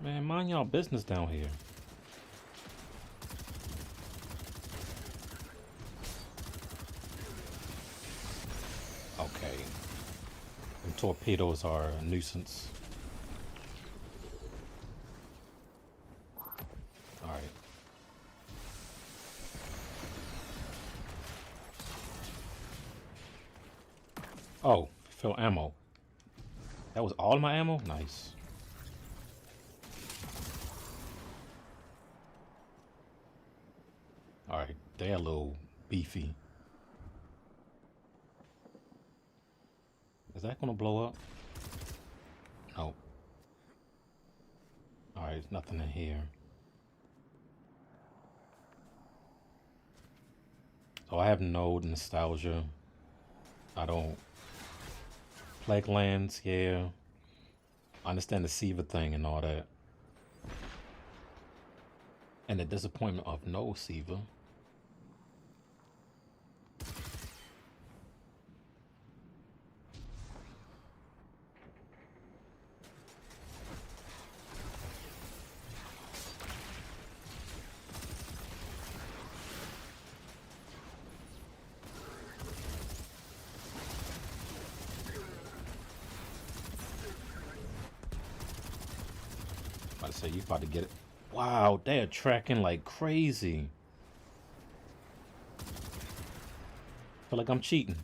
Man, mind y'all business down here. Okay. And torpedoes are a nuisance. Alright. Oh, fill ammo. That was all my ammo? Nice. Alright, they're a little beefy. Is that gonna blow up? Nope. Alright, nothing in here. So I have no nostalgia. I don't. Plague Lands, yeah. I understand the Siva thing and all that. And the disappointment of no Siva. So you about to get it. Wow, they're tracking like crazy. Feel like I'm cheating.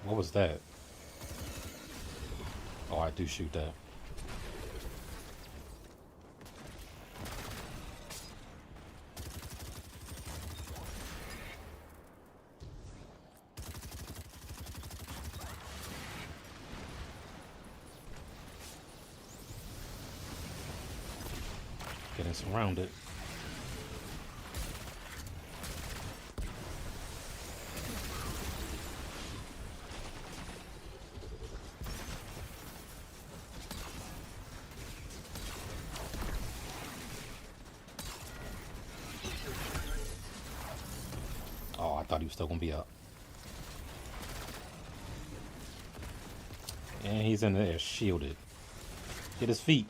What was that? Oh, I do shoot that. Getting surrounded. Oh, I thought he was still gonna be up. And he's in there shielded. Get his feet.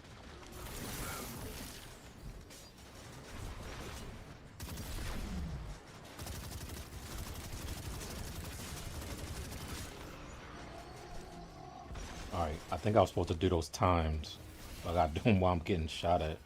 Alright, I think I was supposed to do those times. I gotta do them while I'm getting shot at.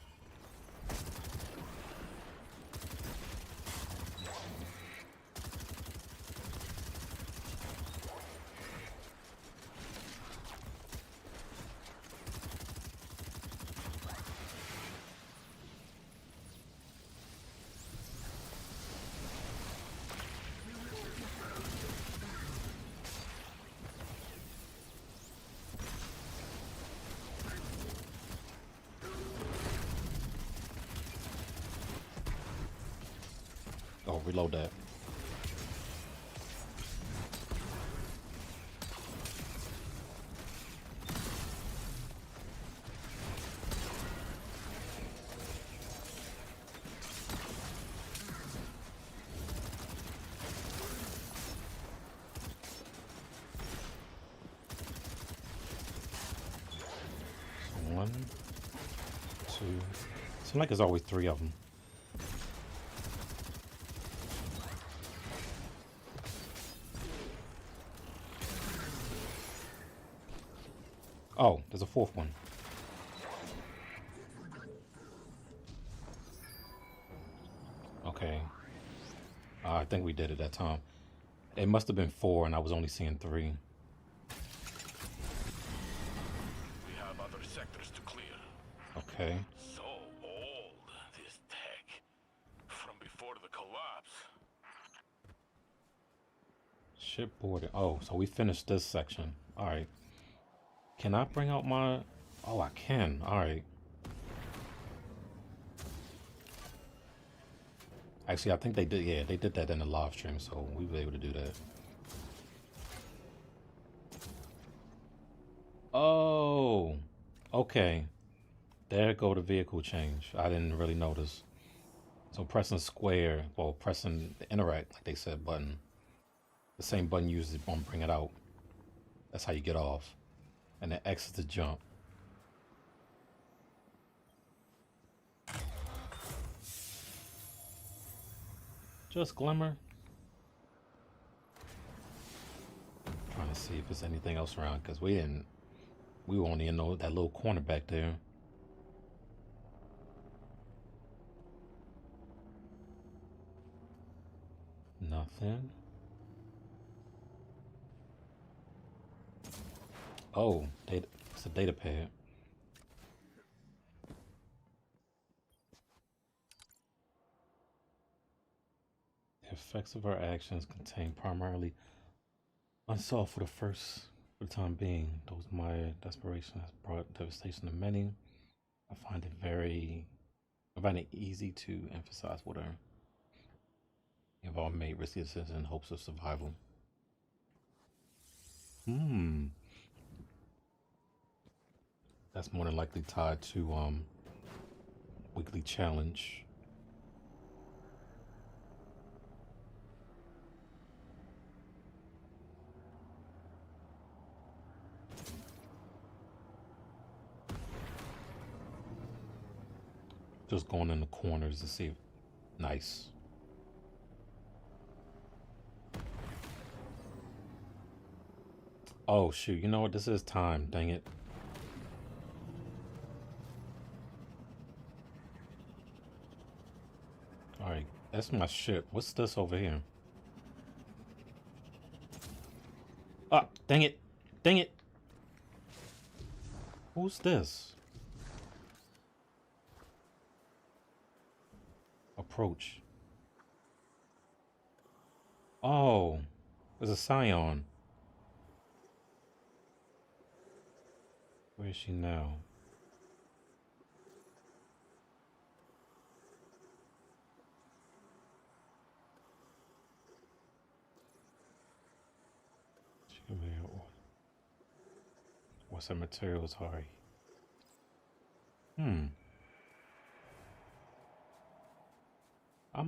Oh, reload that. 2. Seems like there's always 3 of them. Oh, there's a 4th one. Okay. I think we did it that time. It must have been 4 and I was only seeing 3. We have other sectors to clear. Okay. So old, this tech. From before the collapse. Shipboard. Oh, so we finished this section. Alright. Can I bring out my... Oh, I can. Alright. Actually, I think they did. Yeah, they did that in the live stream, so we were able to do that. Oh, okay. There go the vehicle change. I didn't really notice. So pressing square, well, pressing the interact, like they said, button. The same button used won't bring it out. That's how you get off. And then X is to jump. Just Glimmer. Trying to see if there's anything else around, because we won't even know that little corner back there. Nothing. Oh, it's a data pad. The effects of our actions contain primarily unsolved for the time being. Those my desperation has brought devastation to many. I find it easy to emphasize what have all made risky decisions in hopes of survival. That's more than likely tied to weekly challenge. Just going in the corners to see. Nice. Oh shoot, you know what? This is time, dang it. Alright, that's my ship. What's this over here? Ah, dang it. Dang it. Who's this? Approach. Oh, there's a Scion. Where is she now? What's her materials are? I'm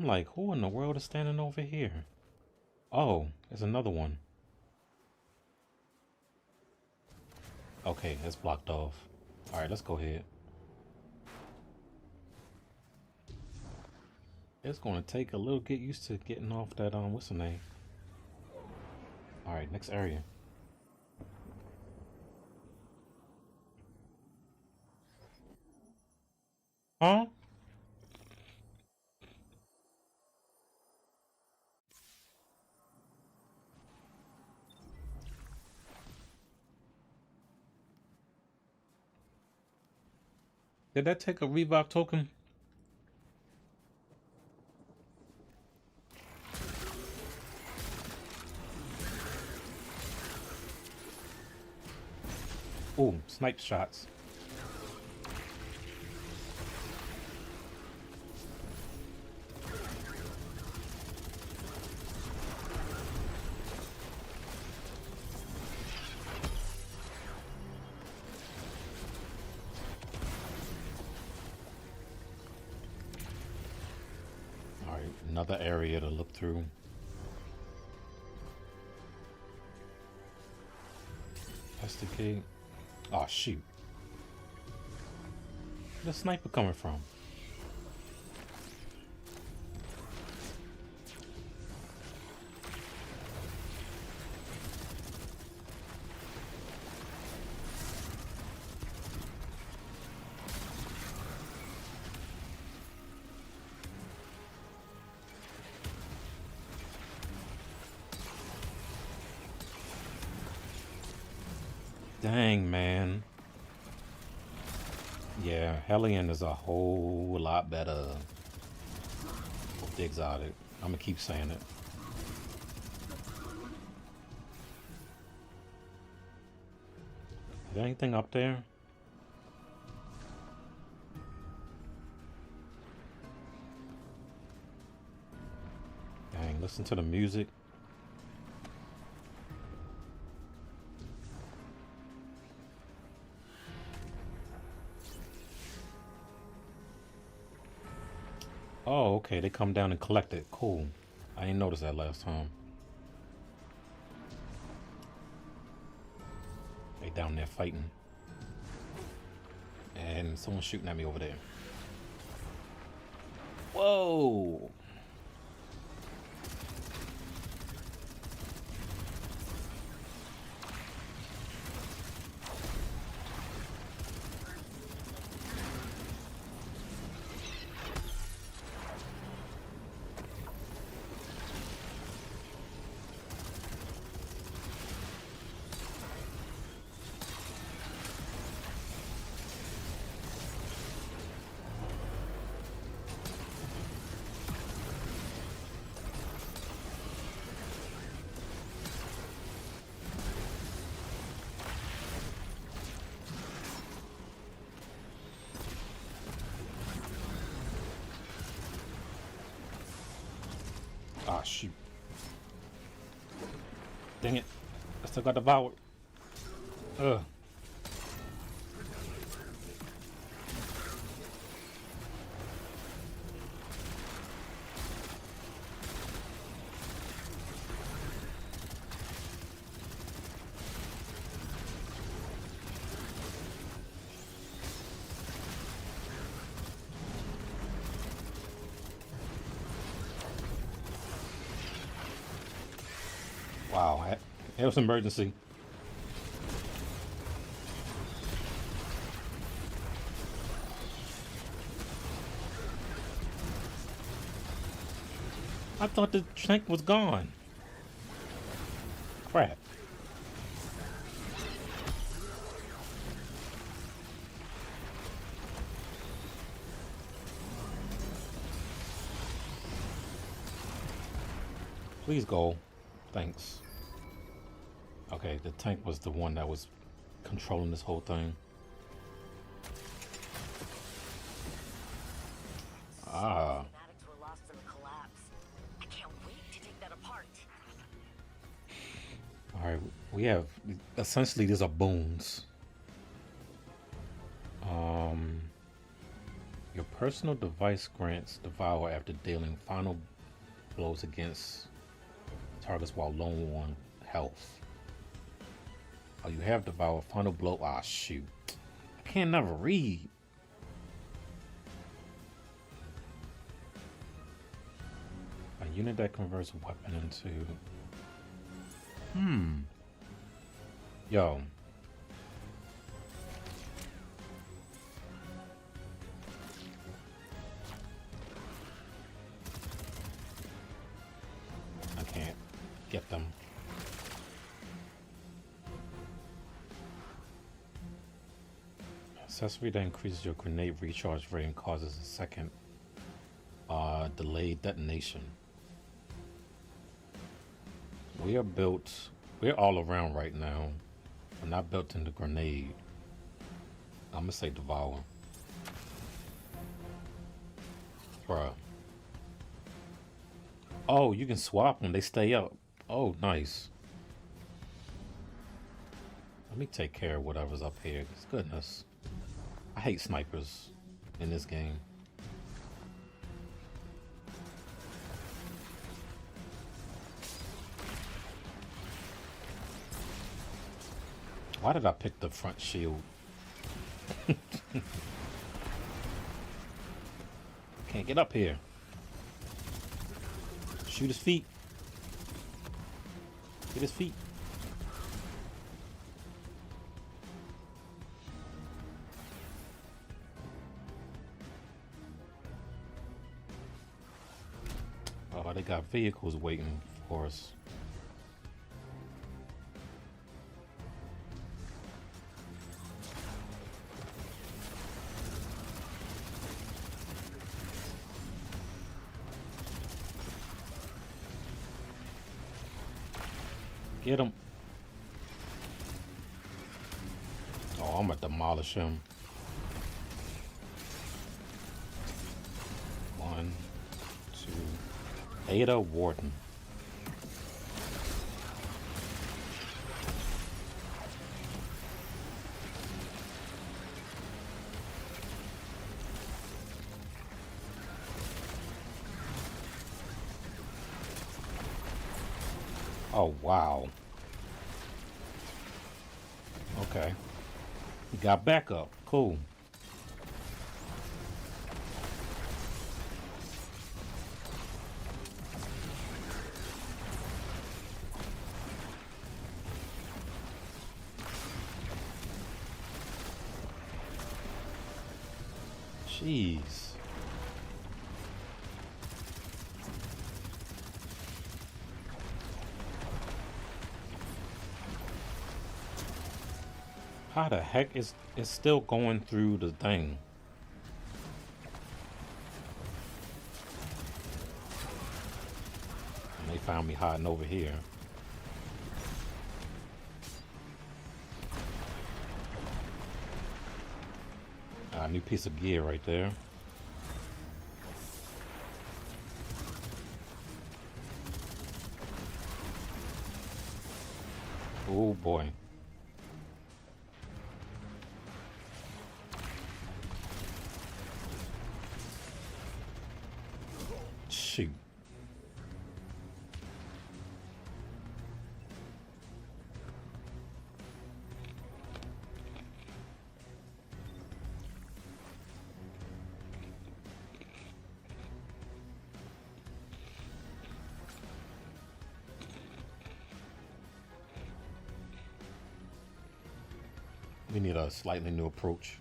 like, who in the world is standing over here? Oh, there's another one. Okay, it's blocked off. Alright, let's go ahead. It's gonna take a little get used to getting off that what's the name? Alright, next area. Huh? Did that take a revive token? Ooh, snipe shots. Alright, another area to look through. Investigate. Oh shoot. Where's the sniper coming from? Dang, man. Yeah, Hellion is a whole lot better with the exotic. I'm gonna keep saying it. Is there anything up there? Dang, listen to the music. Oh, okay, they come down and collect it. Cool. I didn't notice that last time. They down there fighting. And someone's shooting at me over there. Whoa! Ah, shoot. Dang it. I still got devoured. Ugh. Wow, it was an emergency. I thought the tank was gone. Crap. Please go. Thanks. Okay, the tank was the one that was controlling this whole thing. Ah. Fanatics were lost in the collapse. I can't wait to take that apart. Alright, we have essentially these are boons. Your personal device grants devour after dealing final blows against targets while low on health. Oh, you have devour final blow. Ah, shoot. I can't never read. A unit that converts a weapon into. Yo. I can't get them. Accessory that increases your grenade recharge rate and causes a second delayed detonation. We're all around right now. We're not built into grenade. I'm gonna say devour. Bruh. Oh, you can swap them, they stay up. Oh, nice. Let me take care of whatever's up here. Goodness. I hate snipers in this game. Why did I pick the front shield? Can't get up here. Shoot his feet. Get his feet. Oh, they got vehicles waiting for us. Get him. Oh, I'm gonna demolish him. 1, 2. Ada Warden. Oh, wow. Okay. We got backup. Cool. Jeez. How the heck is it still going through the thing? And they found me hiding over here. A new piece of gear right there. Oh boy. Shoot. We need a slightly new approach.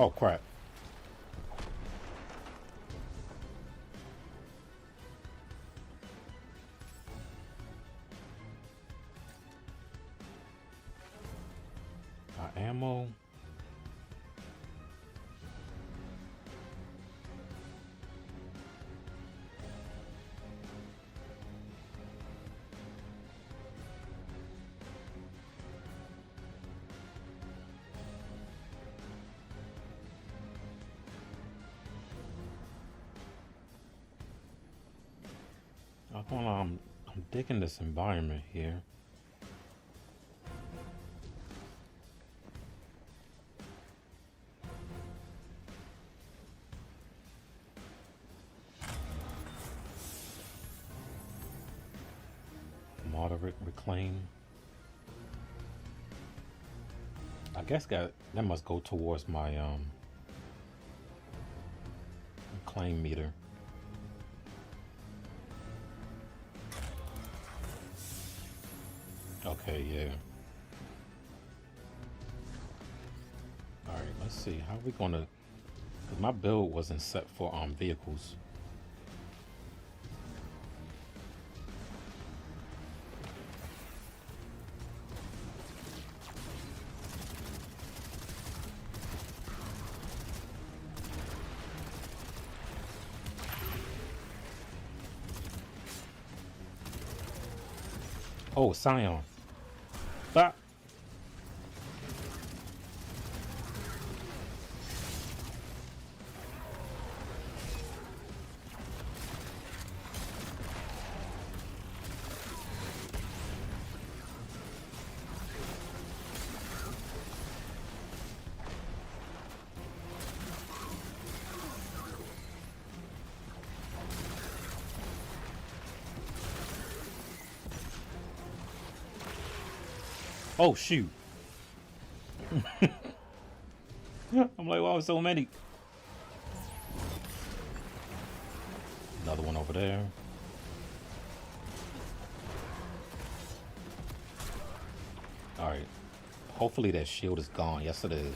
Oh crap. Ammo. I'm digging this environment here. Moderate reclaim. I guess that must go towards my reclaim meter. Okay, yeah. Alright, let's see. How are we gonna... 'cause my build wasn't set for vehicles. Oh, Scion. But Oh shoot. I'm like, wow, so many. Another one over there. Alright. Hopefully that shield is gone. Yes, it is.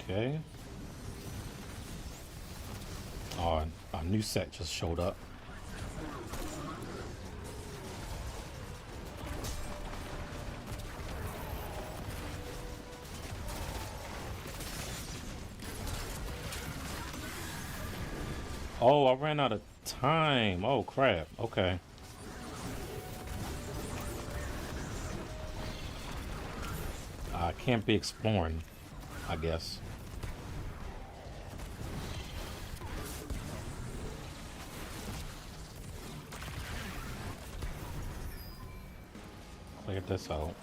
Okay. Oh, a new set just showed up. Oh, I ran out of time. Oh, crap. Okay. I can't be exploring, I guess. Clear this out.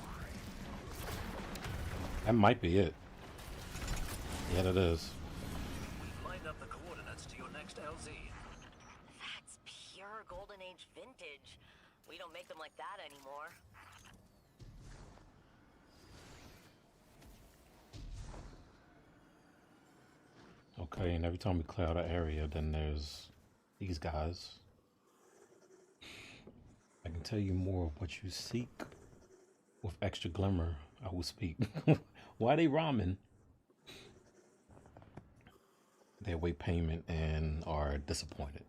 That might be it. Yeah, it is. Line up the coordinates to your next LZ. That's pure Golden Age vintage. We don't make them like that anymore. Okay, and every time we clear out an area, then there's these guys. I can tell you more of what you seek. With extra glimmer, I will speak. Why they ramen? They await payment and are disappointed.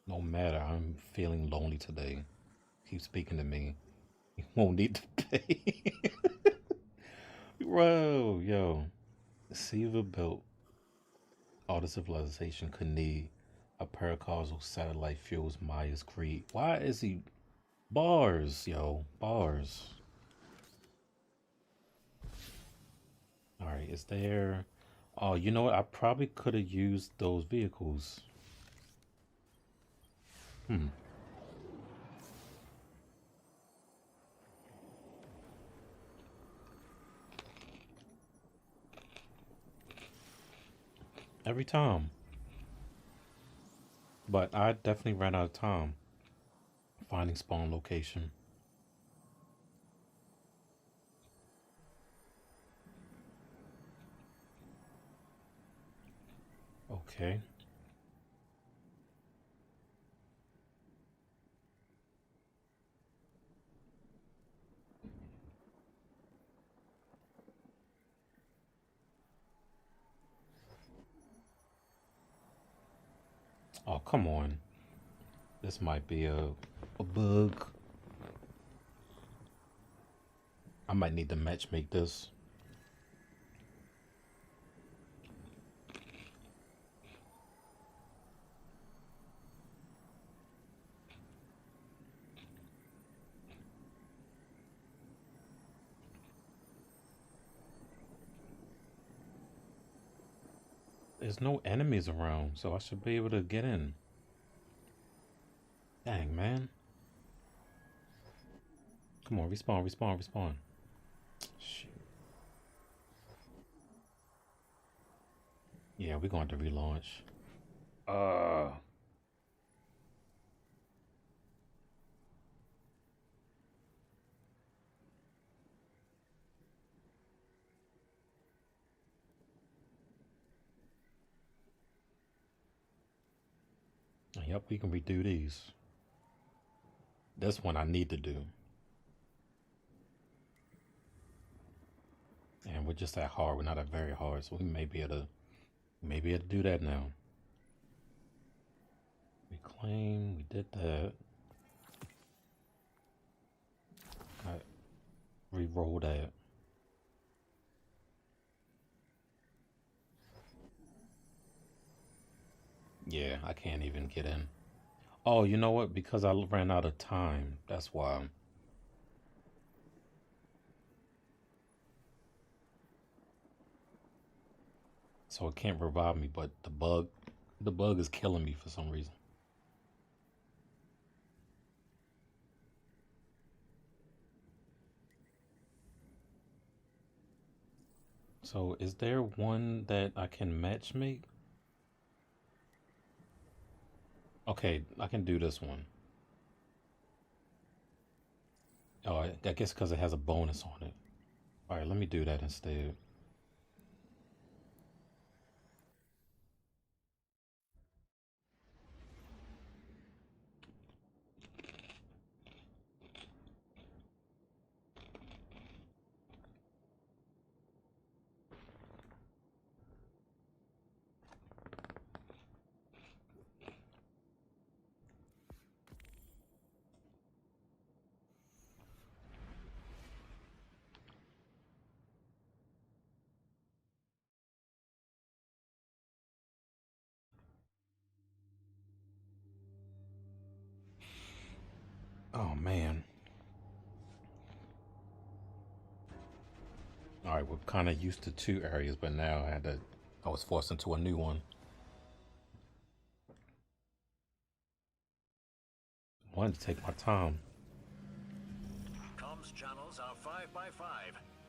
No matter, I'm feeling lonely today. Keep speaking to me. You won't need to pay. Whoa, yo. Siva built all the civilization could need. A paracausal satellite fuels Maya's creed. Why is he... Bars, yo. Bars. Alright, is there... Oh, you know what? I probably could have used those vehicles. Every time. But I definitely ran out of time finding spawn location. Okay. Oh, come on. This might be a bug. I might need to match make this. There's no enemies around, so I should be able to get in. Dang, man. Come on, respawn, respawn, respawn. Shoot. Yeah, we're going to relaunch. Yep, we can redo these. This one I need to do. And we're just that hard. We're not that very hard, so we may be able to do that now. Reclaim, we did that. I re-roll that. Yeah, I can't even get in. Oh, you know what? Because I ran out of time. That's why. So it can't revive me, but the bug is killing me for some reason. So is there one that I can match make? Okay, I can do this one. Oh, I guess because it has a bonus on it. All right, let me do that instead. Oh man. All right, we're kind of used to 2 areas, but now I was forced into a new one. I wanted to take my time. Comms channels are 5 by 5.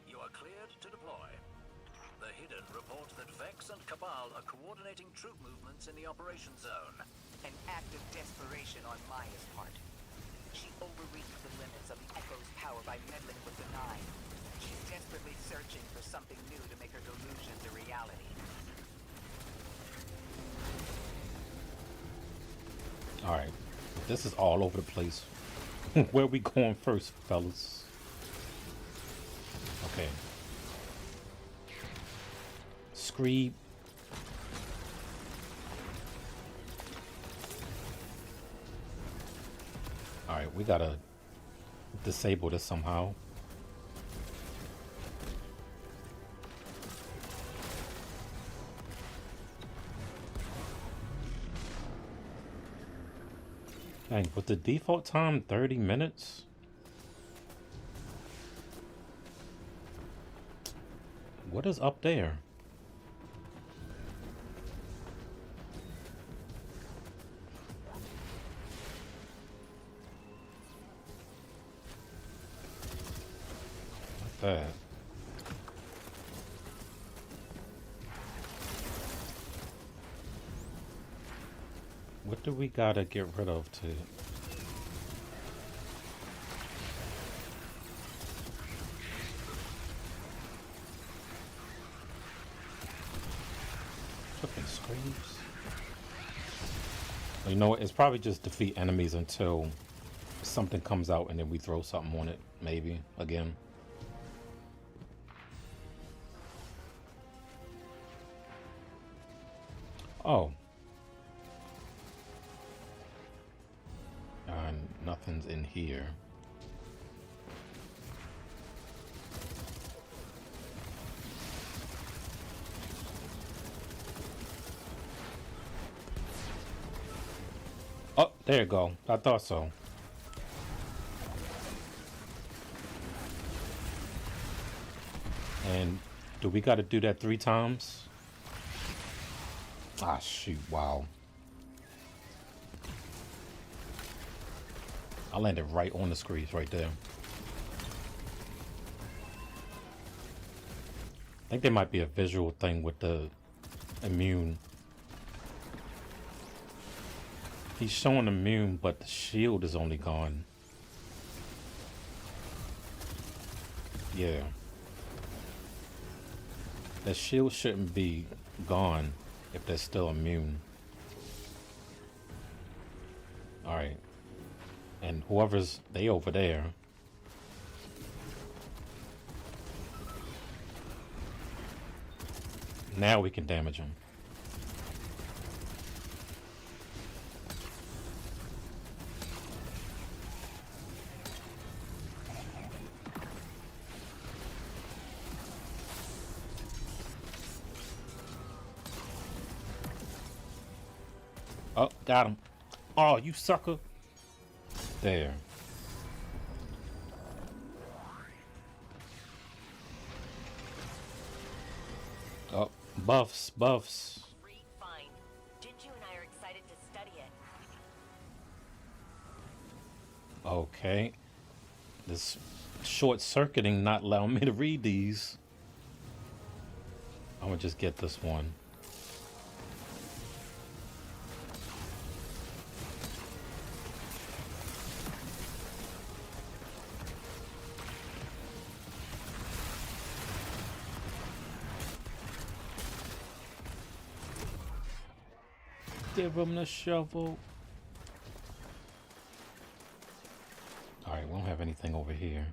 You are cleared to deploy. The Hidden report that Vex and Cabal are coordinating troop movements in the operation zone. An act of desperation on Maya's part. She overreached the limits of the Echo's power by meddling with the Nine. She's desperately searching for something new to make her delusions a reality. All right, this is all over the place. Where are we going first, fellas? Okay. Screed. All right, we gotta disable this somehow. Dang, with the default time 30 minutes? What is up there? Like that. What do we gotta get rid of to... Fucking screams. You know what? It's probably just defeat enemies until something comes out and then we throw something on it, maybe, again. Oh. Nothing's in here. Oh, there you go. I thought so. And do we got to do that 3 times? Ah, shoot. Wow. I landed right on the screens right there. I think there might be a visual thing with the immune. He's showing immune, but the shield is only gone. Yeah. The shield shouldn't be gone if they're still immune. Alright. And whoever's they over there. Now we can damage him. Oh, got him. Oh, you sucker. There. Oh, buffs. Fine. Jinju and I are excited to study it. Okay. This short circuiting not allowing me to read these. I'm gonna just get this one. Give him the shovel. Alright, we don't have anything over here.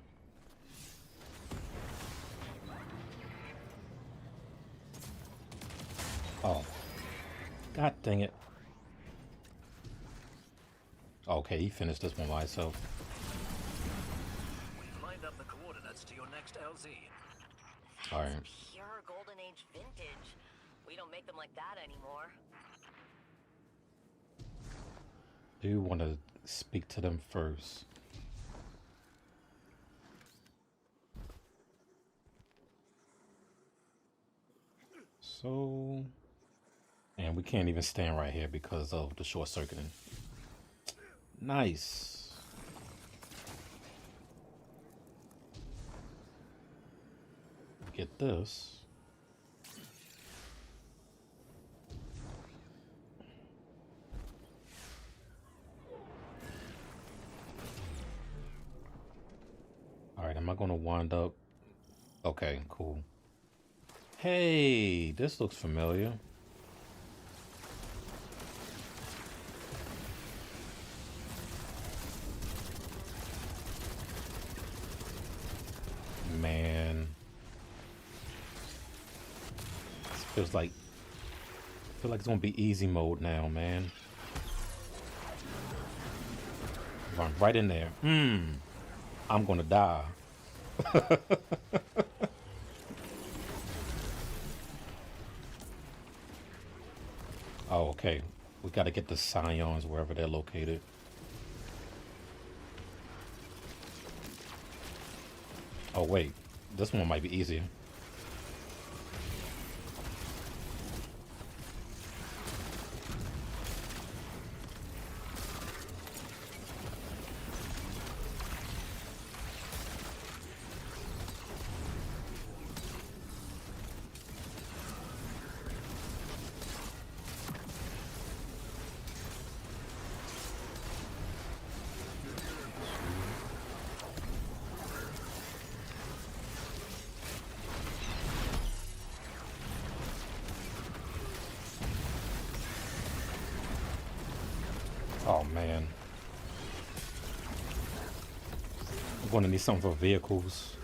Oh. God dang it. Okay, he finished this one by himself. We've lined up the coordinates to your next LZ. Alright. Pure Golden Age vintage. We don't make them like that anymore. Do want to speak to them first. So, and we can't even stand right here because of the short circuiting. Nice. Get this. Alright, am I going to wind up? Okay, cool. Hey, this looks familiar. Man. This feels like... I feel like it's going to be easy mode now, man. Run right in there. I'm going to die. Oh, okay. We got to get the Scions wherever they're located. Oh, wait. This one might be easier. Oh man. I'm gonna need something for vehicles.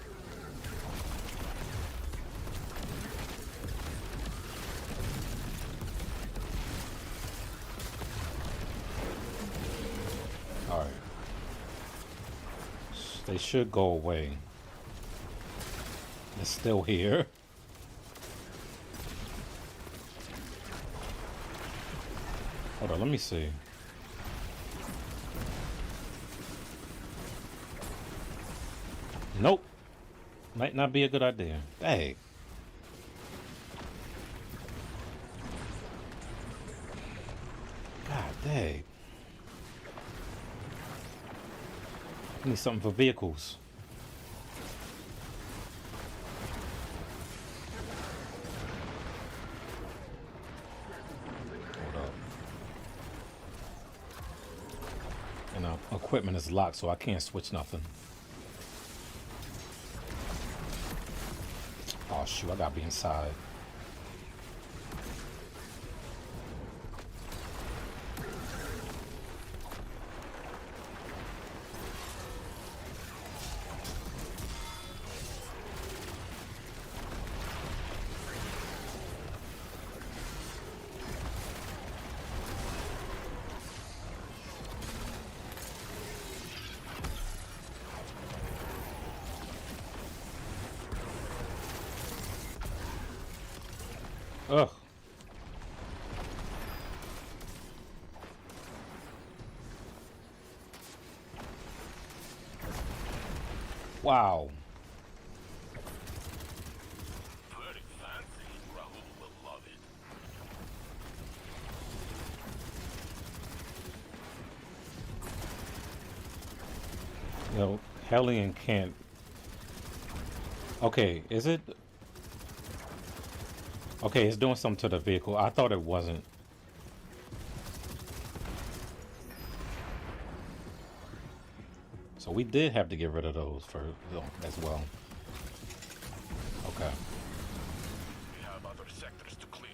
Alright. They should go away. They're still here. Hold on, let me see. Nope. Might not be a good idea. Hey. God dang. I need something for vehicles. Hold up. And equipment is locked, so I can't switch nothing. Oh shoot, I gotta be inside. Ugh. Wow. Very fancy. Rahul will love it. No, Hellion can't. Okay, is it? Okay, it's doing something to the vehicle. I thought it wasn't. So we did have to get rid of those for as well. Okay. We have other sectors to clear.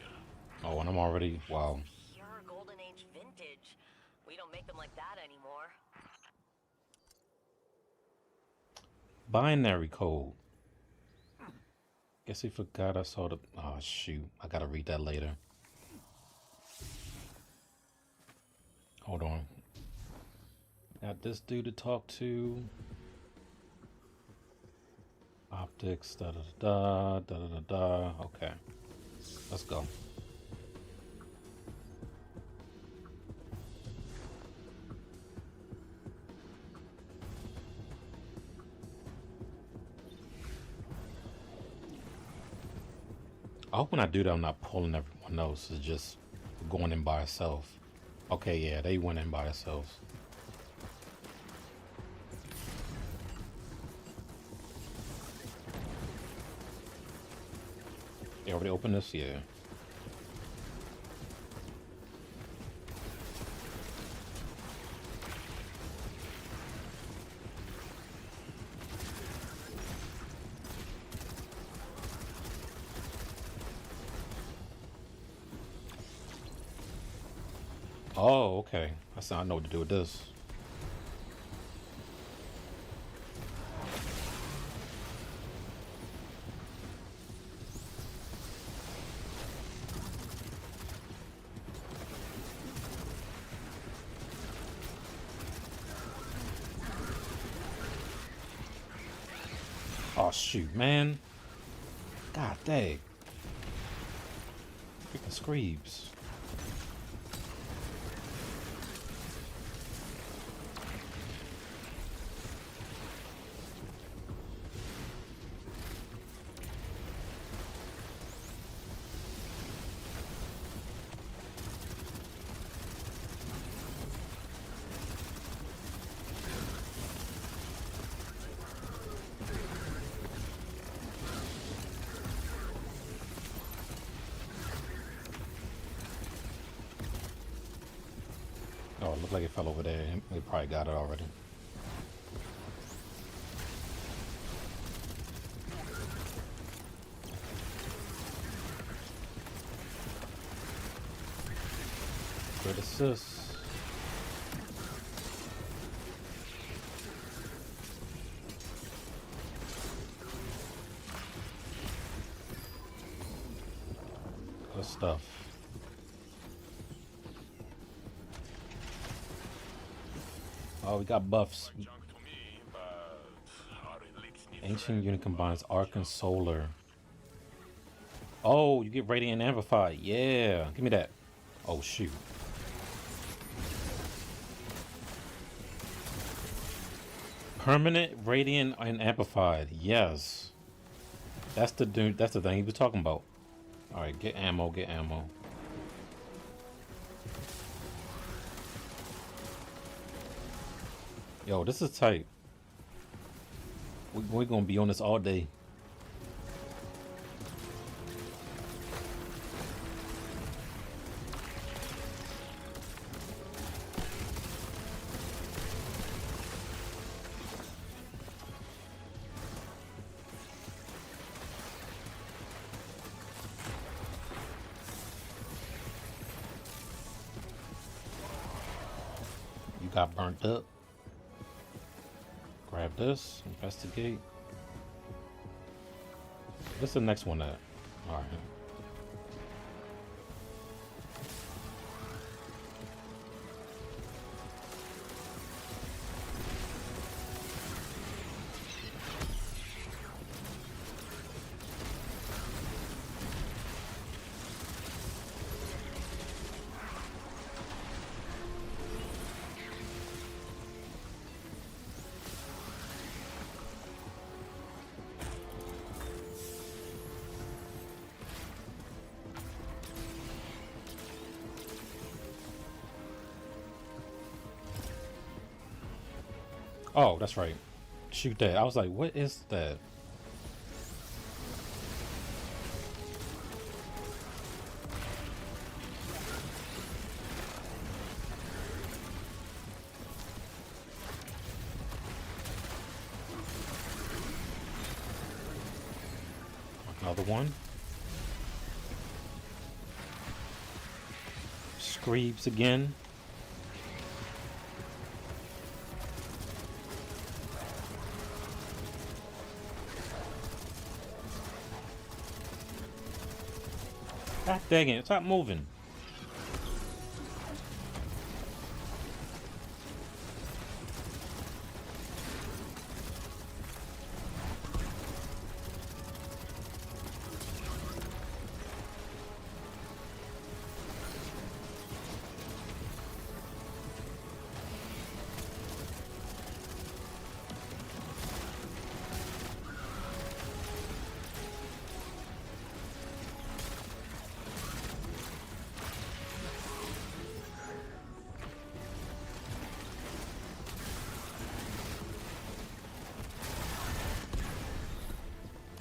Oh, and I'm already wow. Pure Golden Age vintage. We don't make them like that anymore. Binary code. Guess he forgot I saw the. Oh shoot! I gotta read that later. Hold on. Got this dude to talk to. Optics. Da da da da da da da. Okay. Let's go. I hope when I do that, I'm not pulling everyone else. It's just going in by itself. Okay, yeah, they went in by themselves. They already opened this? Yeah. Oh, okay. I know what to do with this. Oh shoot, man. God dang. Freaking Screebs. Oh, it looked like it fell over there. They probably got it already. Good assist. Good stuff. Oh, we got buffs. Ancient unit combines arc and solar. Oh, you get radiant amplified. Yeah, give me that. Oh shoot. Permanent radiant and amplified. Yes. That's the dude. That's the thing he was talking about. All right, get ammo. Get ammo. Yo, this is tight. We're gonna be on this all day. You got burnt up. Grab this, investigate. What's the next one at? Alright. Oh, that's right. Shoot that. I was like, what is that? Another one. Screeves again. God dang it, stop moving.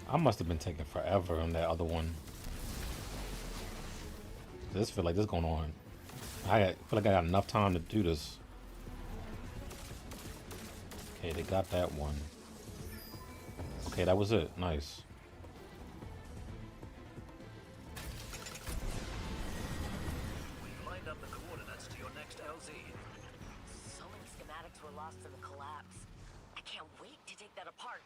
I must have been taking forever on that other one. This feel like this going on. I feel like I got enough time to do this. Okay, they got that one. Okay, that was it. Nice. We've lined up the coordinates to your next LZ. So many schematics were lost in the collapse. I can't wait to take that apart.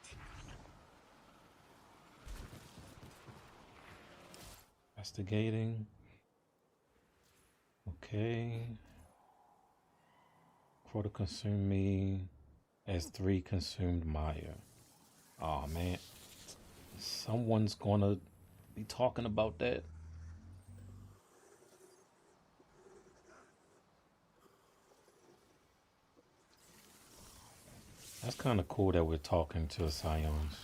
Investigating. Okay. Quota consumed me as 3 consumed Maya. Oh man. Someone's gonna be talking about that. That's kind of cool that we're talking to Scions.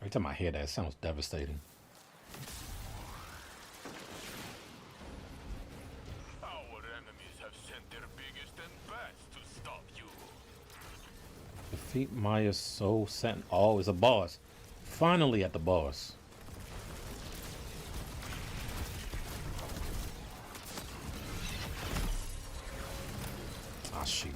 Every time I hear that, it sounds devastating. Our enemies have sent their biggest and best to stop you. Defeat Maya's soul sent. Oh, it's a boss. Finally at the boss. Ah, shoot.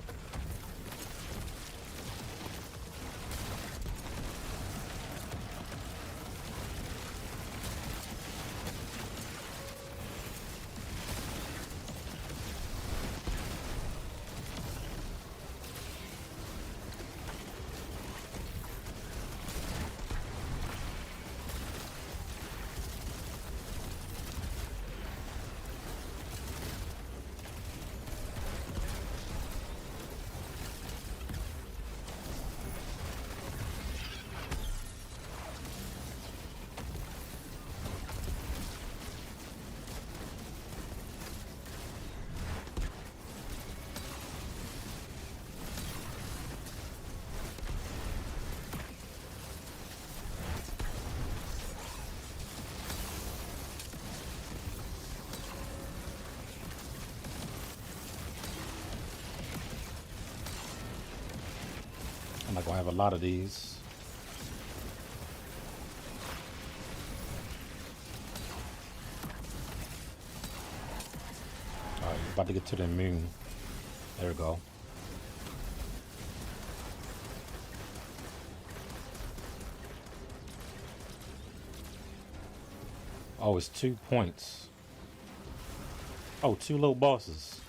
I'm not gonna have a lot of these. Alright, about to get to the moon. There we go. Oh, it's 2 points. Oh, 2 little bosses.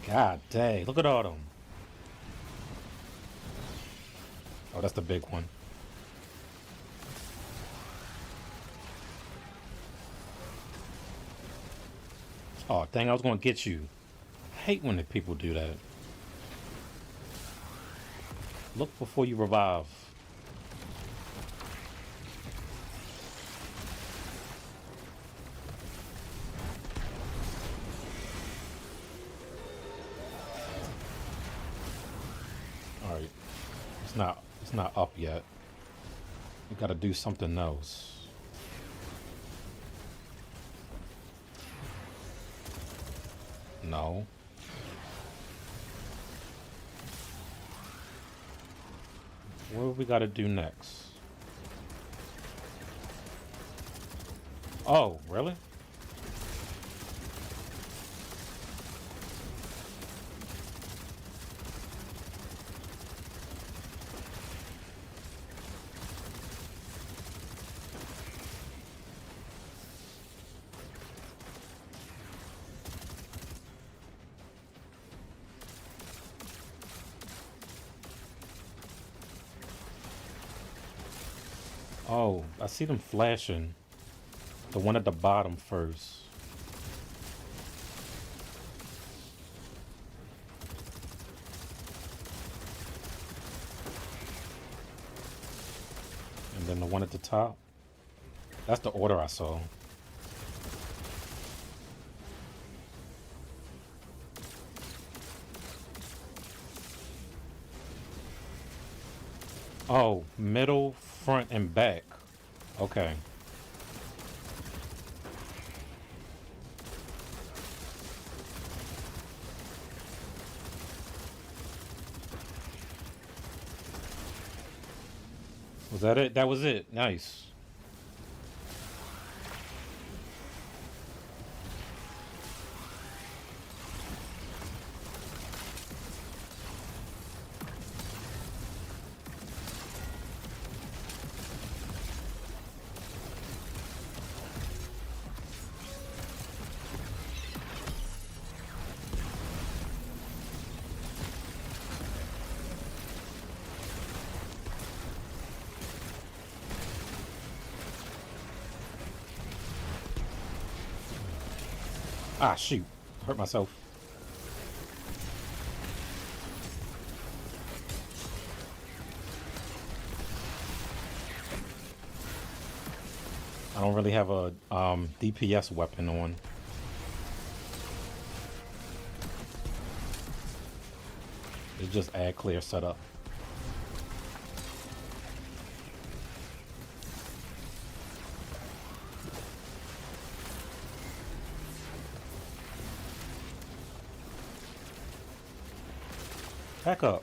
God dang, look at all them. Oh, that's the big one. Oh, dang, I was gonna get you. I hate when the people do that. Look before you revive. Alright. It's not up yet. You gotta do something else. No. What do we gotta do next? Oh, really? Oh, I see them flashing. The one at the bottom first. And then the one at the top. That's the order I saw. Oh, middle, front, and back. Okay. Was that it? That was it. Nice. Ah, shoot. Hurt myself. I don't really have a DPS weapon on. It's just add clear setup. Back up.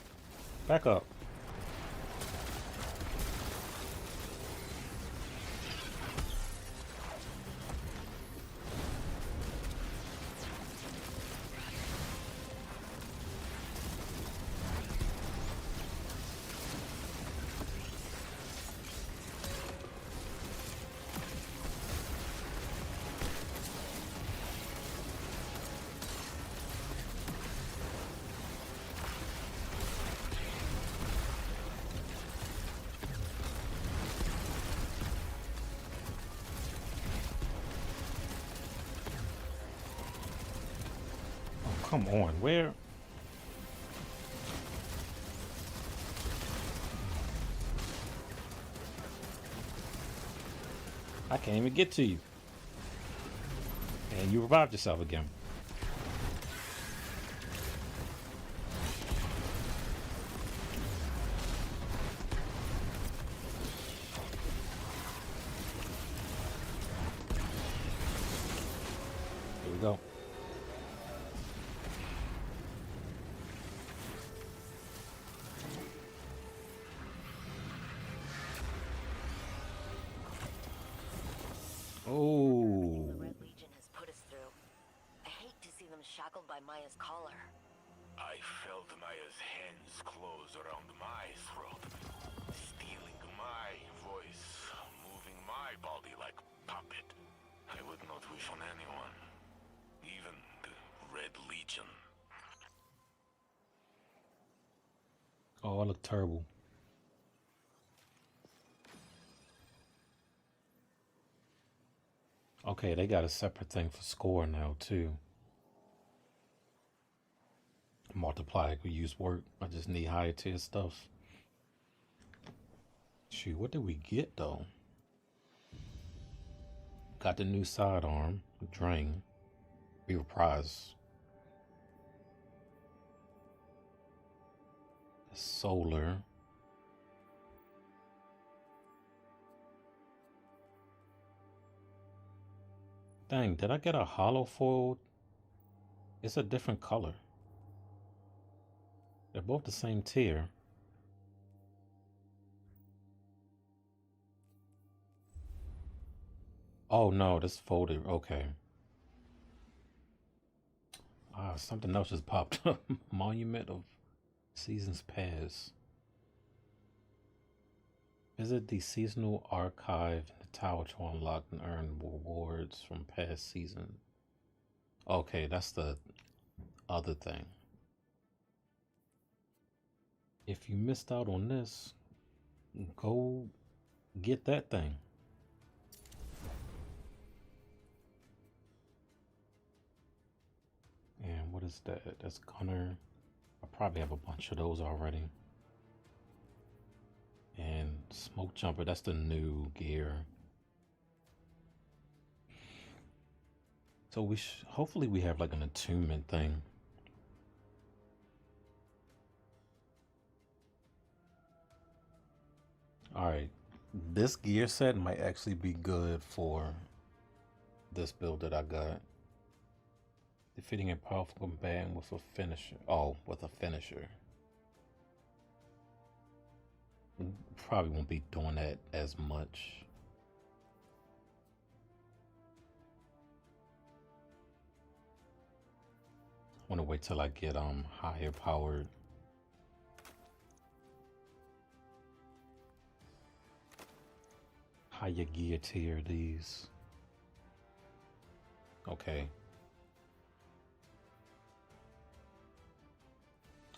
Back up. Come on, where? I can't even get to you. And you revived yourself again. Here we go. Oh. The Red Legion has put us through. I hate to see them shackled by Maya's collar. I felt Maya's hands close around my throat, stealing my voice, moving my body like puppet. I would not wish on anyone, even the Red Legion. Oh, I look terrible. Okay, they got a separate thing for score now, too. Multiply could use work. I just need higher tier stuff. Shoot, what did we get, though? Got the new sidearm, Drain. Be reprised. Solar. Dang, did I get a hollow foil It's a different color. They're both the same tier. Oh no, this folded. Okay. Ah, something else just popped up. Monument of Seasons Past. Visit the seasonal archive in the tower to unlock and earn rewards from past seasons. Okay, that's the other thing. If you missed out on this, go get that thing. And what is that? That's Gunner. I probably have a bunch of those already. And Smoke Jumper, that's the new gear. So hopefully we have like an attunement thing. Alright, this gear set might actually be good for this build that I got. Defeating a powerful combatant with a finisher. Oh, with a finisher. Probably won't be doing that as much. I want to wait till I get higher powered. Higher gear tier these. Okay.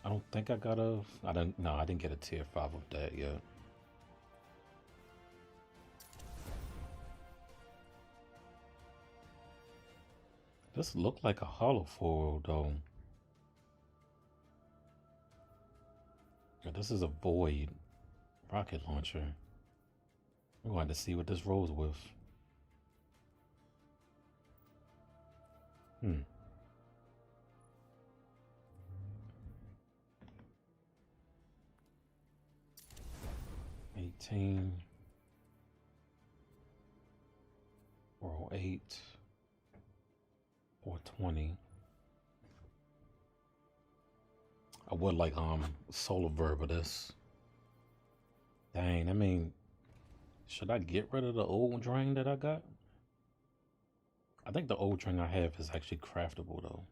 I don't think I got I didn't get a tier 5 of that yet. This looked like a hollow foil though. This is a void rocket launcher. We're going to see what this rolls with. 18, 408, 420. I would like solar verb of this. Dang, I mean, should I get rid of the old drain that I got? I think the old drain I have is actually craftable though.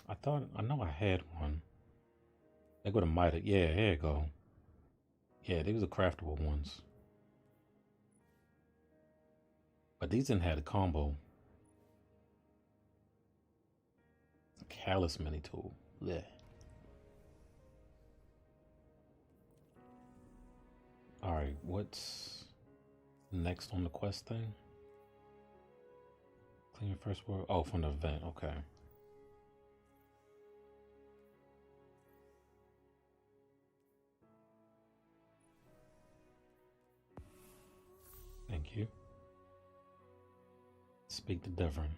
I know I had one. They go to Mida. Yeah, here you go. Yeah, these are craftable ones. But these didn't have a combo. Callus mini tool. Yeah. Alright, what's next on the quest thing? Clean your first world. Oh, from the event, okay. Thank you. Speak to Devon.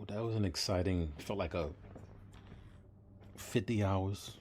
Oh, that was an exciting, felt like a 50 hours.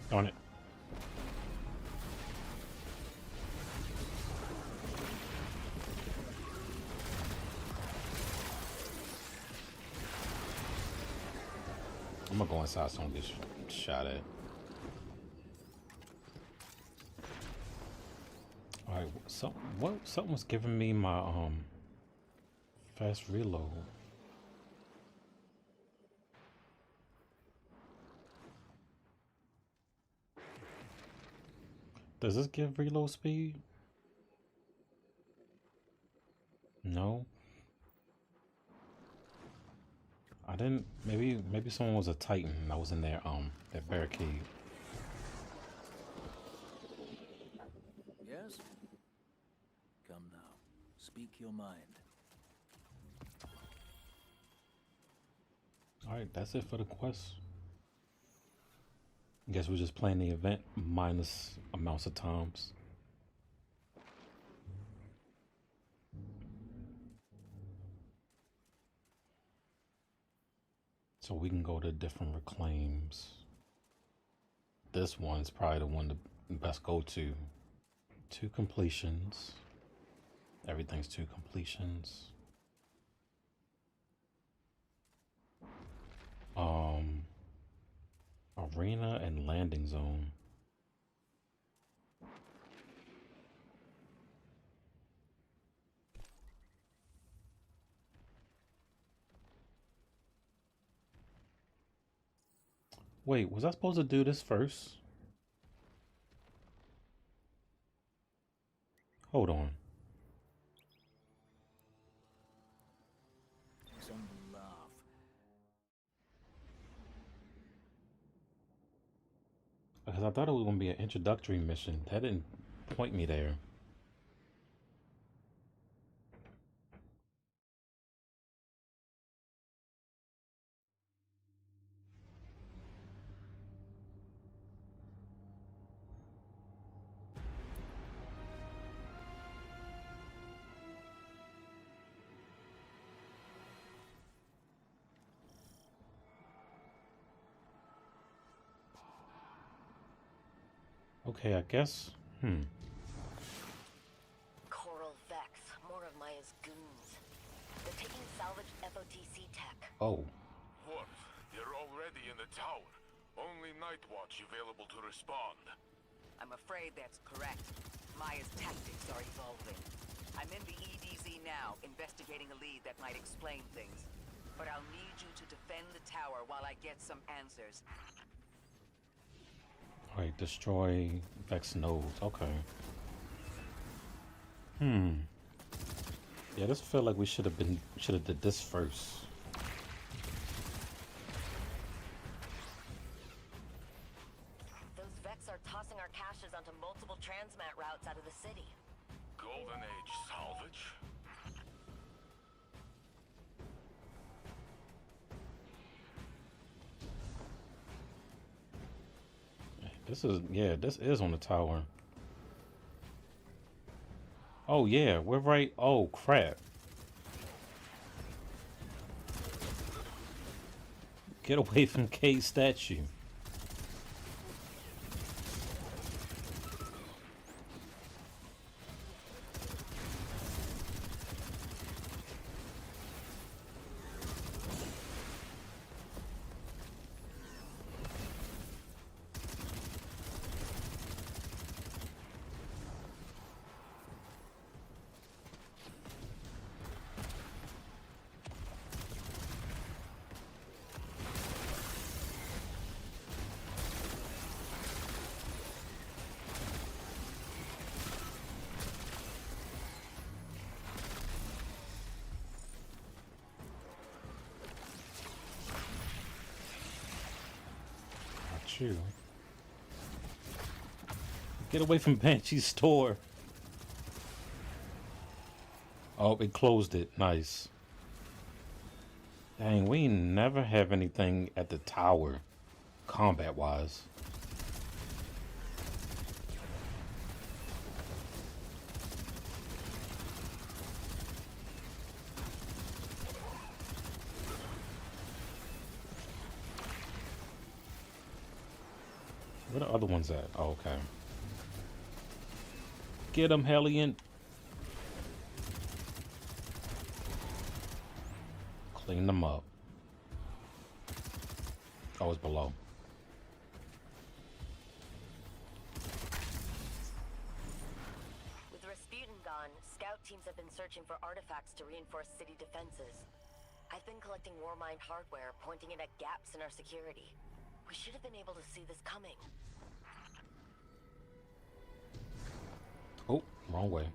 On it. I'm gonna go inside so I don't get shot at. Alright, something was giving me my fast reload. Does this give reload speed? No. I didn't. Maybe someone was a Titan that was in there. That barricade. Yes? Come now. Speak your mind. Alright, that's it for the quest. Guess we're just playing the event minus amounts of times. So we can go to different reclaims. This one's probably the one to best go to. 2 completions. Everything's 2 completions. Arena and landing zone. Wait, was I supposed to do this first? Hold on. Some laugh. Because I thought it was going to be an introductory mission. That didn't point me there. Okay, I guess. Coral Vex, more of Maya's goons. They're taking salvaged FOTC tech. Oh. What? They're already in the tower. Only Night Watch available to respond. I'm afraid that's correct. Maya's tactics are evolving. I'm in the EDZ now, investigating a lead that might explain things. But I'll need you to defend the tower while I get some answers. Alright, destroy Vex nodes. Okay. Yeah, this feel like we should have did this first. Those Vex are tossing our caches onto multiple transmat routes out of the city. Golden Age salvage? This is on the tower. Oh yeah, we're right. Oh crap. Get away from Kate's statue. You. Get away from Banshee's store. Oh, it closed it. Nice. Dang, we never have anything at the tower, combat-wise. Where the other ones at? Oh, okay. Get them, Hellion. Clean them up. Oh, it's below. With Rasputin gone, scout teams have been searching for artifacts to reinforce city defenses. I've been collecting Warmind hardware, pointing it at gaps in our security. We should have been able to see this coming. Oh, wrong way.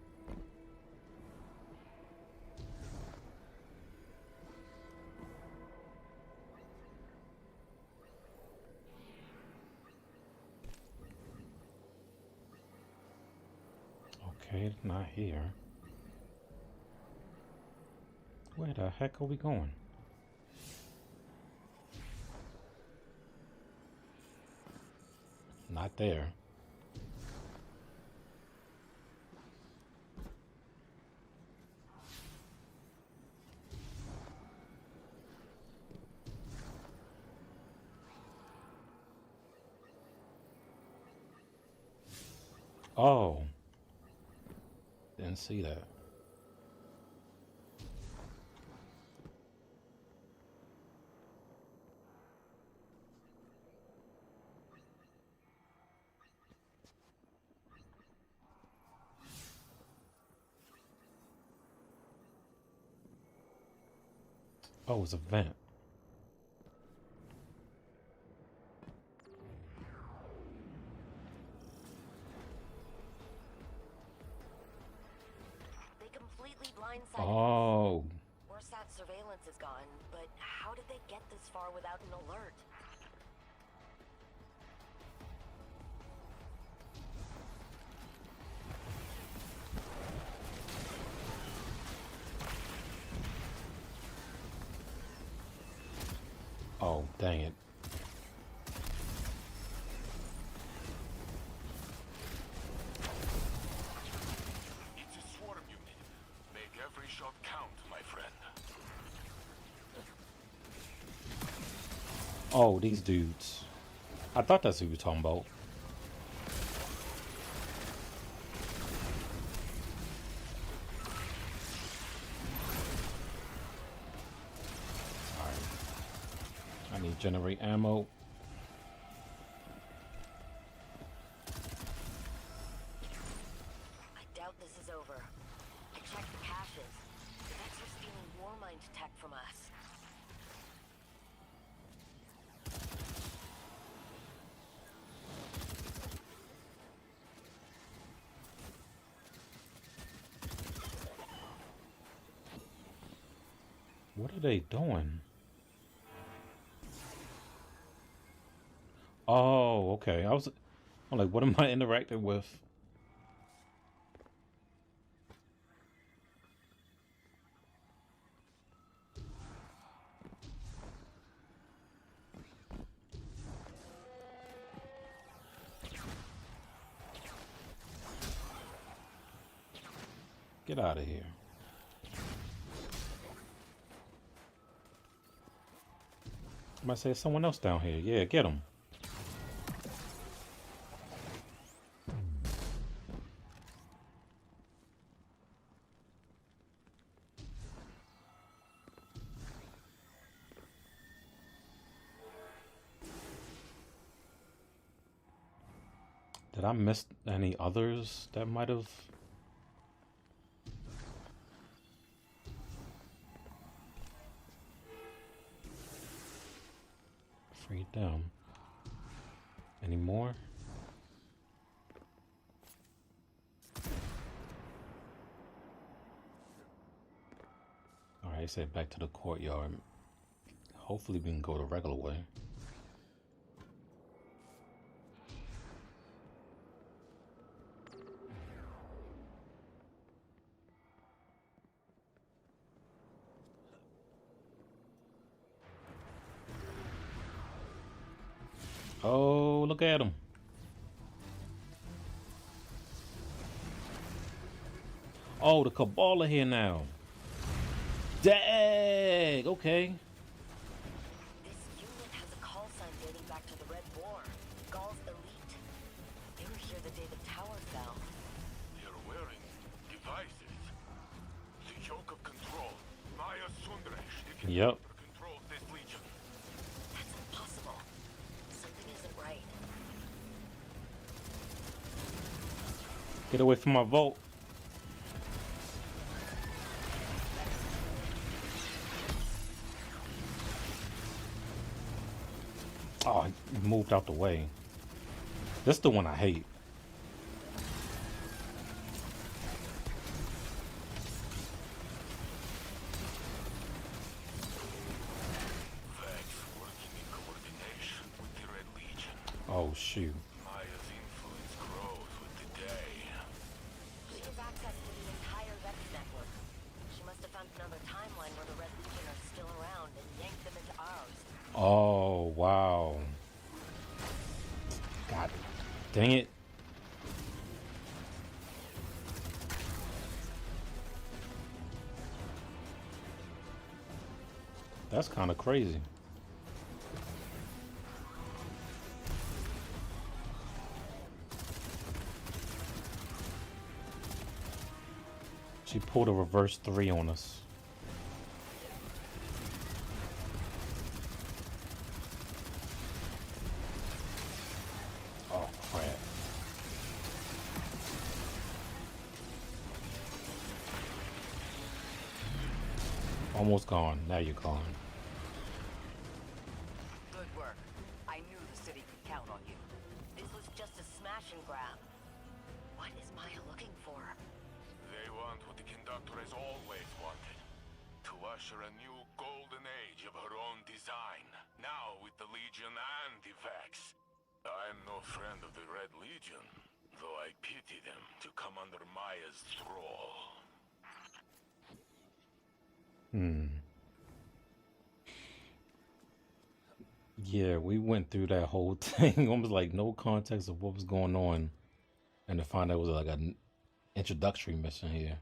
Okay, it's not here. Where the heck are we going? Not there. Oh. Didn't see that. Oh, it's a vent. They completely blindsided Oh. us. Warsat surveillance is gone, but how did they get this far without an alert? Oh, dang it. It's a swarm unit. Make every shot count, my friend. Oh, these dudes. I thought that's who you were talking about. Alright. I need to generate ammo. I doubt this is over. I checked the caches. The Vex are stealing Warmind tech from us. What are they doing? Oh, okay. I'm like, what am I interacting with? Get out of here. I might say someone else down here. Yeah, get him. Did I miss any others that might have? Freed them. Any more? Alright, say back to the courtyard. Hopefully we can go the regular way. Oh, look at him. Oh, the Cabal are here now. Dang, okay. This unit has a call sign dating back to the Red War. Gaul's elite. They were here the day the tower fell. They're wearing devices. The yoke of control. Maya Sundresh. Yep. Controls this legion. That's impossible. Get away from my vault. Oh, he moved out the way. This is the one I hate. Oh shoot. Maya's influence grows with the day. She has access to the entire Vex network. She must have found another timeline where the Red Legion are still around and yanked them into ours. Oh wow. God dang it. That's kind of crazy. She pulled a reverse 3 on us. Oh crap. Almost gone. Now you're gone. Good work. I knew the city could count on you. This was just a smash and grab. What is Maya looking for? They want what the conductor has always wanted. To usher a new golden age of her own design. Now with the Legion and the Vex. I'm no friend of the Red Legion, though I pity them to come under Maya's thrall. Yeah, we went through that whole thing. Almost like no context of what was going on. And to find out it was like an introductory mission here.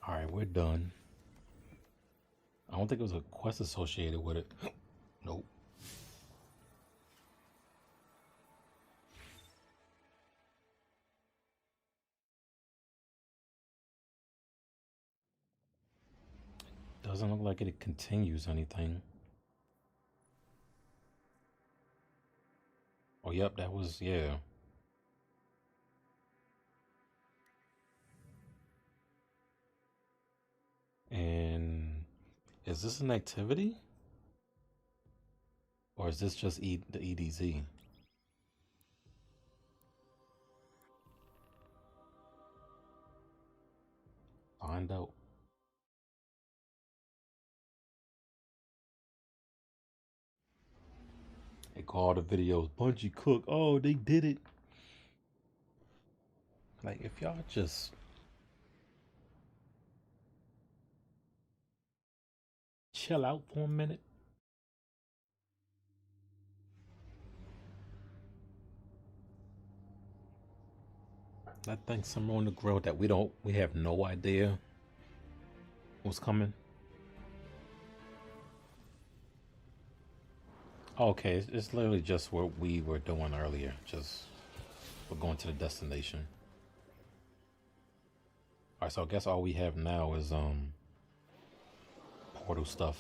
Alright, we're done. I don't think it was a quest associated with it. Nope. Doesn't look like it continues anything. Oh, yep, that was, yeah. And is this an activity? Or is this just the EDZ? Find out. They call the videos Bungie Cook. Oh, they did it. Like, if y'all just chill out for a minute. I think somewhere on the grill that we have no idea what's coming. Okay, it's literally just what we were doing earlier. Just we're going to the destination. Alright, so I guess all we have now is portal stuff.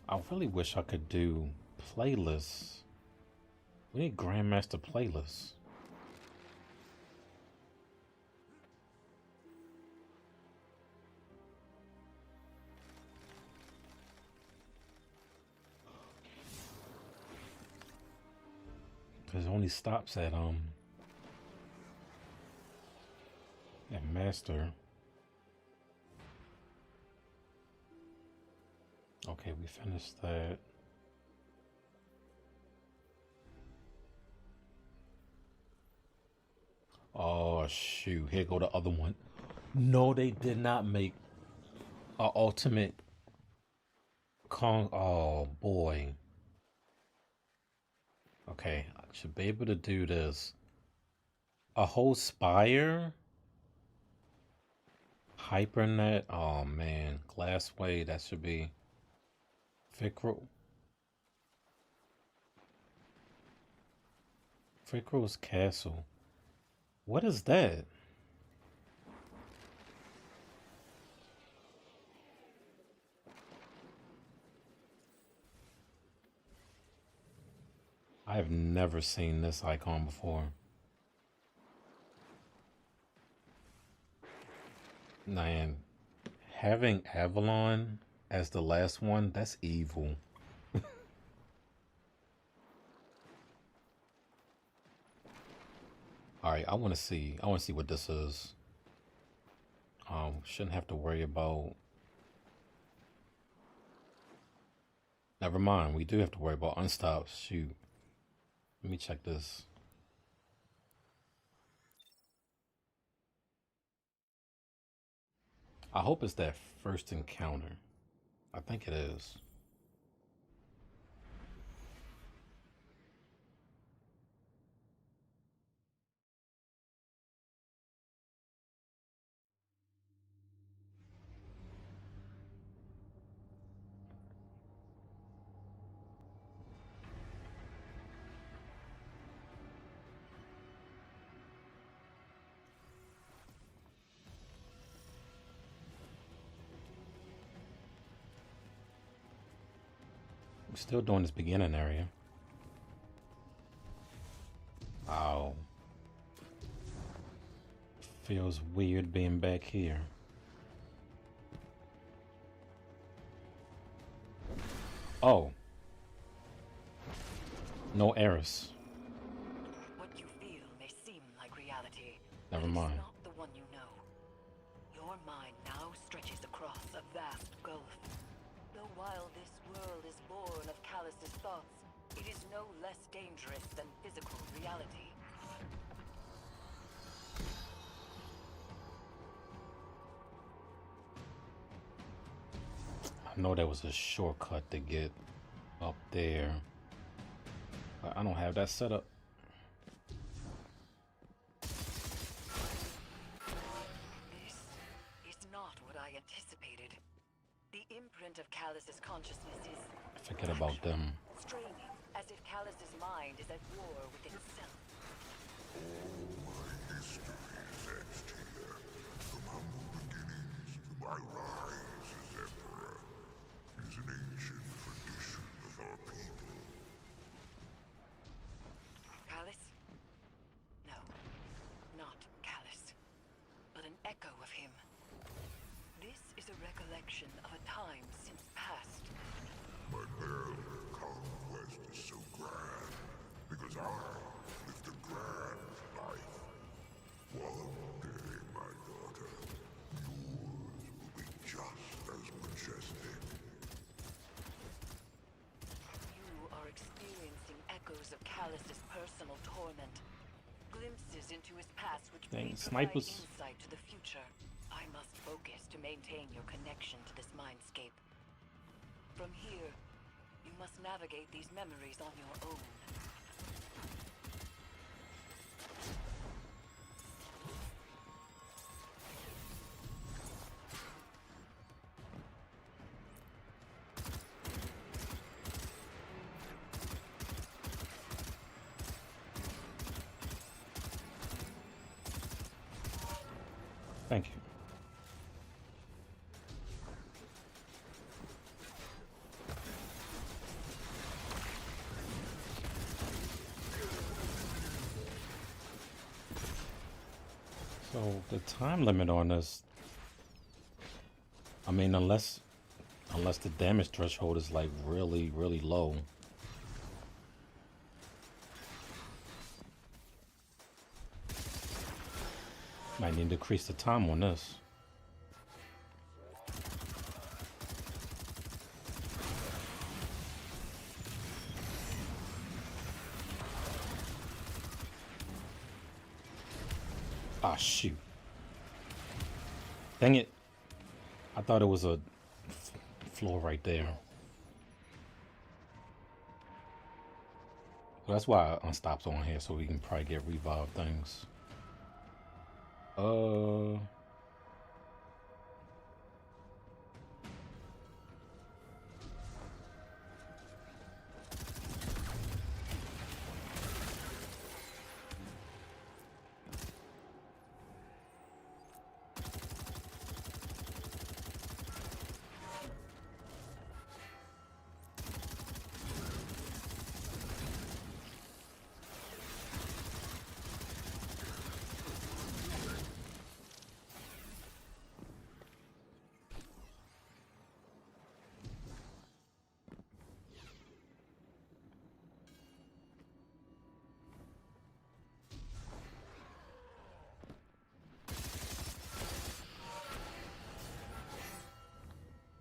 I really wish I could do playlists. We need Grandmaster playlists. Cause it only stops at master. Okay, we finished that. Oh shoot, here go the other one. No, they did not make a ultimate Kong. Oh boy. Okay, I should be able to do this. A whole spire? Hypernet? Oh man, Glassway, that should be Ficro's Castle. What is that? I have never seen this icon before. Man, having Avalon as the last one, that's evil. Alright, I wanna see what this is. Shouldn't have to worry about. Never mind, we do have to worry about unstops. Shoot. Let me check this. I hope it's that first encounter. I think it is. We're still doing this beginning area. Wow. Feels weird being back here. Oh. No errors. What you feel may seem like reality. Never but mind. It's not the one you know. Your mind now stretches across a vast gulf. Though while this world is born of Callus's thoughts, it is no less dangerous than physical reality. I know there was a shortcut to get up there, but I don't have that set up. This is not what I anticipated. The imprint of Callus's consciousness is Forget about them. straining, as if Callus's mind is at war with itself. My history is etched here, from humble beginnings to my rise as emperor. It is an ancient tradition of our people. Callus? No, not Callus, but an echo of him. This is a recollection of a time since past. My parallel conquest is so grand, because I lived a grand life. One day, my daughter, yours will be just as majestic. You are experiencing echoes of Callus's personal torment. Glimpses into his past which Dang, may provide snipers. insight to the future. I must focus to maintain your connection to this mindscape. From here, you must navigate these memories on your own. Thank you. So the time limit on this, I mean, unless the damage threshold is like really, really low. Might need to increase the time on this. Ah, shoot. Dang it. I thought it was a floor right there. That's why Unstop's on here, so we can probably get revived things.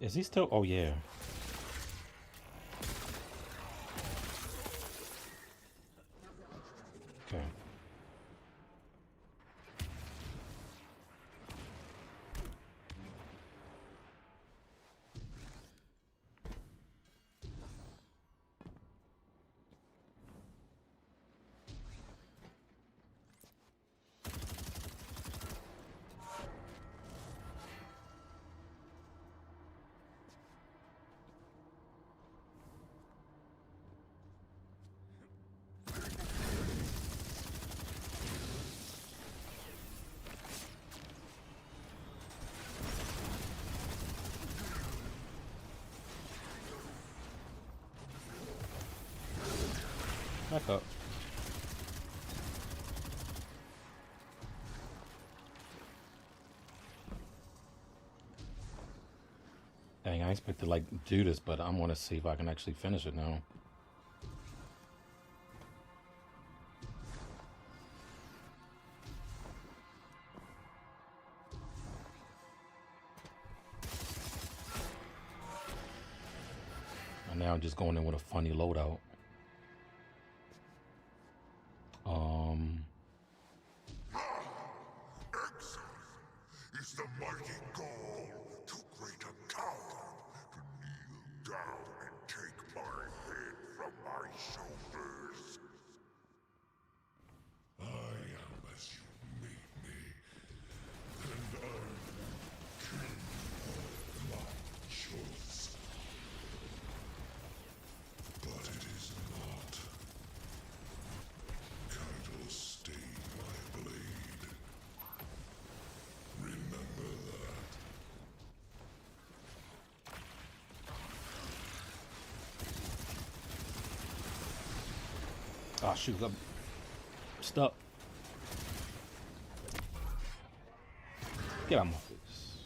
Is he still? Oh yeah. Okay. Back up. Dang, I expect to like do this, but I'm gonna see if I can actually finish it now. And now I'm just going in with a funny loadout. Is the mighty goal too great a coward to kneel down and take my head from my shoulders? I am as you made me, and I will kill you of my choice. But it is not. Kai'll stain my blade. Remember that. Oh shoot, I'm stuck. Get out of my face.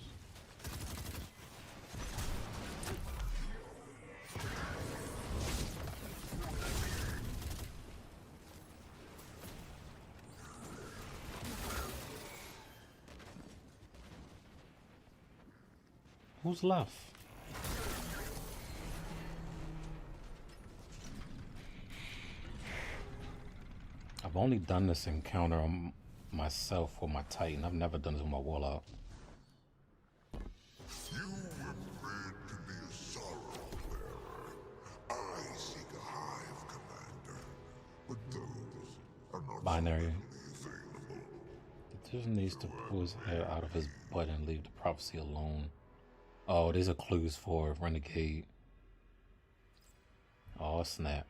Who's left? I've only done this encounter on myself or my Titan. I've never done this with my Warlock. You were bred to be a sorrow bearer. I seek a hive commander, but those are not Binary. available. The Division needs to pull his hair out of his butt and leave the prophecy alone. Oh, these are clues for Renegade. Oh, snap.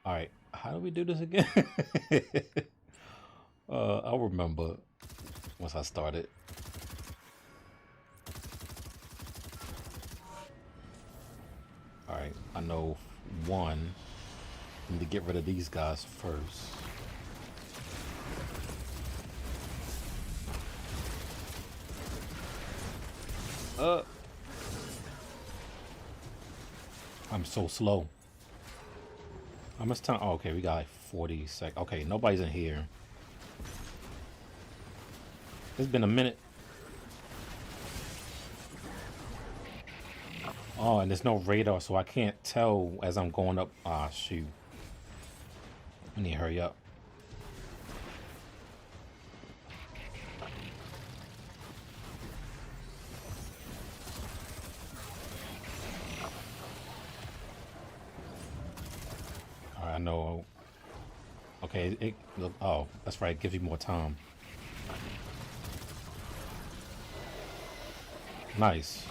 Alright, how do we do this again? I'll remember once I started. Alright, I know one. I need to get rid of these guys first. I'm so slow. How much time? Oh, okay, we got like 40 seconds. Okay, nobody's in here. It's been a minute. Oh, and there's no radar, so I can't tell as I'm going up. Ah, shoot. I need to hurry up. I know. Okay, oh, that's right. Give you more time. Nice.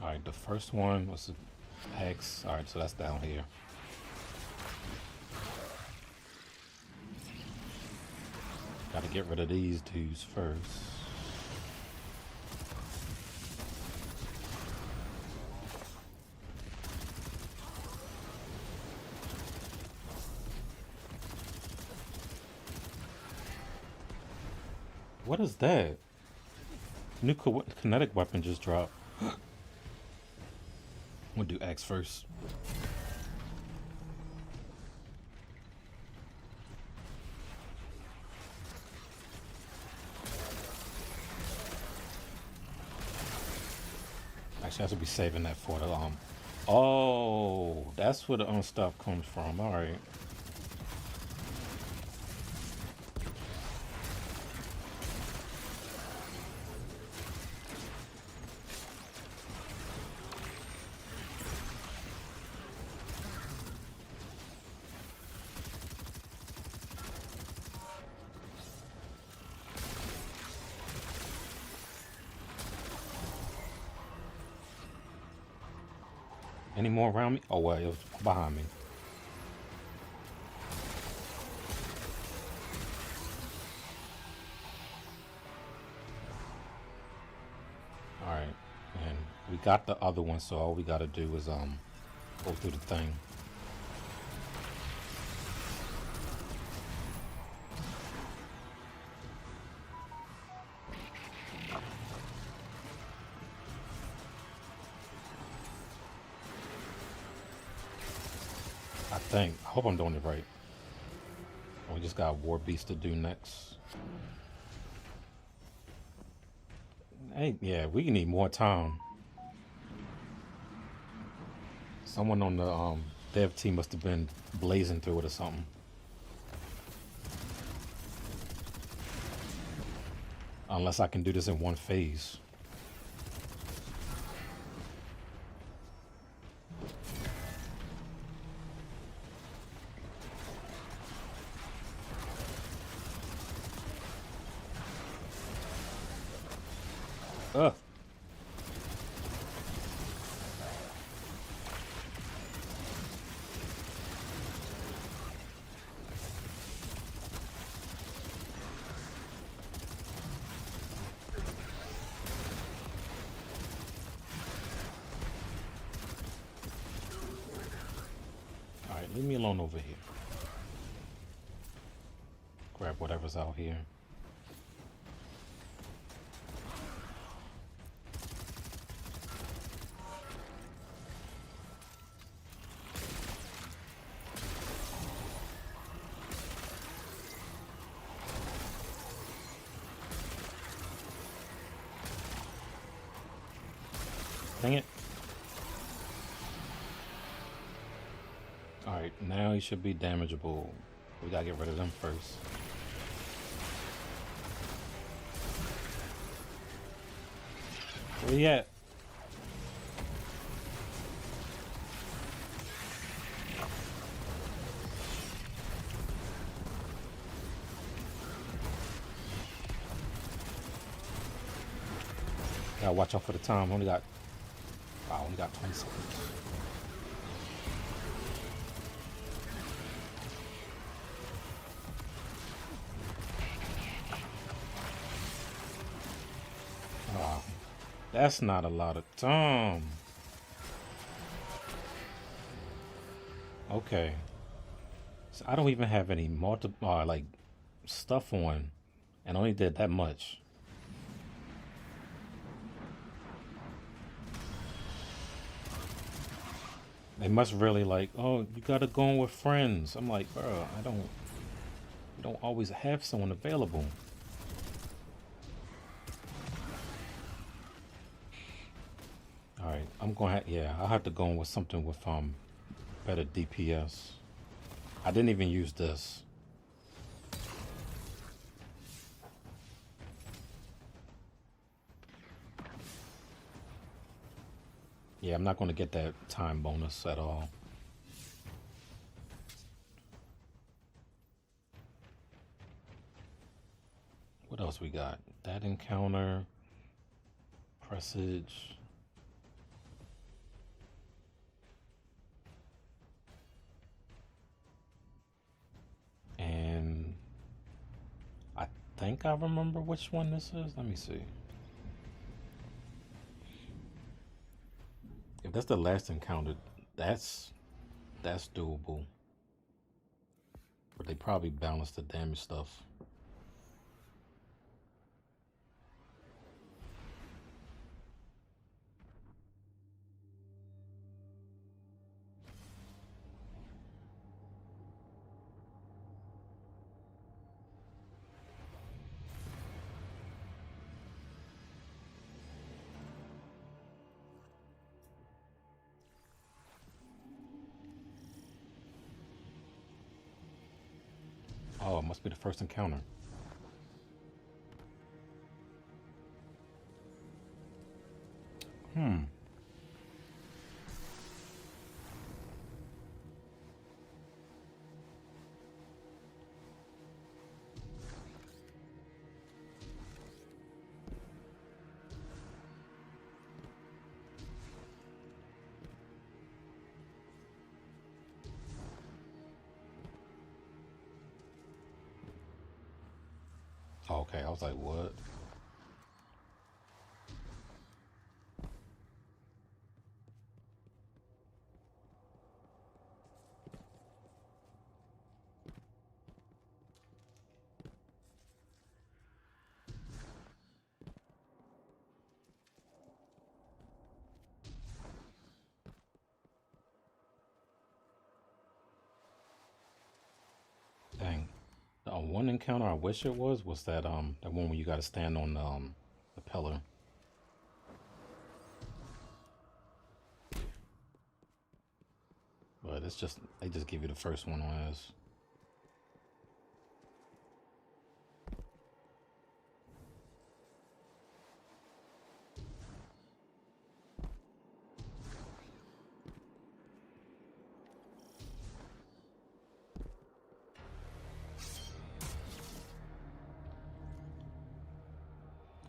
All right, the first one was X. All right, so that's down here. Got to get rid of these dudes first. What is that? New kinetic weapon just dropped. We'll do X first. Actually, I should be saving that for the Oh, that's where the unstop comes from. All right. Any more around me? Oh, well, it was behind me. All right, and we got the other one, so all we got to do is go through the thing. I hope I'm doing it right. We just got War Beast to do next. Hey, yeah, we need more time. Someone on the dev team must have been blazing through it or something. Unless I can do this in one phase. Ugh. Alright, leave me alone over here. Grab whatever's out here. Dang it. Alright, now he should be damageable. We gotta get rid of them first. Where you at? Gotta watch out for the time. Only got 20 seconds. Oh, that's not a lot of time. Okay. So I don't even have any like stuff on, and only did that much. They must really like, oh, you gotta go in with friends. I'm like, bro, you don't always have someone available. All right, I'll have to go in with something with better DPS. I didn't even use this. Yeah, I'm not going to get that time bonus at all. What else we got? That encounter, presage. And I think I remember which one this is. Let me see. If that's the last encounter, that's doable. But they probably balanced the damage stuff. it must be the first encounter. Okay, I was like, what? Dang. The one encounter I wish it was that that one where you gotta stand on the pillar. But it's just they just give you the first one on this.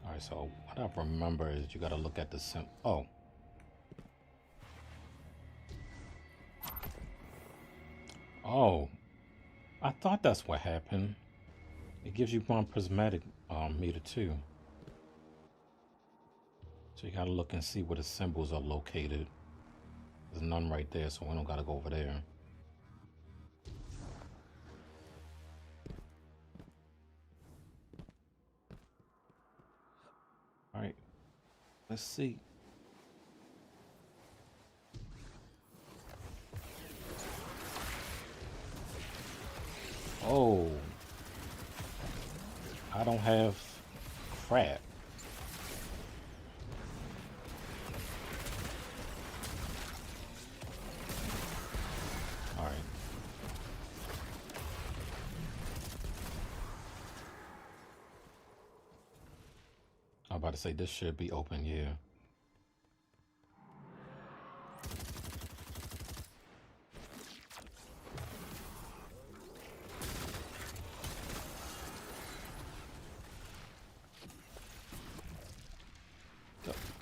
Alright, so what I remember is you gotta look at the sim. Oh. Oh. I thought that's what happened. It gives you one prismatic meter too. So you gotta look and see where the symbols are located. There's none right there, so we don't gotta go over there. Alright. Let's see. Oh. I don't have crap. Alright. I'm about to say this should be open, yeah.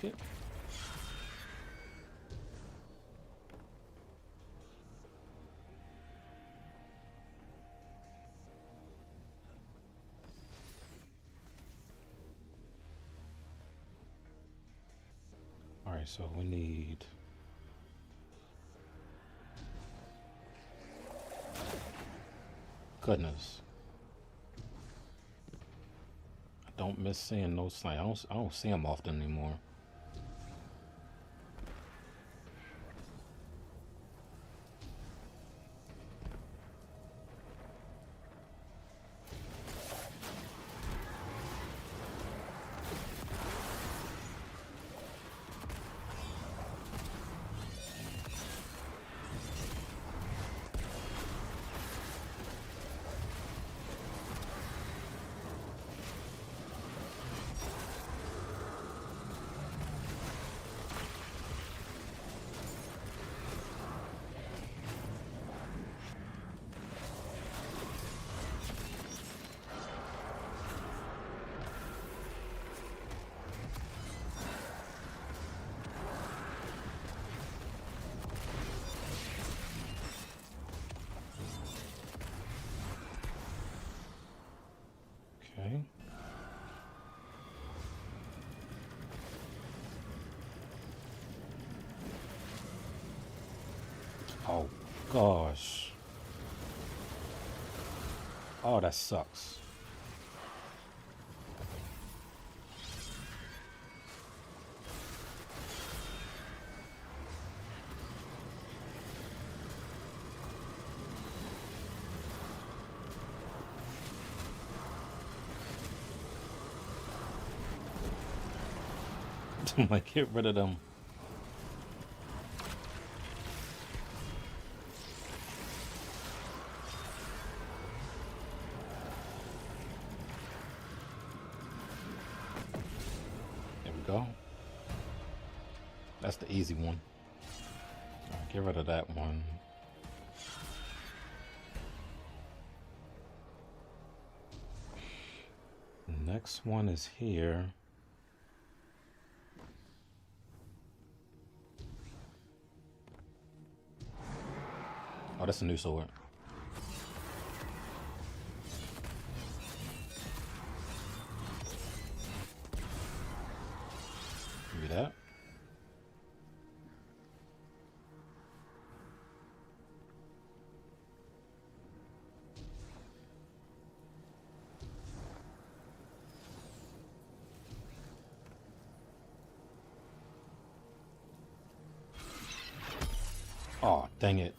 Okay. Alright, so we need goodness. I don't miss seeing those signs. I don't see them often anymore. Okay. Oh, gosh. Oh, that sucks. I'm like, get rid of them. go. That's the easy one. All right, get rid of that one. The next one is here. Oh, that's a new sword. Give me that. Oh, dang it.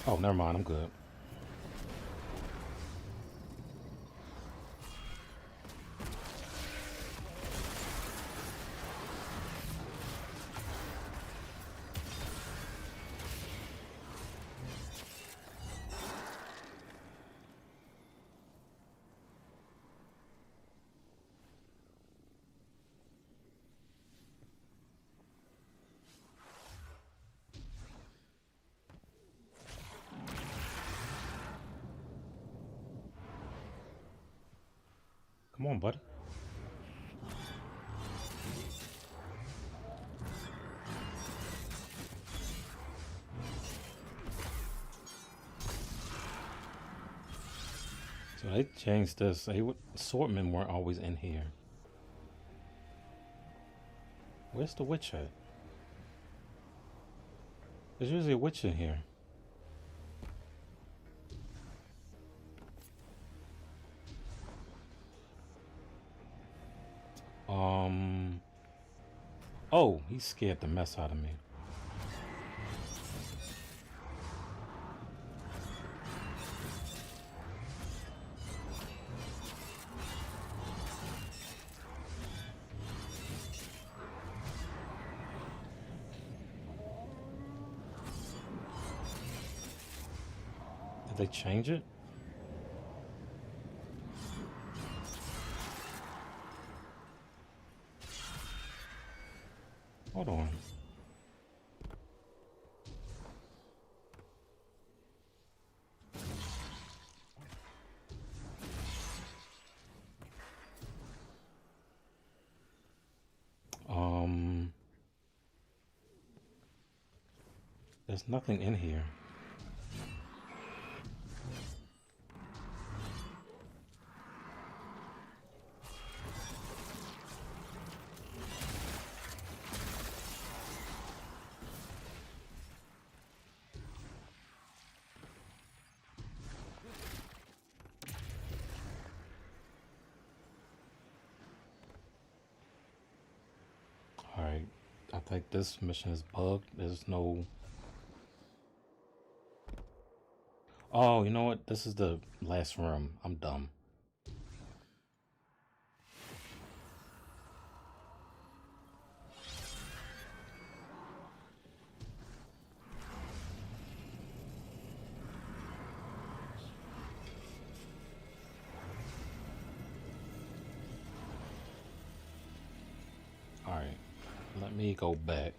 Oh, never mind. I'm good. Come on, buddy. So they changed this. Assortment weren't always in here. Where's the witch at? There's usually a witch in here. Oh, he scared the mess out of me. Did they change it? Hold on. There's nothing in here. Alright, I think this mission is bugged. There's no... Oh, you know what? This is the last room. I'm dumb. Alright, let me go back.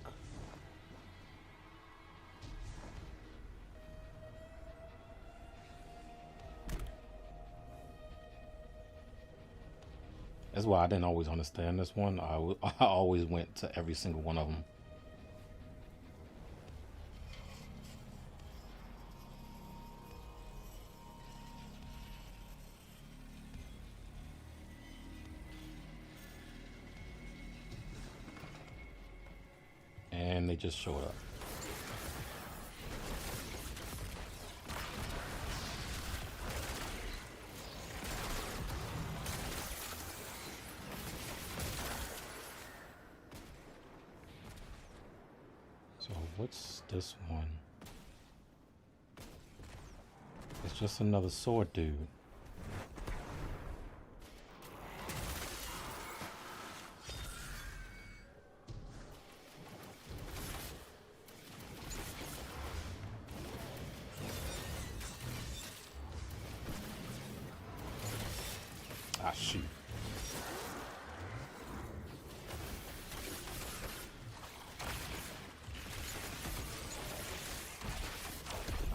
That's why I didn't always understand this one. I always went to every single one of them. And they just showed up. So what's this one? It's just another sword dude. shoot.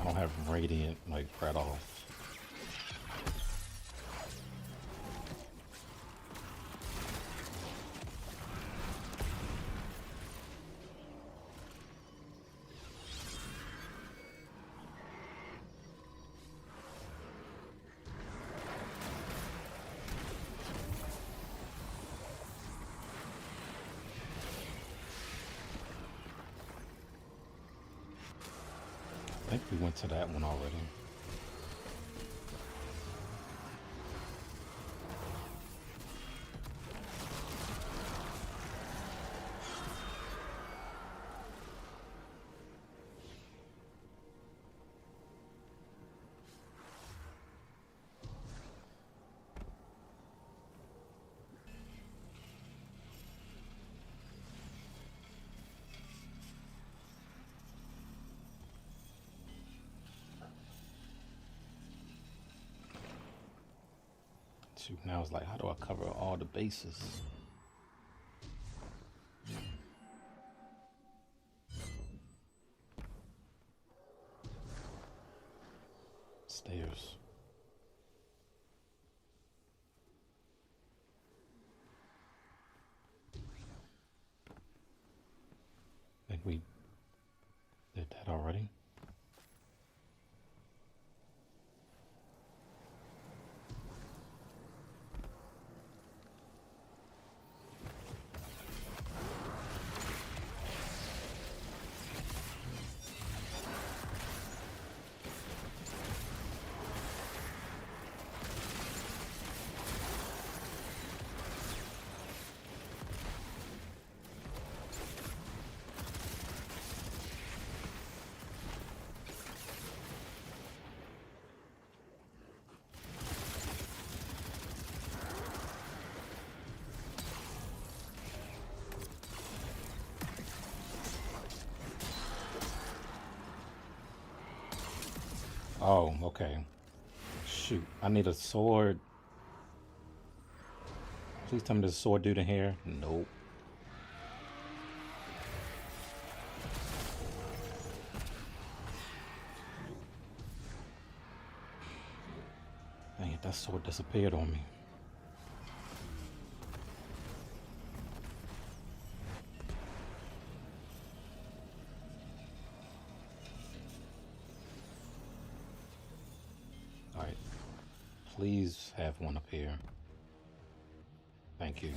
I don't have radiant like right off. I think we went to that one already. Shoot, now it's like, how do I cover all the bases? Stairs. I think we did that already. Oh, okay. Shoot, I need a sword. Please tell me there's a sword dude in here. Nope. Dang it, that sword disappeared on me. Alright. Please have one up here. Thank you.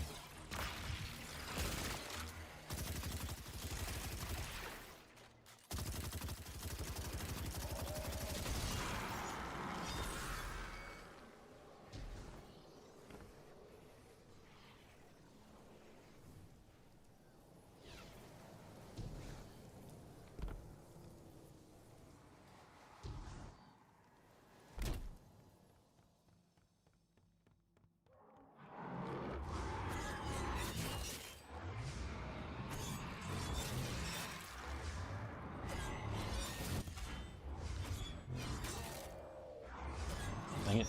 Dang it.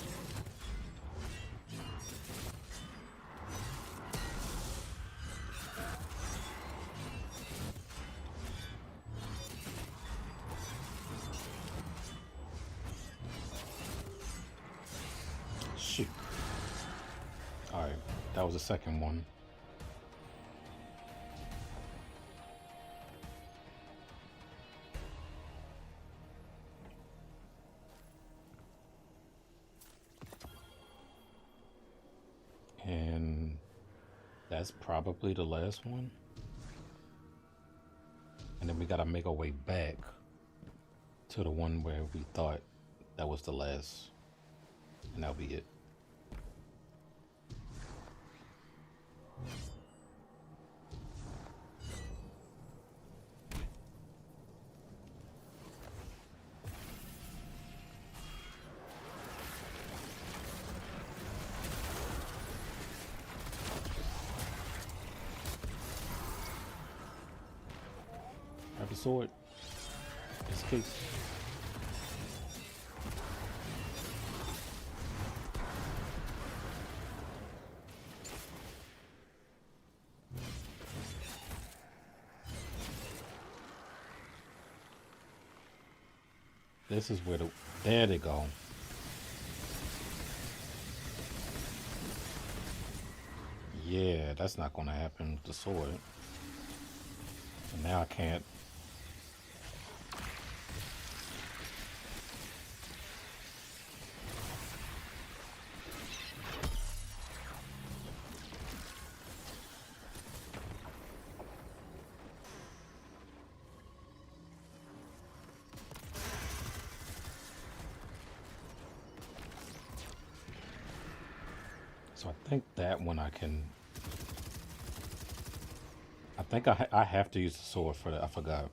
Shoot. Alright, that was the second one. And that's probably the last one. And then we gotta make our way back to the one where we thought that was the last. And that'll be it. Grab the sword. Escape. This is where the... There they go. Yeah, that's not going to happen with the sword. And now I can't... So I think that one I can... I think I have to use the sword for that. I forgot.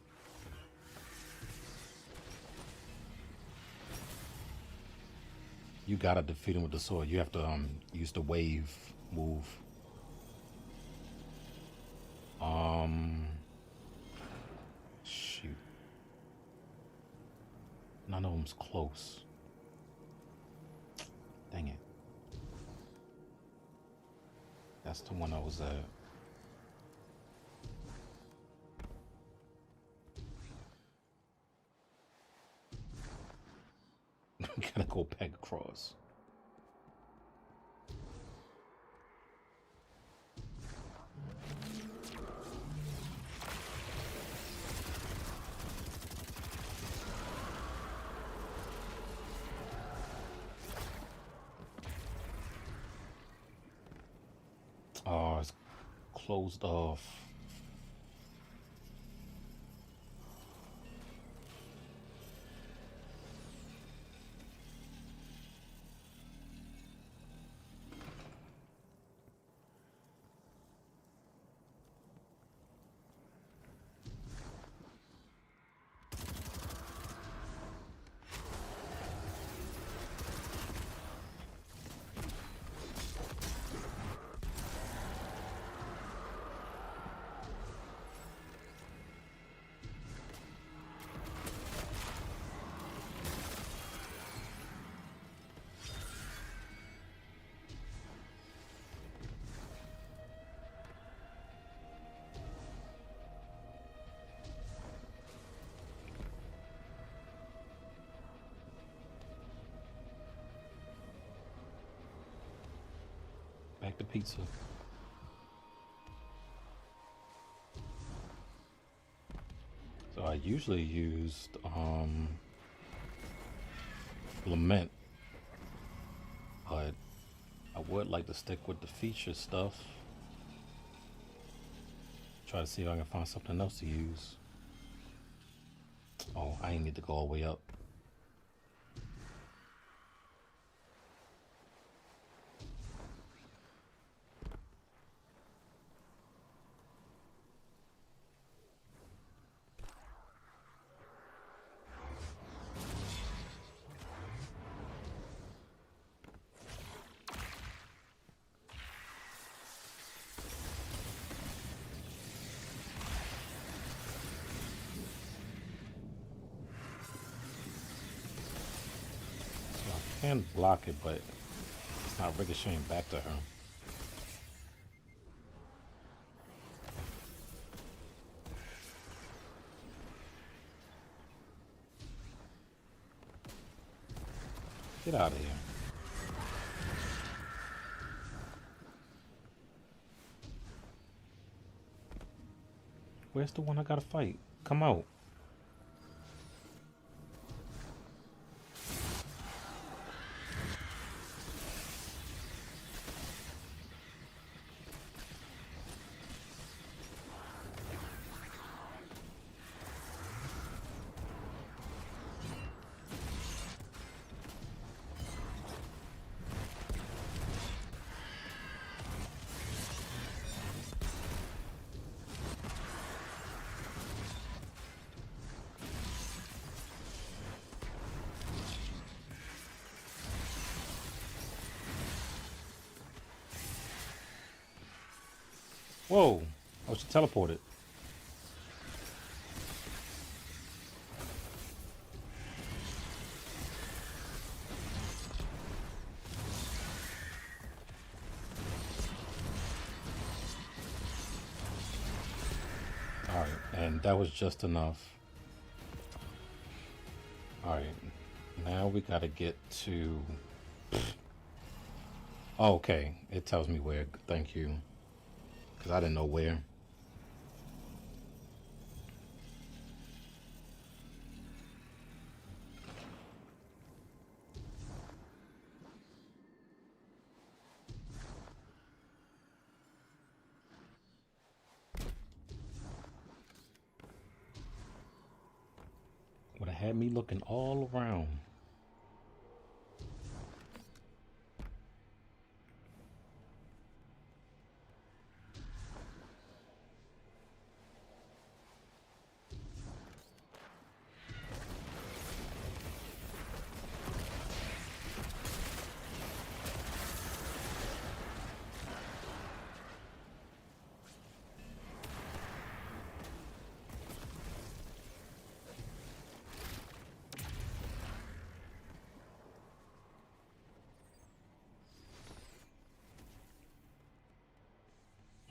You gotta defeat him with the sword. You have to use the wave move. Shoot. None of them's close. Dang it. That's the one I was at. Gotta go back across. Oh, it's closed off. Back to pizza. So I usually used Lament, but I would like to stick with the feature stuff. Try to see if I can find something else to use. Oh, I ain't need to go all the way up. I can block it, but it's not ricocheting back to her. Get out of here. Where's the one I gotta fight? Come out. Whoa, I was teleported. Alright, and that was just enough. Alright. Now we gotta get to... Oh, okay, it tells me where. Thank you. Because I didn't know where. Would have had me looking all around.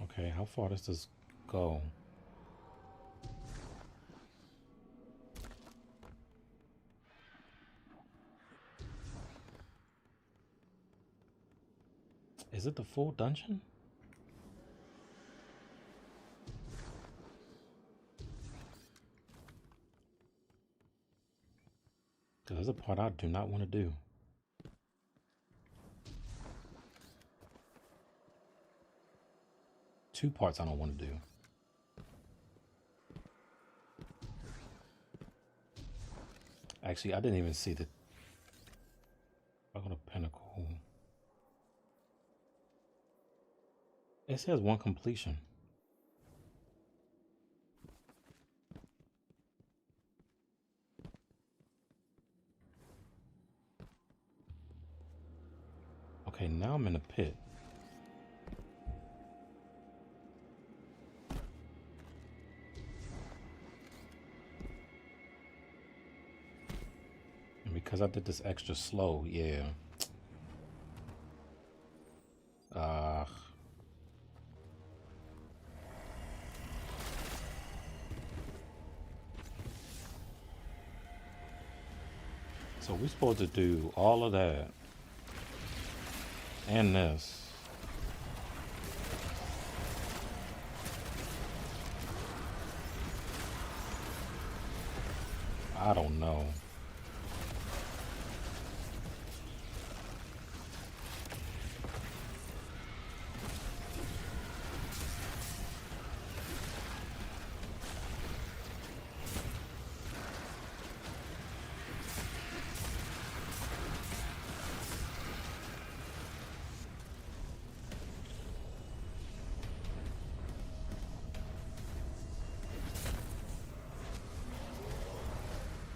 Okay, how far does this go? Is it the full dungeon? Because there's a part I do not want to do. Two parts I don't want to do. Actually, I didn't even see the... I'll go to Pinnacle. It says 1 completion. Okay, now I'm in the pit. And because I did this extra slow, yeah. So we're supposed to do all of that. And this. I don't know.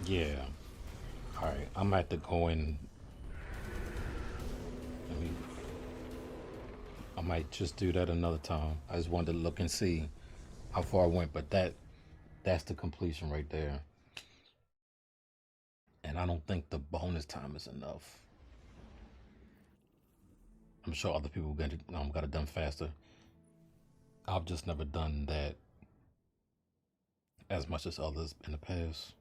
Yeah. Alright, I'm gonna have to go in. I might just do that another time. I just wanted to look and see how far I went, but that's the completion right there. And I don't think the bonus time is enough. I'm sure other people got it done faster. I've just never done that as much as others in the past.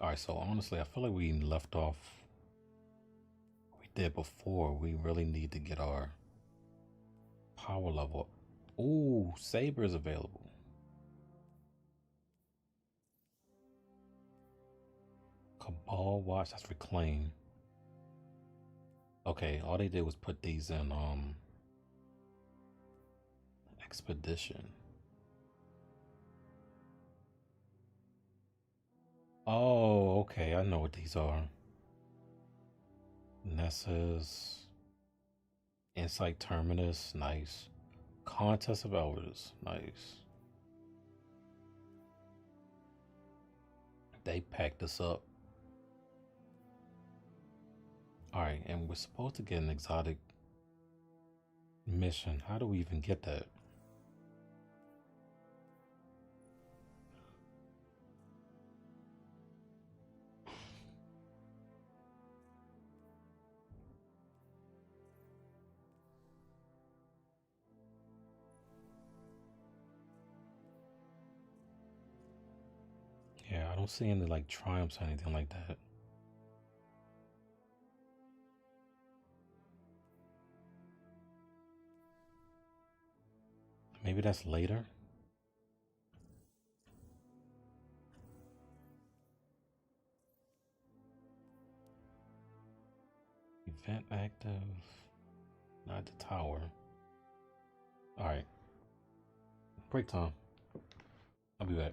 Alright, so honestly, I feel like we left off. We did before. We really need to get our power level. Ooh, Saber is available. Cabal Watch, that's Reclaim. Okay, all they did was put these in Expedition. Oh, okay, I know what these are. Nessus, Insight Terminus, nice. Contest of Elders, nice. They packed us up. Alright, and we're supposed to get an exotic mission. How do we even get that? don't see any like triumphs or anything like that. Maybe that's later. Event active. Not the tower. Alright. Break time. I'll be back.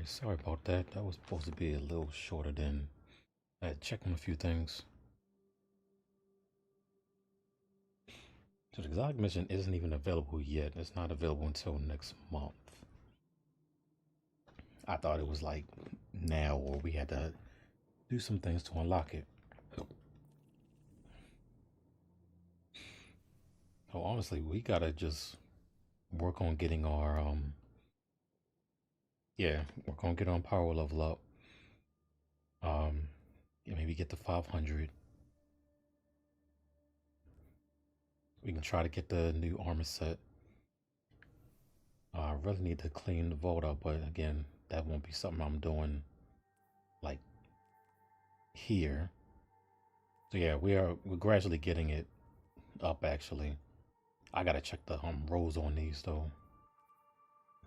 Alright, sorry about that. That was supposed to be a little shorter than I had to check on a few things. So the exotic mission isn't even available yet. It's not available until next month. I thought it was like now, or we had to do some things to unlock it. So honestly, we gotta just work on getting our work on getting our power level up. Yeah, maybe get to 500. We can try to get the new armor set. I really need to clean the vault up, but again, that won't be something I'm doing like here. So yeah, we're gradually getting it up actually. I gotta check the rolls on these though.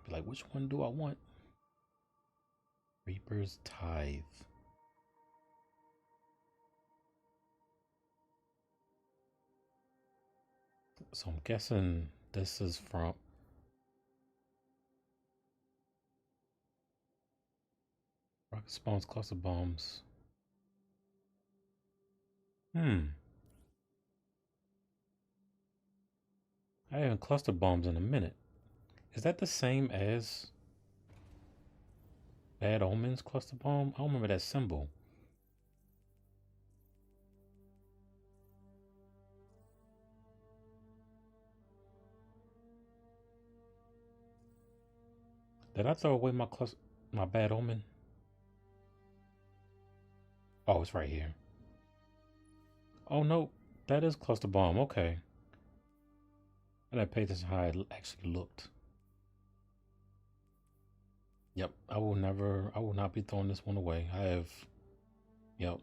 Be like, which one do I want? Reaper's Tithe. So I'm guessing this is from rocket spawns cluster bombs. I haven't cluster bombs in a minute. Is that the same as Bad Omens cluster bomb? I don't remember that symbol. Did I throw away my Bad Omen? Oh, it's right here. Oh no, that is cluster bomb. Okay. I didn't pay attention how it actually looked. Yep, I will not be throwing this one away. Yep.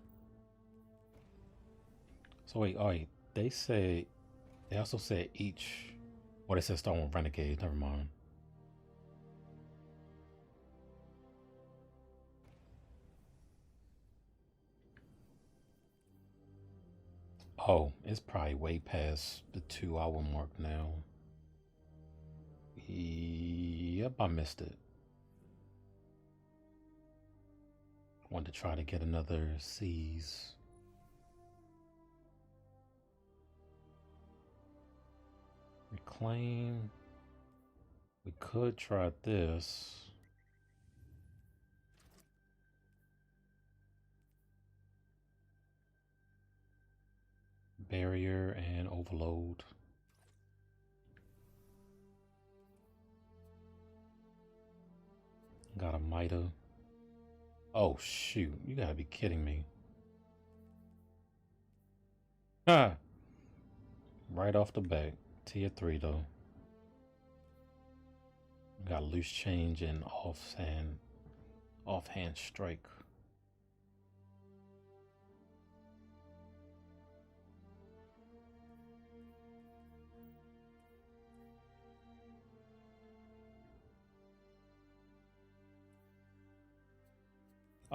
So wait, they also said each, they said start with Renegades, never mind. Oh, it's probably way past the 2-hour mark now. Yep, I missed it. Want to try to get another C's. Reclaim. We could try this. Barrier and overload. Got a Mida. Oh shoot, you gotta be kidding me. Ha! Right off the bat. Tier 3 though. Got loose change and offhand strike.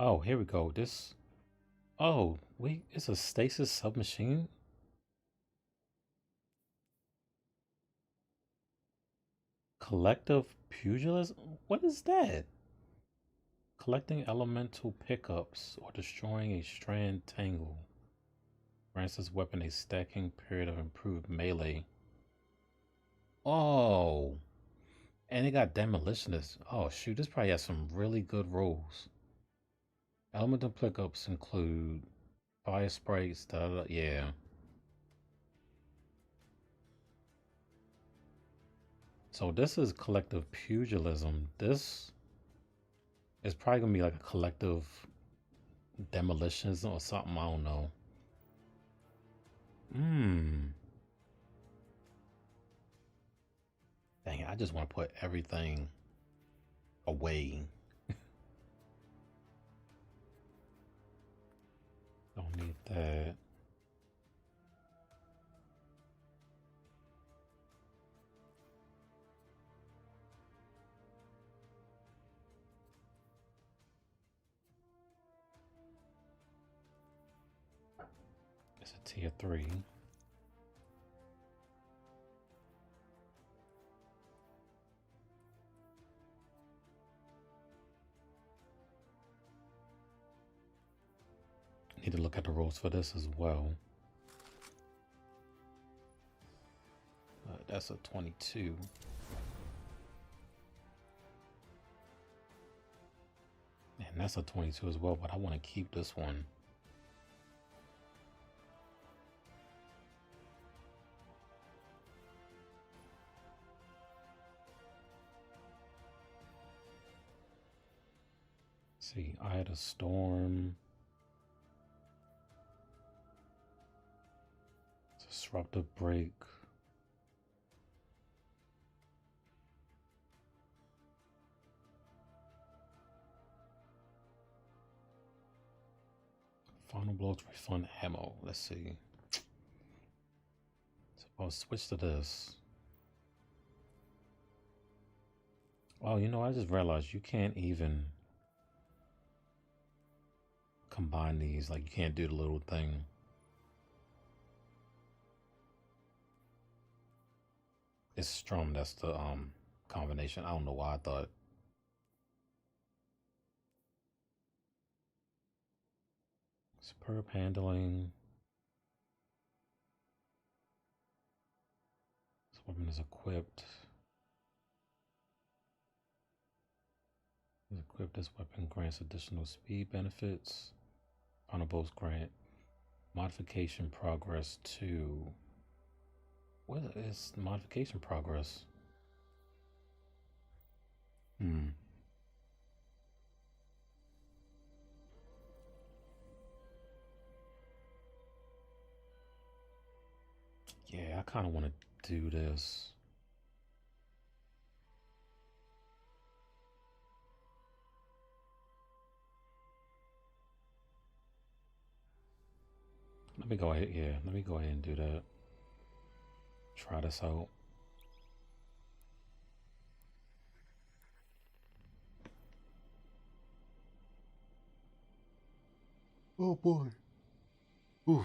Oh, here we go. Wait, it's a stasis submachine? Collective pugilism? What is that? Collecting elemental pickups or destroying a strand tangle. Grants this weapon a stacking period of improved melee. Oh, and it got demolitionist. Oh shoot, this probably has some really good rolls. Elemental pickups include fire sprites, yeah. So this is collective pugilism. This is probably gonna be like a collective demolitions or something, I don't know. Dang it, I just want to put everything away. Don't need that. It's a tier 3. Need to look at the rules for this as well. That's a 22. And that's a 22 as well, but I want to keep this one. See, I had a storm. Disruptive break. Final blow to refund ammo. Let's see. So I'll switch to this. Oh, you know, I just realized you can't even combine these. Like, you can't do the little thing. It's Strum, that's the combination. I don't know why I thought. Superb handling. This weapon is equipped. This weapon grants additional speed benefits. Final bows grant modification progress 2. What is modification progress? Yeah, I kind of want to do this. Let me go ahead, yeah, let me go ahead and do that. Try this out. Oh boy. Oof.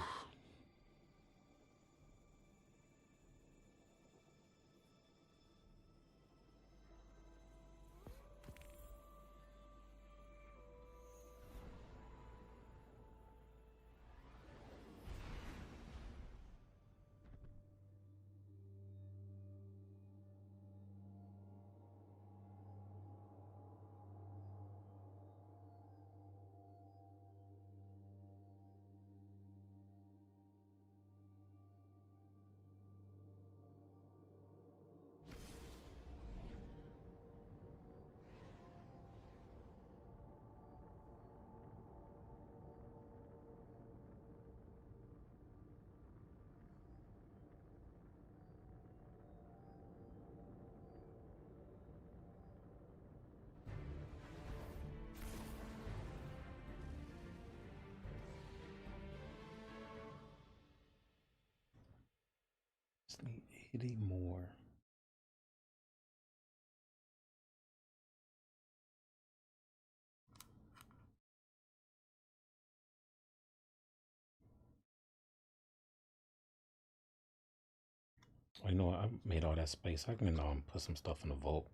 Just need 80 more. Oh, you know what? I made all that space. I can put some stuff in the vault.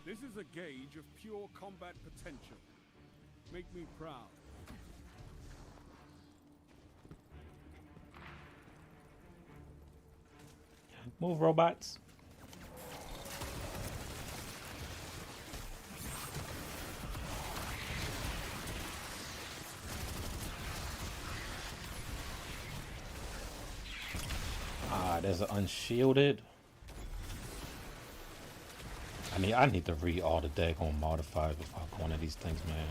This is a gauge of pure combat potential. Make me proud. Move, robots. Ah, there's an unshielded. I need to read all the daggone modifiers before I go into these things, man.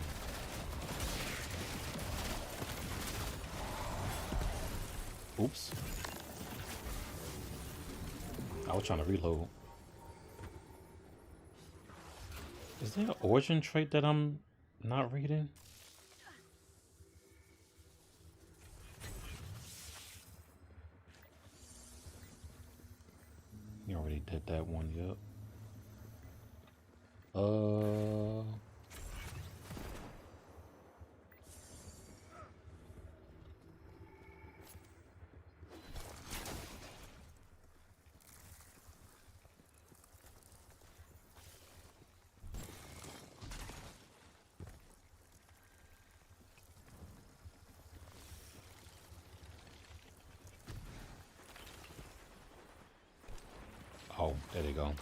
Oops. I was trying to reload. Is there an origin trait that I'm not reading? You already did that one, yep. go.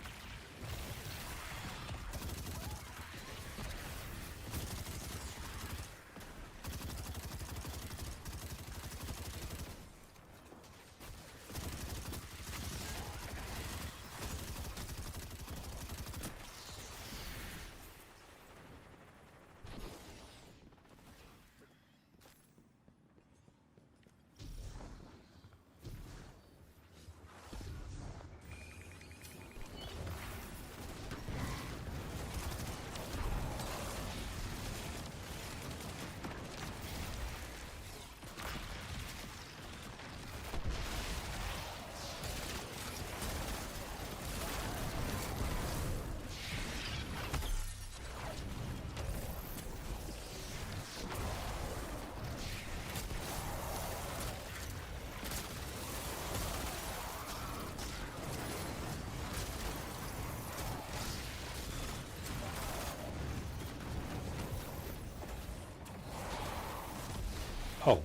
Oh.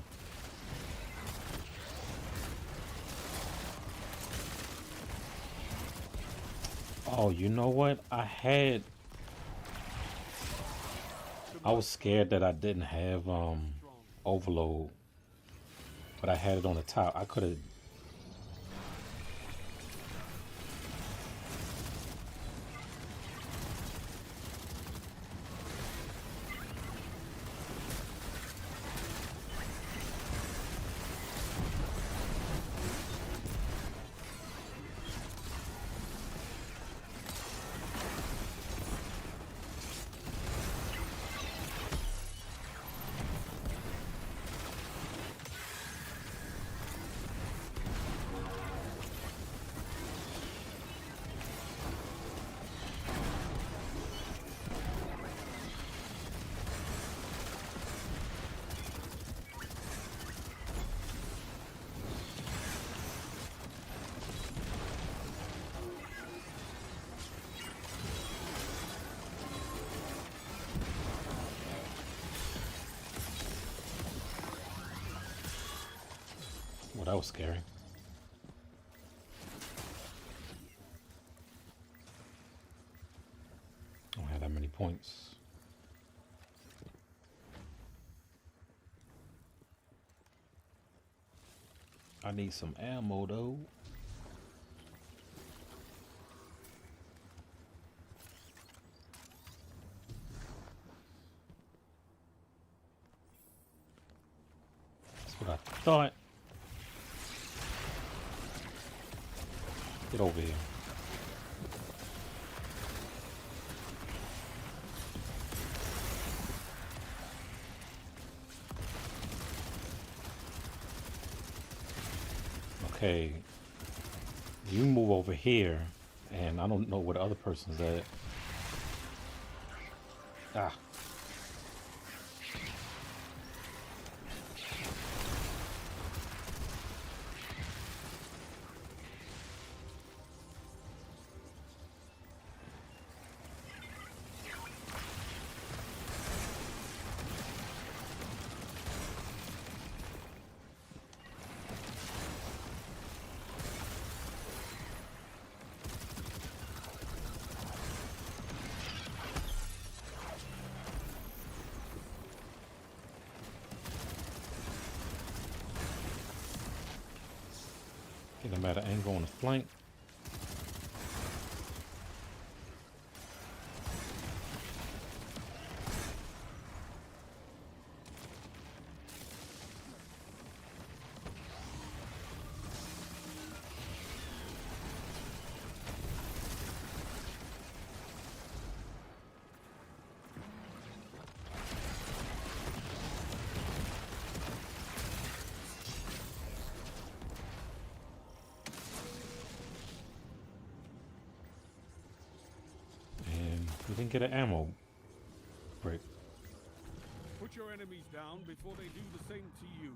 Oh, you know what? I was scared that I didn't have overload, but I had it on the top. I could have. Well, that was scary. I don't have that many points. I need some ammo though. That's what I thought. Get over here. Okay. You move over here, and I don't know where the other person's at. Ah. Get him at an angle on the flank. We didn't get an ammo break. Put your enemies down before they do the same to you.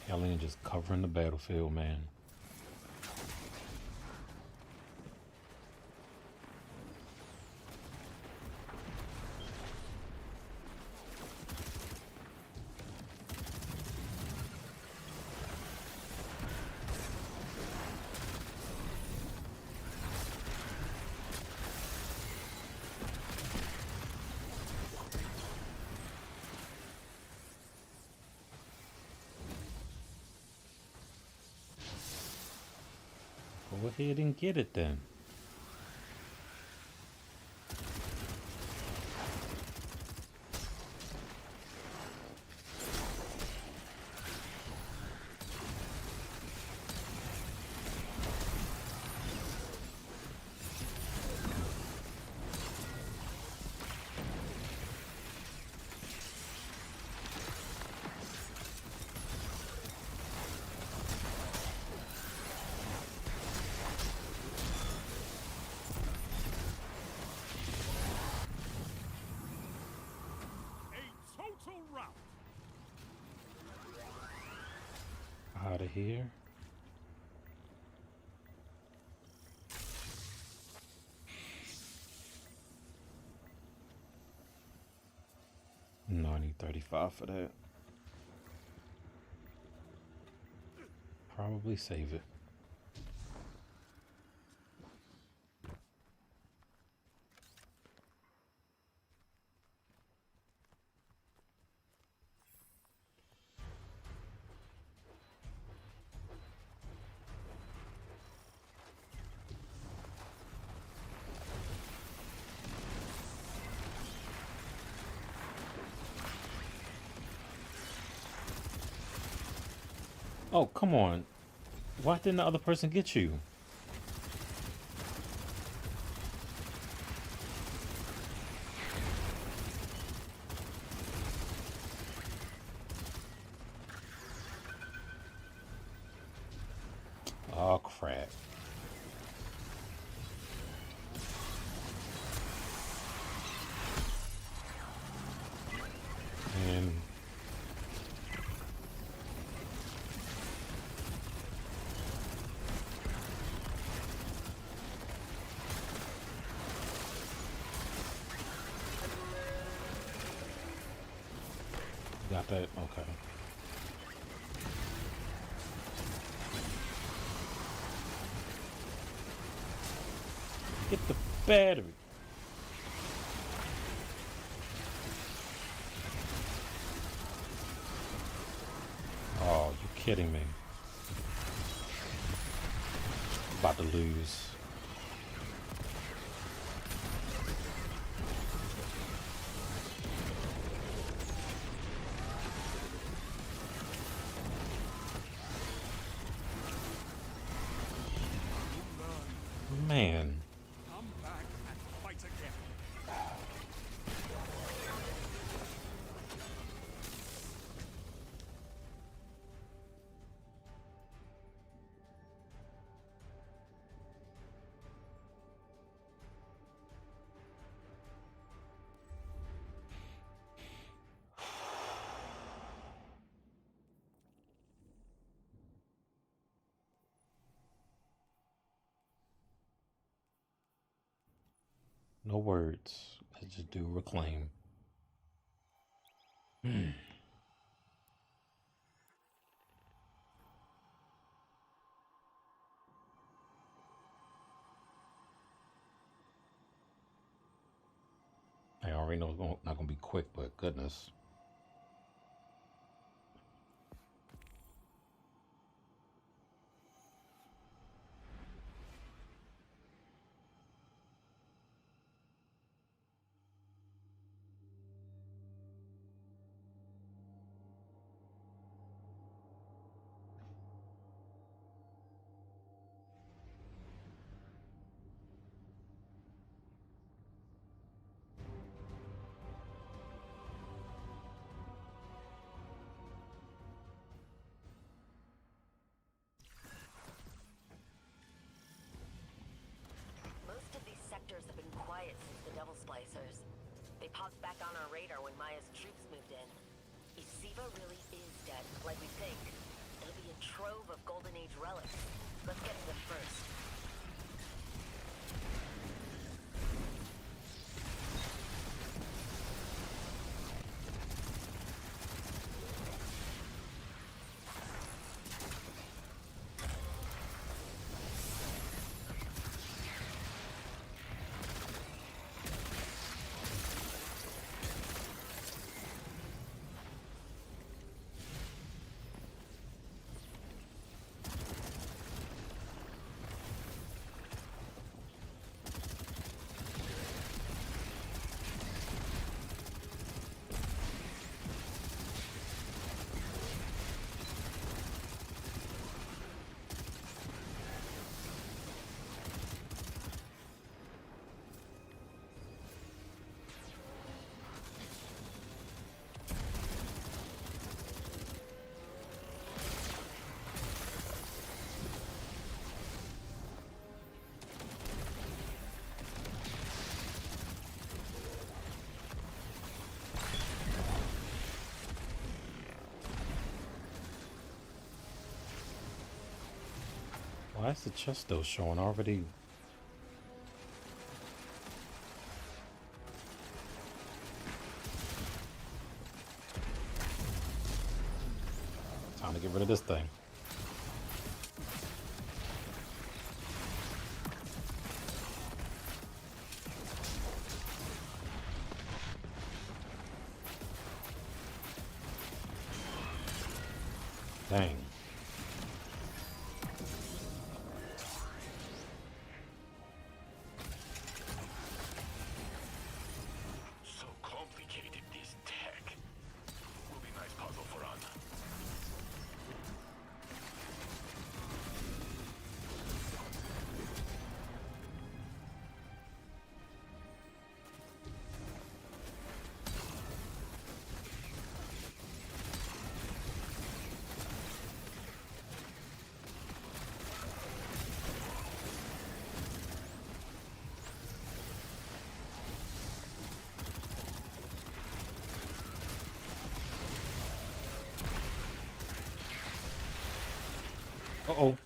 Alien just covering the battlefield, man. Go ahead and get it then. Total rout. Out of here. No, I need 35 for that. Probably save it. Oh, come on. Why didn't the other person get you? Oh, crap. And got that? Okay. Get the battery. Oh, you kidding me. About to lose. Man. Come back and fight again. No words. Let's just do reclaim. I already know it's not going to be quick, but goodness. Most of these sectors have been quiet since the Devil Splicers. They popped back on our radar when Maya's troops moved in. If Siva really is dead, like we think, it'll be a trove of Golden Age relics. Let's get to them first. Why is the chest still showing already? Time to get rid of this thing. Dang. So complicated, this tech. Will be nice puzzle for Anna. Uh-oh.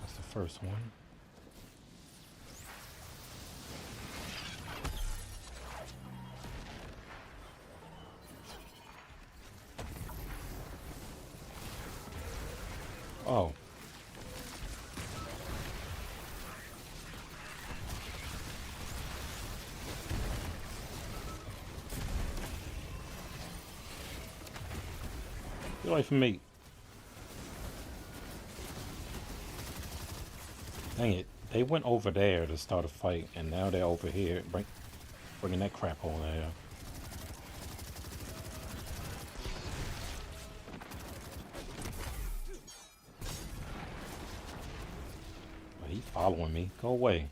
That's the first one. Oh. Get away from me. Dang it. They went over there to start a fight, and now they're over here bringing that crap over there. Oh, he following me. Go away.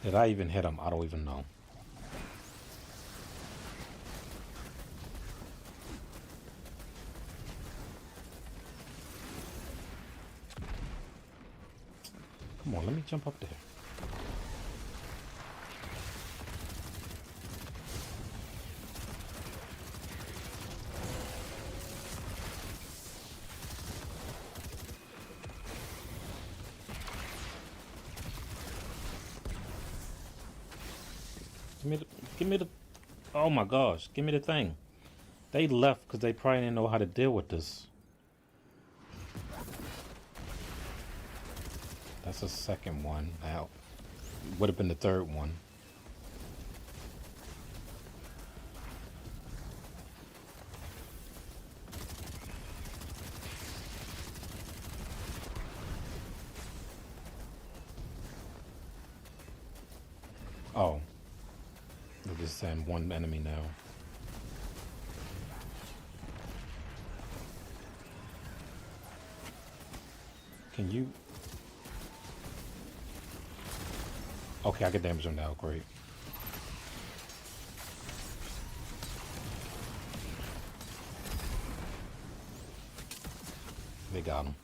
Did I even hit him? I don't even know. Come on, let me jump up there. Give me the, oh my gosh, give me the thing. They left because they probably didn't know how to deal with this. That's the second one. Now, would have been the third one. Oh. They're just saying one enemy now. Can you? Okay, I can damage him now. Great. They got him.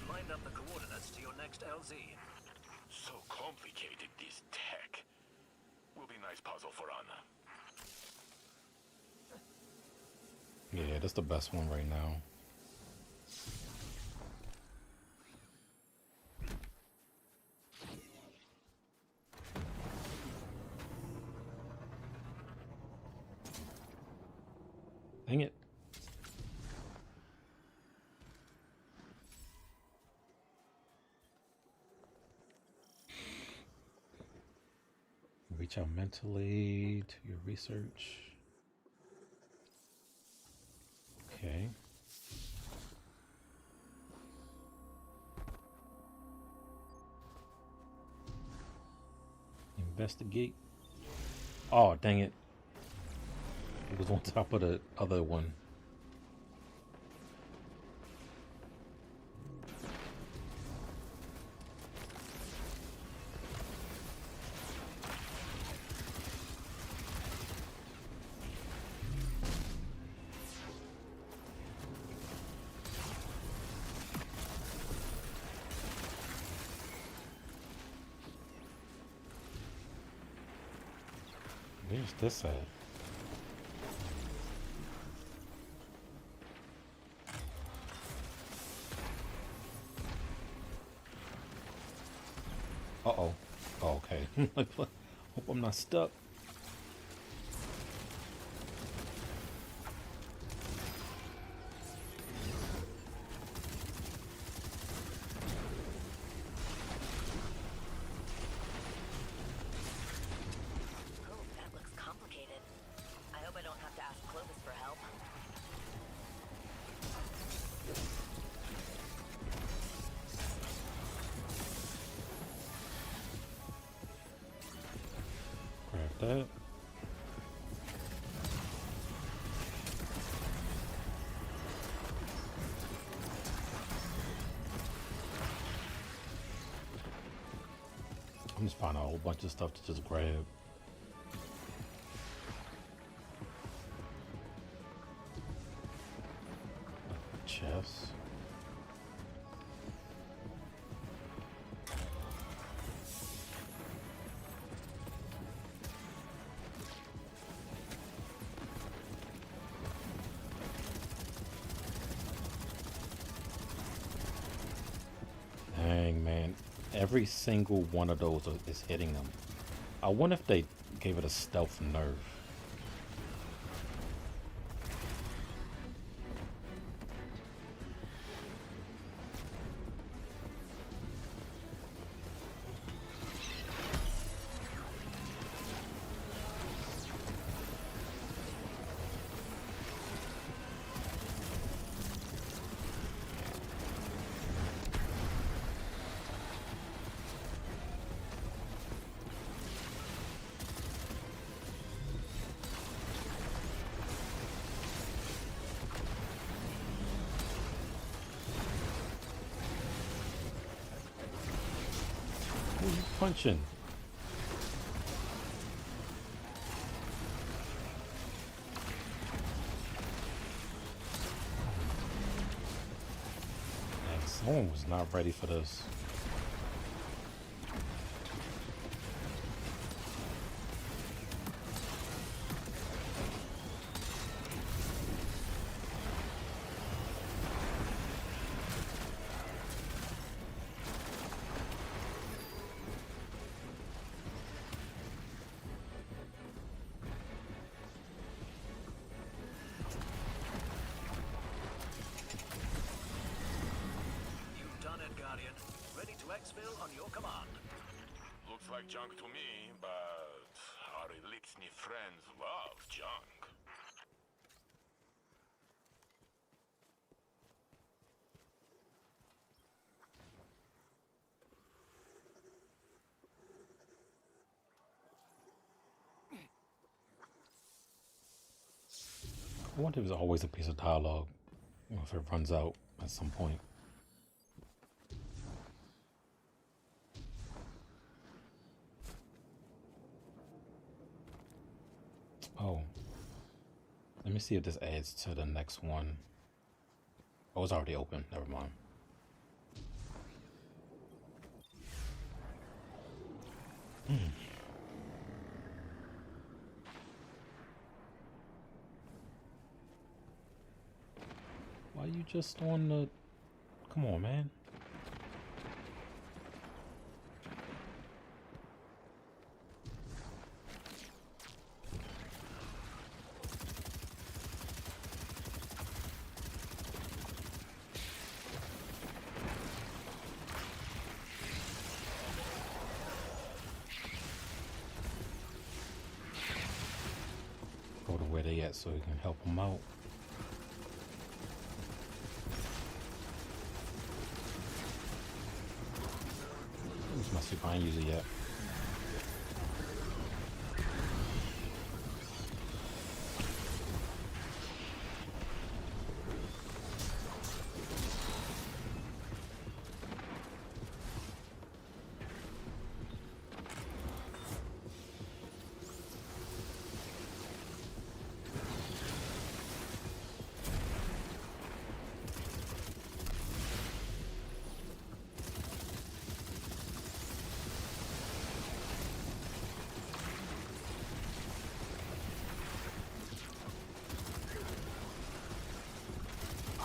Lined up the coordinates to your next LZ. So complicated, this tech. Will be nice puzzle for Anna. Yeah, that's the best one right now. Dang it. Reach out mentally to your research. Okay. Investigate. Oh, dang it. It was on top of the other one. Where's this at? Uh-oh. Oh, okay. Hope I'm not stuck. Oh, that looks complicated. I hope I don't have to ask Clovis for help. Grab that. I'm just finding a whole bunch of stuff to just grab. Chest. Dang, man. Every single one of those is hitting them. I wonder if they gave it a stealth nerf. Who are you punching? Man, someone was not ready for this. You've done it, Guardian. Ready to exfil on your command. Looks like junk to me, but our Elixni friends love junk. I wonder if there's always a piece of dialogue, or if it runs out at some point. Oh. Let me see if this adds to the next one. Oh, it's already open. Never mind. Why you just on the... Come on, man. Go to where they at so we can help them out. This must be fine user yet.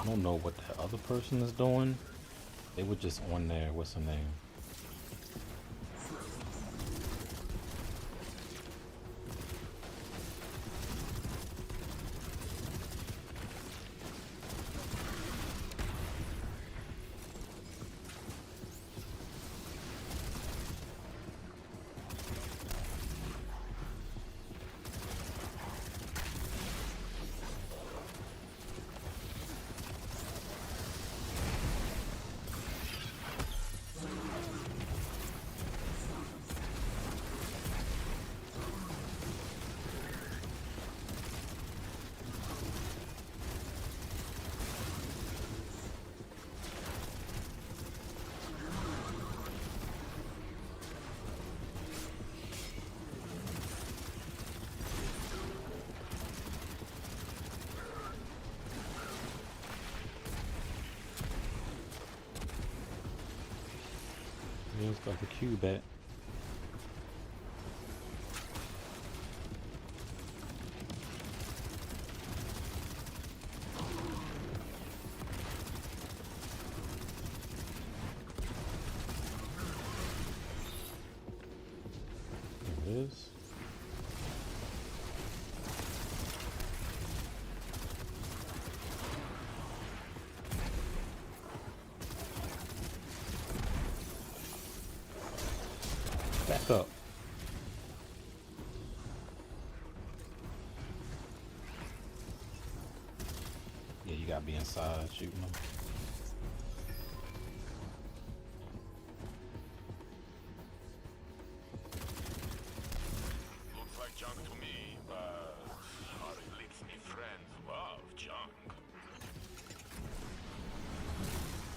I don't know what the other person is doing. They were just on there. What's her name? It's got the cube at. There it is. Back up. Yeah, you gotta be inside shooting them. Looks like junk to me, but our Elixir friends love junk.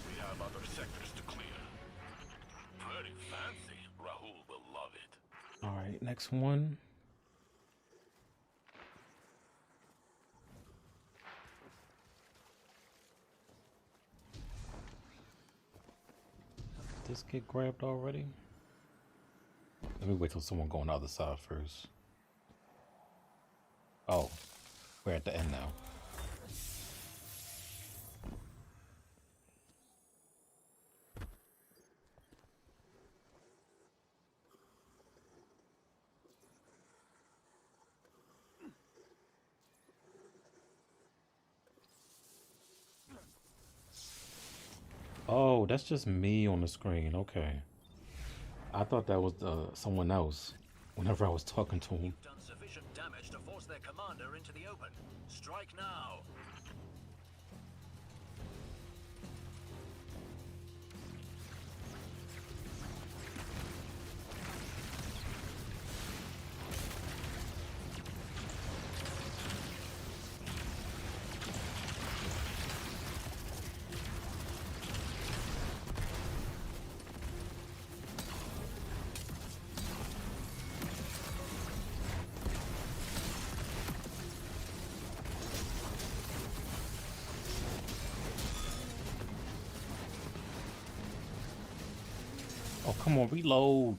We have other sectors to clear. Very fancy. Rahul will love it. All right, next one. Did this get grabbed already? Let me wait till someone go on the other side first. Oh, we're at the end now. Oh, that's just me on the screen. Okay. I thought that was someone else whenever I was talking to him. Done sufficient damage to force their commander into the open. Strike now. Oh, come on, reload.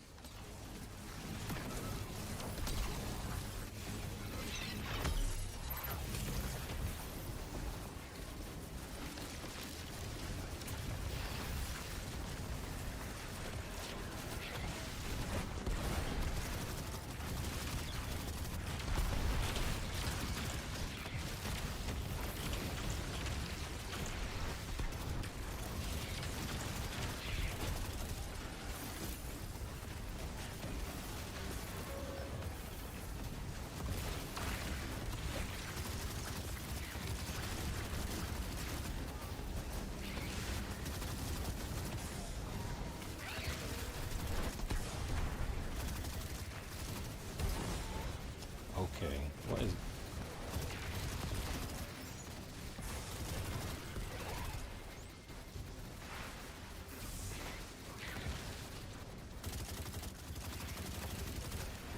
Okay, what is...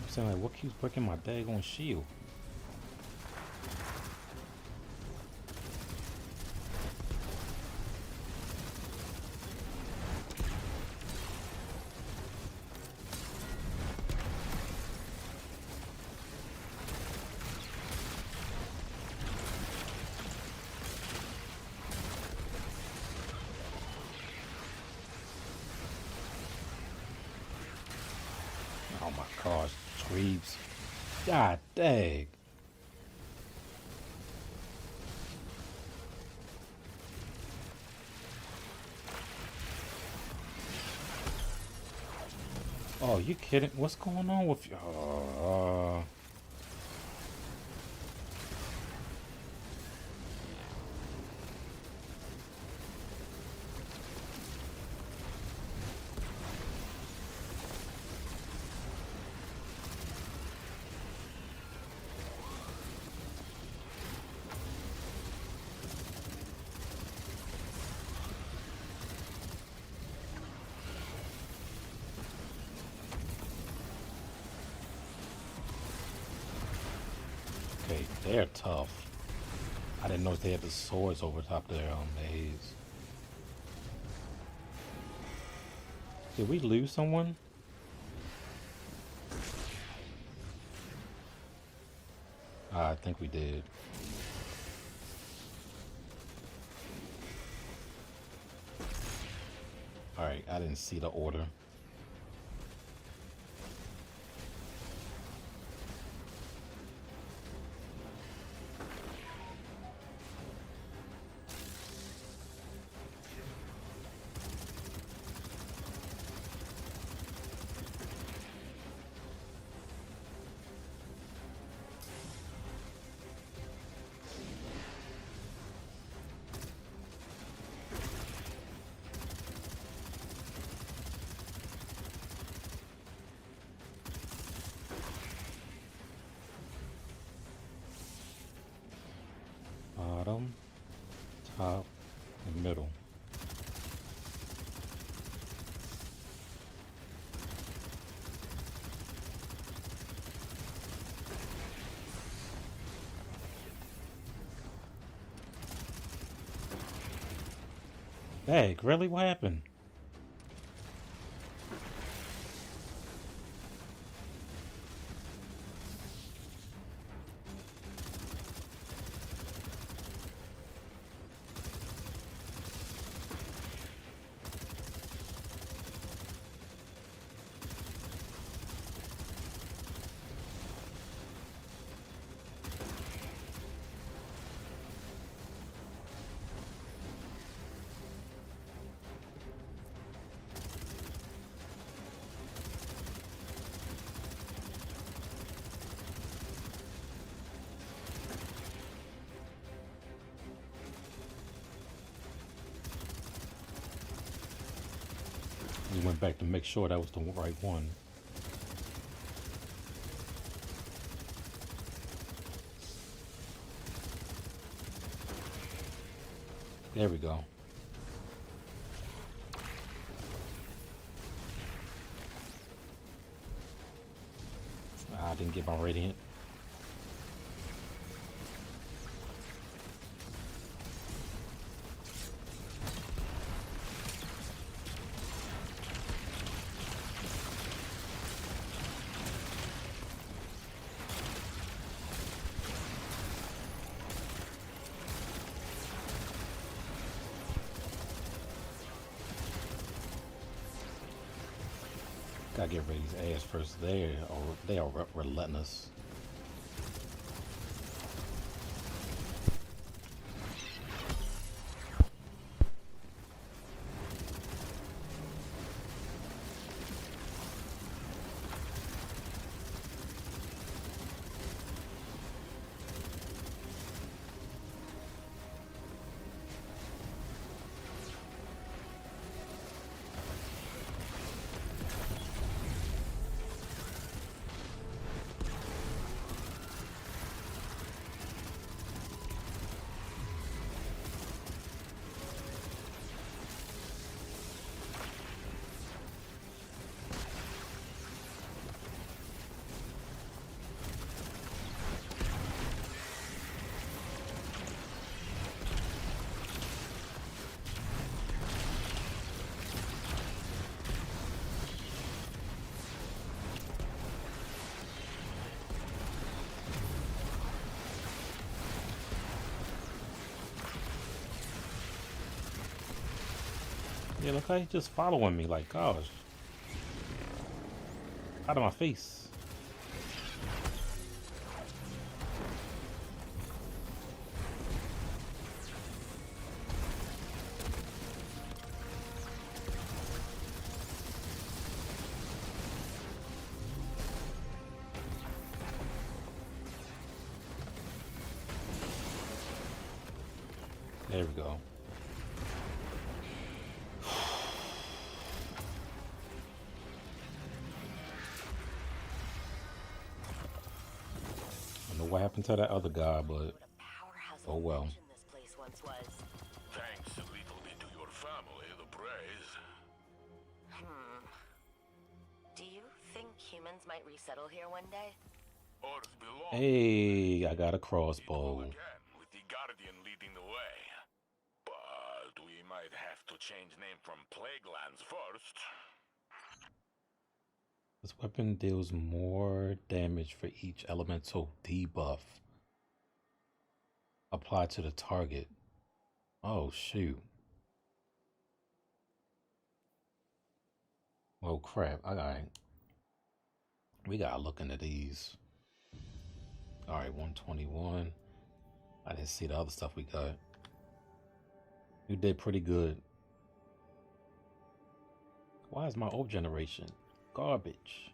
I'm saying, like, what keeps breaking my daggone shield? creeps. God dang. Oh, you kidding? What's going on with you? Okay, they're tough. I didn't notice they had the swords over top their maze. Did we lose someone? I think we did. Alright, I didn't see the order. Bottom, top, and middle. Dang, really? What happened? We went back to make sure that was the right one. There we go. I didn't get my radiant. Gotta get rid of these ass first. They are relentless. Yeah, look how he's just following me like, gosh. Out of my face. go. I don't know what happened to that other guy, but oh well. This place once was. Thanks a little bit to your family, the praise. Do you think humans might resettle here one day? Earth belongs Hey, I got a crossbow. again, with the Guardian leading the way. But we might have to change name from Plaguelands first. This weapon deals more damage for each elemental debuff applied to the target. Oh, shoot. Well, crap. Alright. We gotta look into these. Alright, 121. I didn't see the other stuff we got. You did pretty good. Why is my orb generation garbage?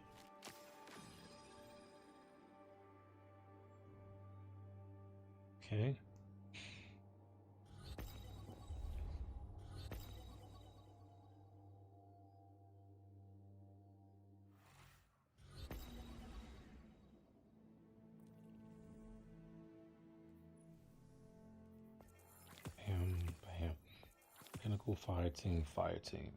Okay. Bam, bam. Pinnacle fire team, fire team.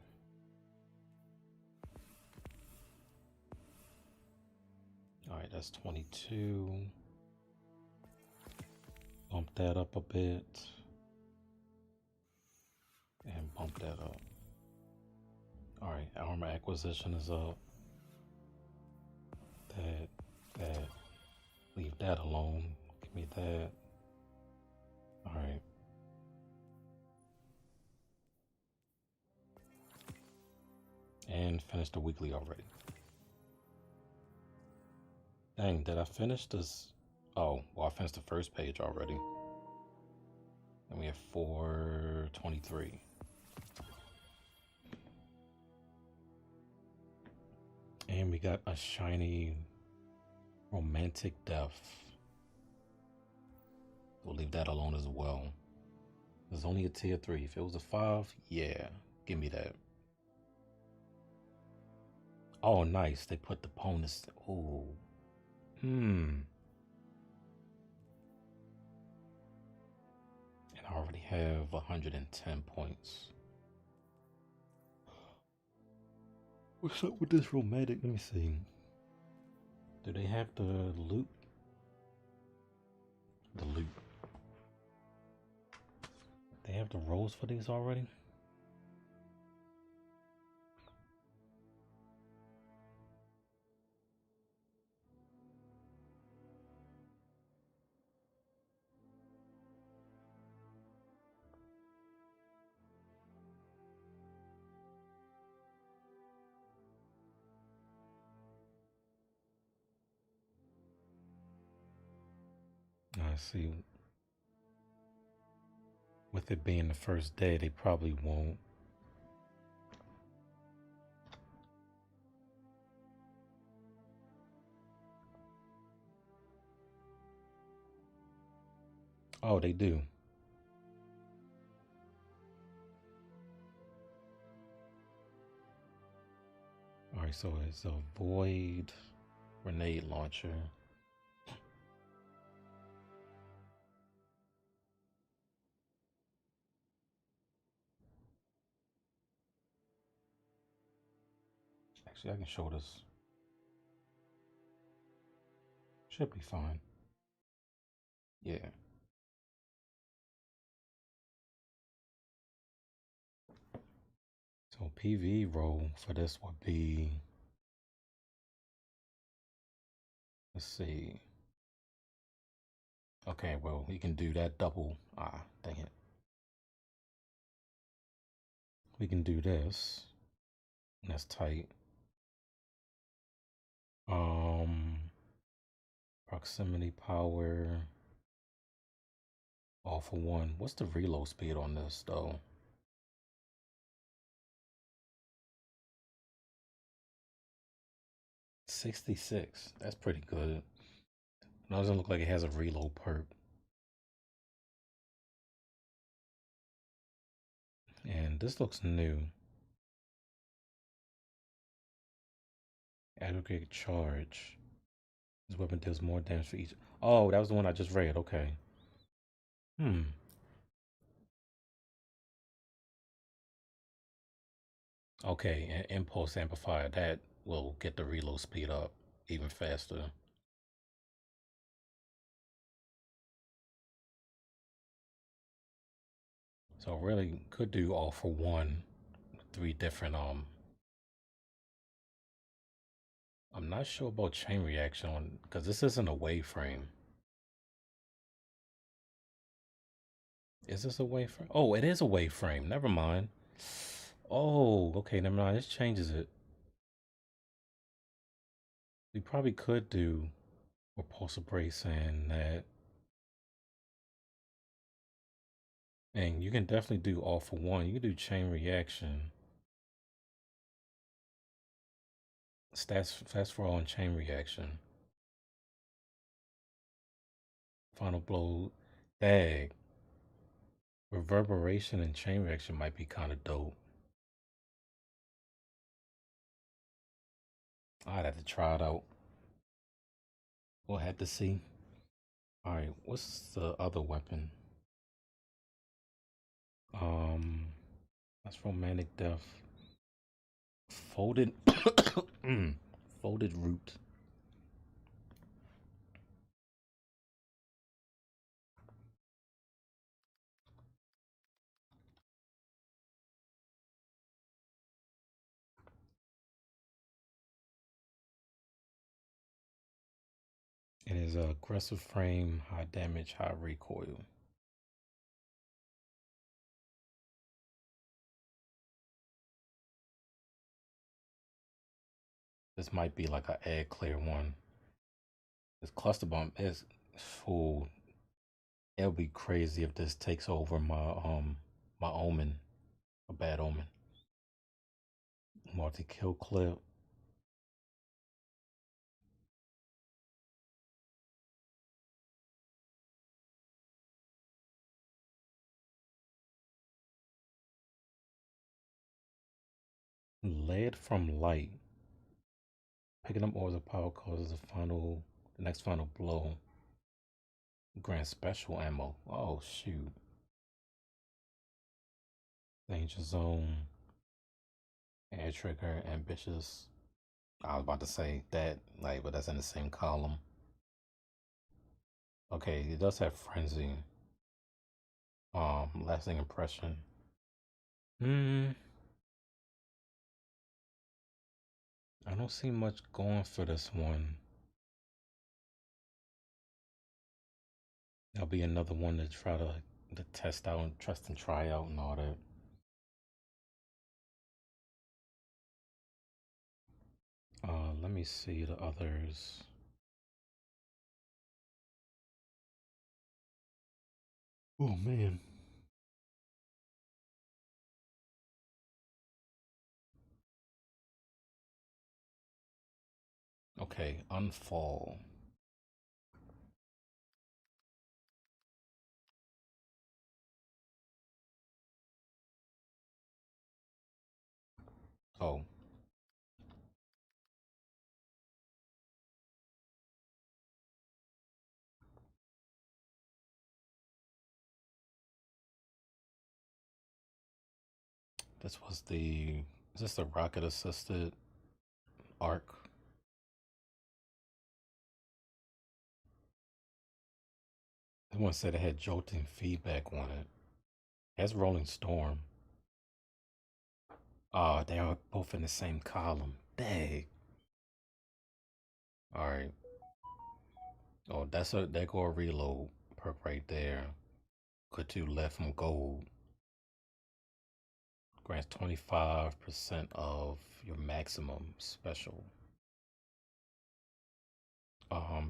Alright, that's 22. Bump that up a bit. And bump that up. Alright, armor acquisition is up. That. Leave that alone. Give me that. Alright. And finish the weekly already. Dang, did I finish this? Oh, well, I finished the first page already. And we have 423. And we got a shiny romantic death. We'll leave that alone as well. It's only a tier 3. If it was a 5, yeah, give me that. Oh, nice. They put the bonus. Oh. And I already have 110 points. What's up with this romantic? Let me see. Do they have the loot? The loot. They have the rolls for these already? I see. With it being the first day, they probably won't. Oh, they do. Alright, so it's a void grenade launcher. Actually, I can show this. Should be fine. Yeah. So PV roll for this would be, let's see. Okay, well, we can do that double. Ah, dang it. We can do this. And that's tight. Proximity power. All for one. What's the reload speed on this though? $66. That's pretty good. It doesn't look like it has a reload perk. And this looks new. Aggregate charge. This weapon deals more damage for each. Oh, that was the one I just read. Okay. Okay, and impulse amplifier. That will get the reload speed up even faster. So really could do all for one. 3 different I'm not sure about chain reaction on because this isn't a wave frame. Is this a wave frame? Oh, it is a wave frame. Never mind. Oh, okay, never mind. This changes it. We probably could do repulsor brace and that. And you can definitely do all for one. You can do chain reaction. Stats fast for all and chain reaction. Final blow. Dag. Reverberation and chain reaction might be kind of dope. I'd have to try it out. We'll have to see. Alright, what's the other weapon? That's romantic death. Folded folded root. It is a aggressive frame, high damage, high recoil. This might be like an egg clear one. This cluster bomb is full. It'll be crazy if this takes over my omen, a bad omen. Multi kill clip. Lead from light. Picking up orbs of power causes the next final blow. Grant special ammo. Oh shoot. Danger zone. Air trigger. Ambitious. I was about to say that, like, but that's in the same column. Okay, it does have frenzy. Lasting impression. I don't see much going for this one. That'll be another one to try to test out and trust and try out and all that. Let me see the others. Oh man. Okay, unfall. Oh. This was is this the rocket assisted arc? This one said it had jolting feedback on it. That's Rolling Storm. Oh, they are both in the same column. Dang. Alright. Oh, there go a reload perk right there. Could two left from gold. Grants 25% of your maximum special.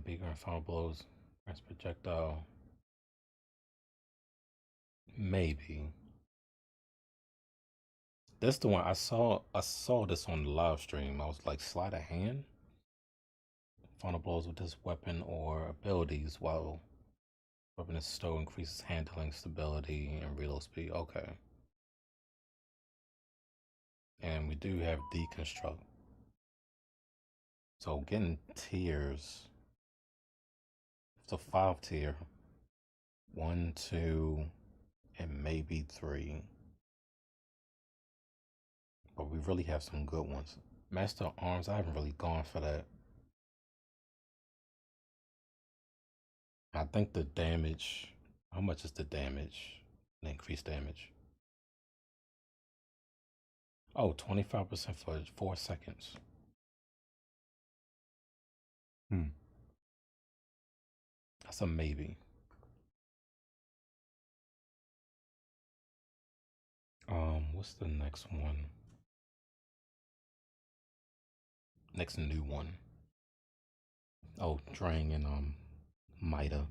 Bigger and final blows. Grants projectile. Maybe. That's the one I saw this on the live stream. I was like, sleight of hand? Final blows with this weapon or abilities while weapon is stow increases handling, stability, and reload speed. Okay. and we do have deconstruct. So getting tiers. It's a 5 tier. 1, 2, and maybe 3. But we really have some good ones. Master Arms, I haven't really gone for that. I think the damage, how much is the damage? The increased damage. Oh, 25% for 4 seconds. That's a maybe. What's the next one? Next new one. Oh, Drang and Mida.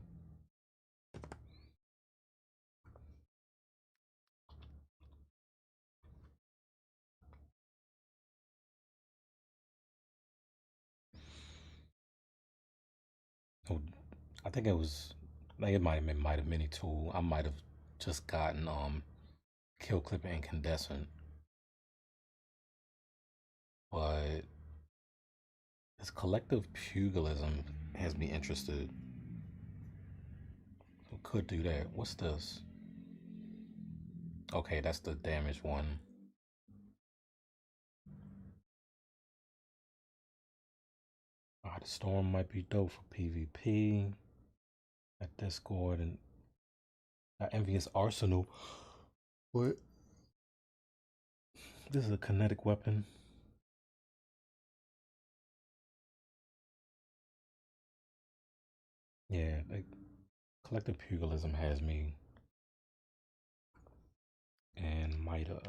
Oh, I think it was. I think it might have been Mida Mini Tool. I might have just gotten Kill Clip and Incandescent, but this collective pugilism has me interested. We could do that. What's this? Okay, that's the damage one. The storm might be dope for PvP. At Discord and Envious Arsenal. What? This is a kinetic weapon. Yeah, like collective pugilism has me. And Mida.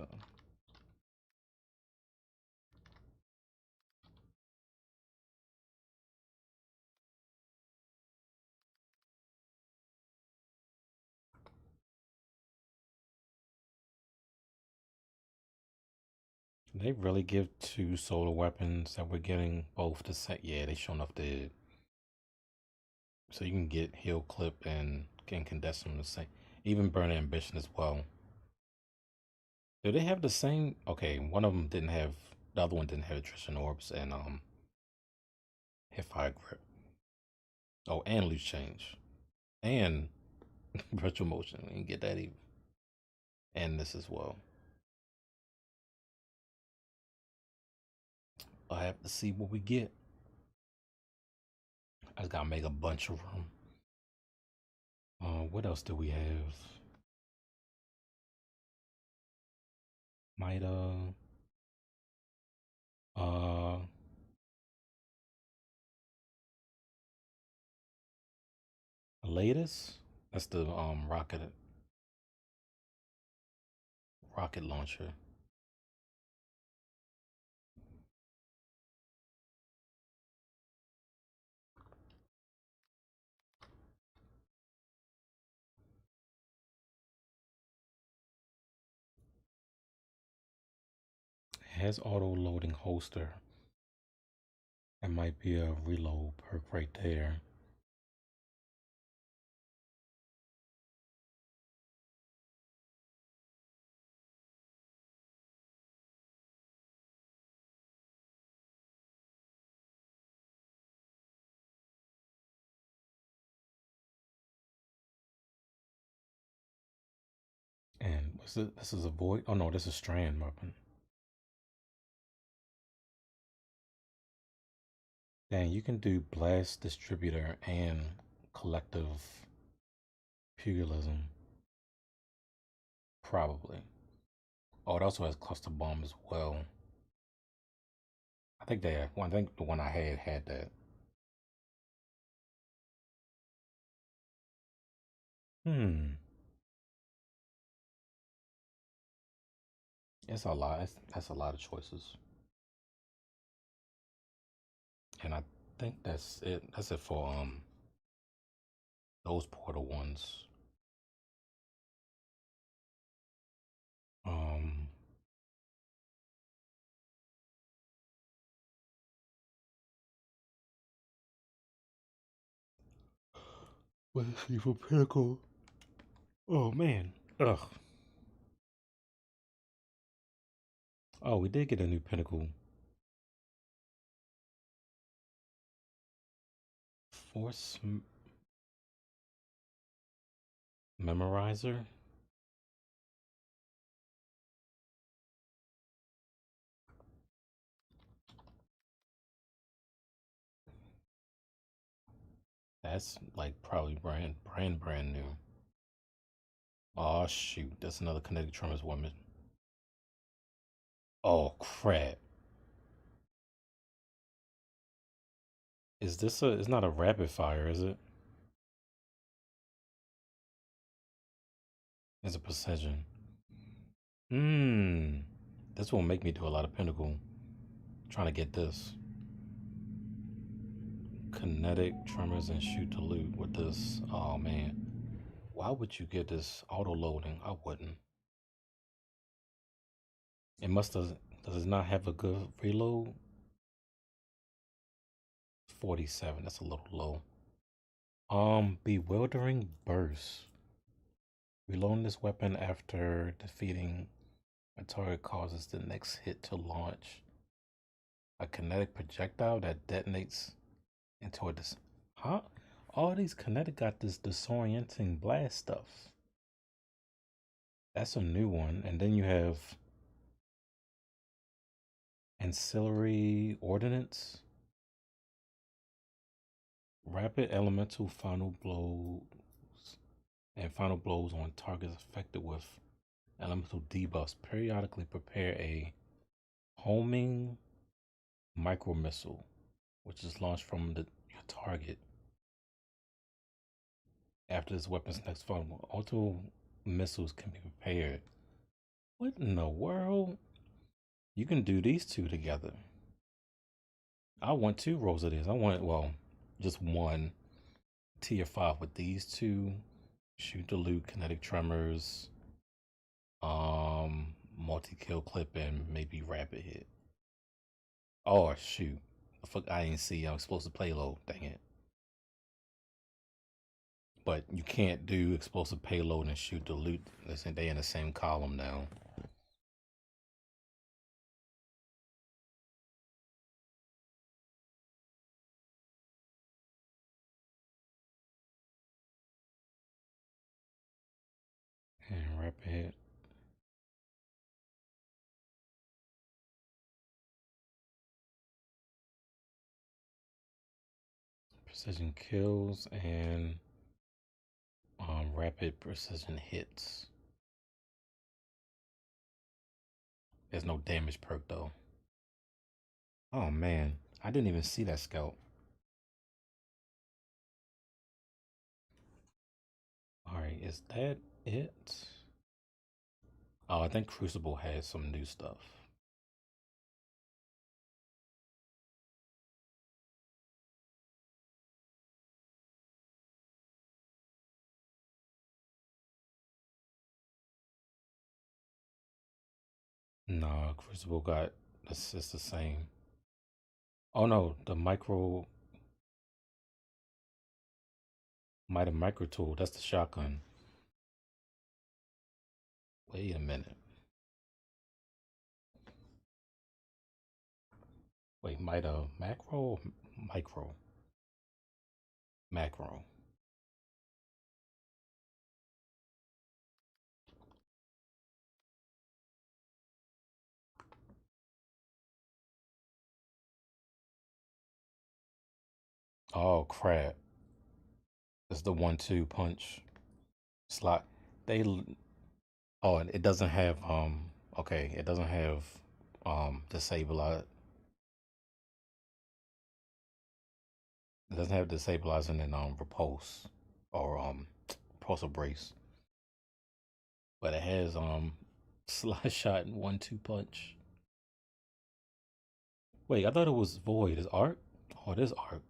They really give 2 solar weapons that we're getting both the set. Yeah, they showing off the. So you can get Heal Clip and Incandescent the same. Even Burn Ambition as well. Do they have the same? Okay, one of them didn't have. The other one didn't have Attrition Orbs and Hipfire Grip. Oh, and Loose Change. And Virtual Motion. We didn't get that either. And this as well. I have to see what we get. I just gotta make a bunch of them. What else do we have? Mida. Latest? That's the rocket launcher. Has auto loading holster. That might be a reload perk right there. And what's this? This is a void. Oh no, this is strand weapon. Dang, you can do blast distributor and collective pugilism. Probably. Oh, it also has cluster bomb as well. I think they have. Well, I think the one I had that. It's a lot. That's a lot of choices. And I think that's it. That's it for those portal ones. Let's see for pinnacle. Oh man. Ugh. Oh, we did get a new pinnacle. Force memorizer. That's like probably brand new. Oh shoot, that's another kinetic tremors woman. Oh crap. Is this a, it's not a rapid fire, is it? It's a precision. Hmm. This will make me do a lot of pinnacle. Trying to get this. Kinetic tremors and shoot to loot with this. Oh man. Why would you get this auto loading? I wouldn't. It must does it not have a good reload? 47, that's a little low. Bewildering burst. Reloading this weapon after defeating a target causes the next hit to launch a kinetic projectile that detonates into a huh? All these kinetic got this disorienting blast stuff. That's a new one. And then you have ancillary ordnance. Rapid elemental final blows and final blows on targets affected with elemental debuffs. Periodically prepare a homing micro missile, which is launched from your target. After this weapon's next final, auto missiles can be prepared. What in the world? You can do these two together. I want 2 rows of this. I want, well, just one tier 5 with these two. Shoot to loot, kinetic tremors, multi-kill clip, and maybe rapid hit. Oh shoot. Fuck, I didn't see explosive payload. Dang it. But you can't do explosive payload and shoot to loot. Listen, they in the same column now. And rapid hit. Precision kills and rapid precision hits. There's no damage perk though. Oh man, I didn't even see that scout. Alright, is that it? Oh, I think Crucible has some new stuff. Nah, Crucible got, it's the same. Oh no, the micro tool, that's the shotgun. Wait a minute. Wait, macro or micro? Macro. Oh crap. It's the 1-2 punch slot. They oh, it doesn't have okay, it doesn't have disable. It doesn't have destabilizing and repulse or repulsor brace. But it has slide shot and 1-2 punch. Wait, I thought it was void. Is arc? Oh, it is arc.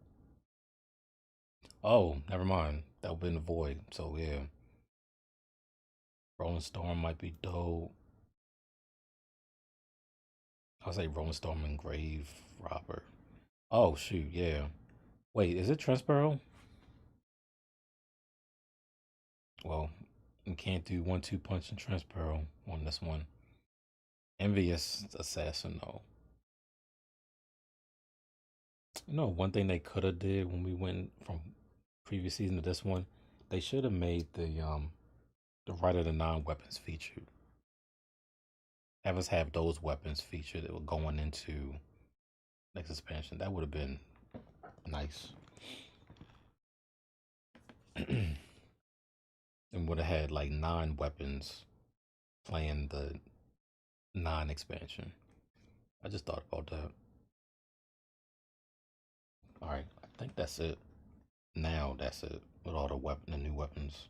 Oh, never mind. That would have been the void. So yeah. Rolling Storm might be dope. I'll say Rolling Storm and Grave Robber. Oh shoot, yeah. Wait, is it Transparrow? Well, you can't do 1-2 punch and Transparrow on this one. Envious assassin though. You know, one thing they could have did when we went from previous season to this one, they should have made the right of the non-weapons featured. Have us have those weapons featured that were going into next expansion. That would have been nice. And would have had like 9 weapons playing the non-expansion. I just thought about that. Alright, I think that's it. Now that's it. With all the new weapons.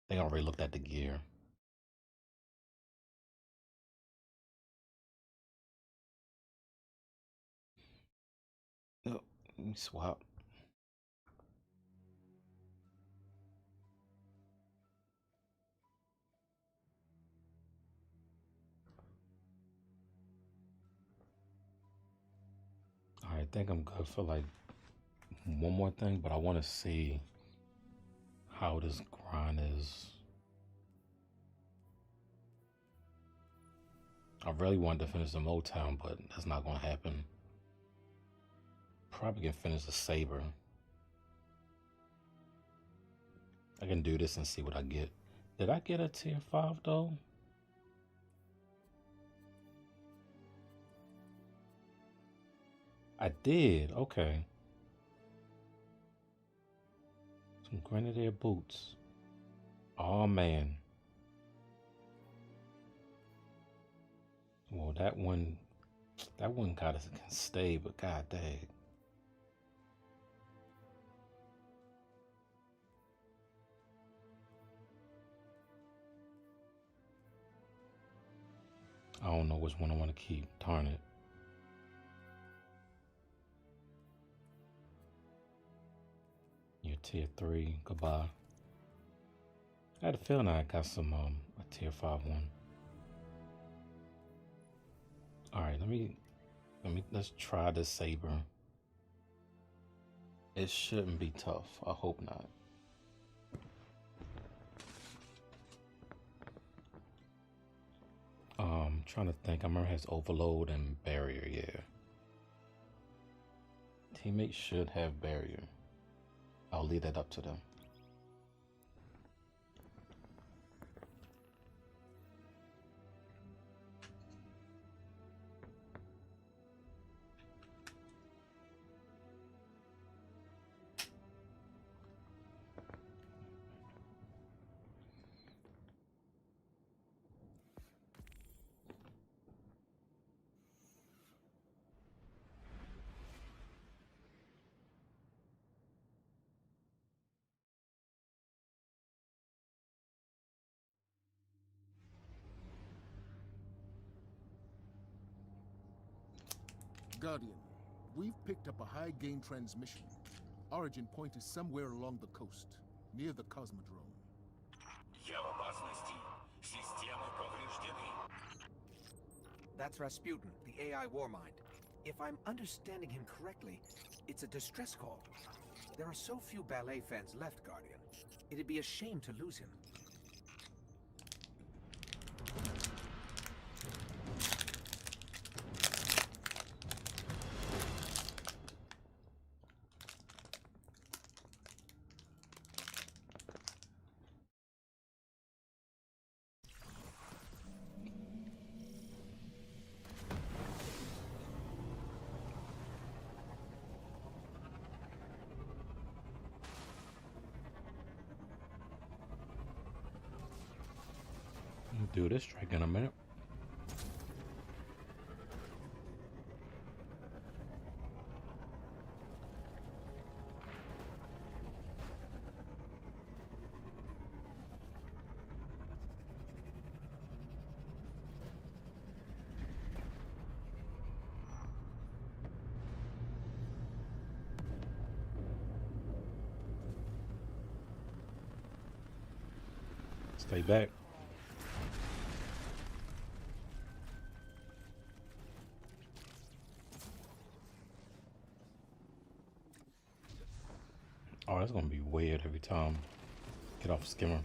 I think I already looked at the gear. Oh, let me swap. Alright, I think I'm good for like one more thing, but I want to see how this grind is. I really wanted to finish the Motown, but that's not going to happen. Probably can finish the Saber. I can do this and see what I get. Did I get a tier 5 though? I did, okay. Some Grenadier boots. Oh man. Well, that one got us can stay, but god dang. I don't know which one I want to keep. Darn it. You're tier 3. Goodbye. I had a feeling I got some a tier 5 one. Alright, let's try this Saber. It shouldn't be tough. I hope not. Trying to think. I remember it has overload and barrier, yeah. Teammates should have barrier. I'll leave that up to them. Guardian, we've picked up a high-gain transmission. Origin point is somewhere along the coast, near the Cosmodrome. That's Rasputin, the AI Warmind. If I'm understanding him correctly, it's a distress call. There are so few ballet fans left, Guardian. It'd be a shame to lose him. Do this strike in a minute. Stay back. Oh, that's gonna be weird every time. Get off skimmer.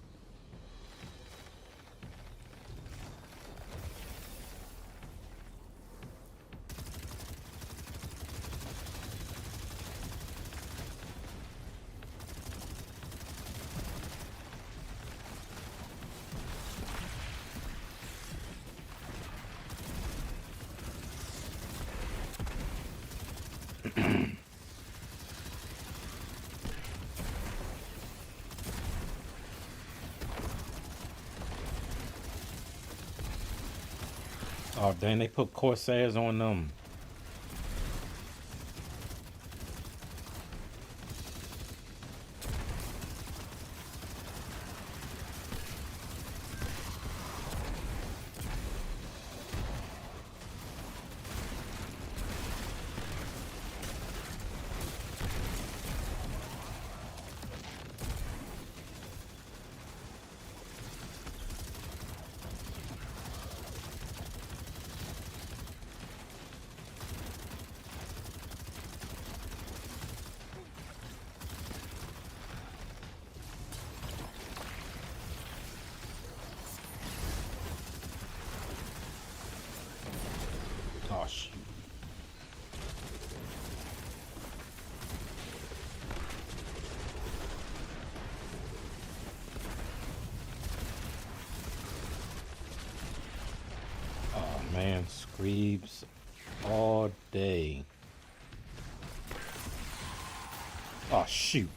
Oh dang, they put Corsairs on them. Oh shoot. Oh man, Screebs all day. Oh shoot.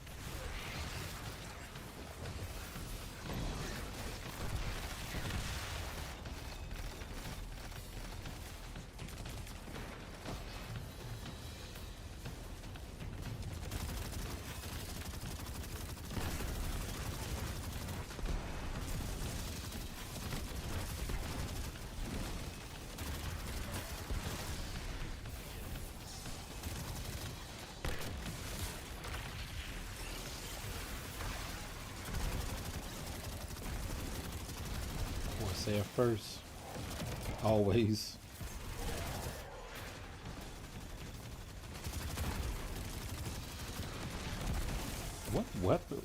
Corsair first. Always. What weapon?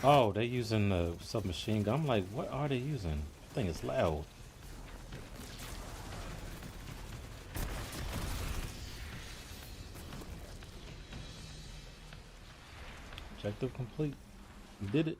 Oh, they're using the submachine gun. I'm like, what are they using? That thing is loud. Objective complete. We did it.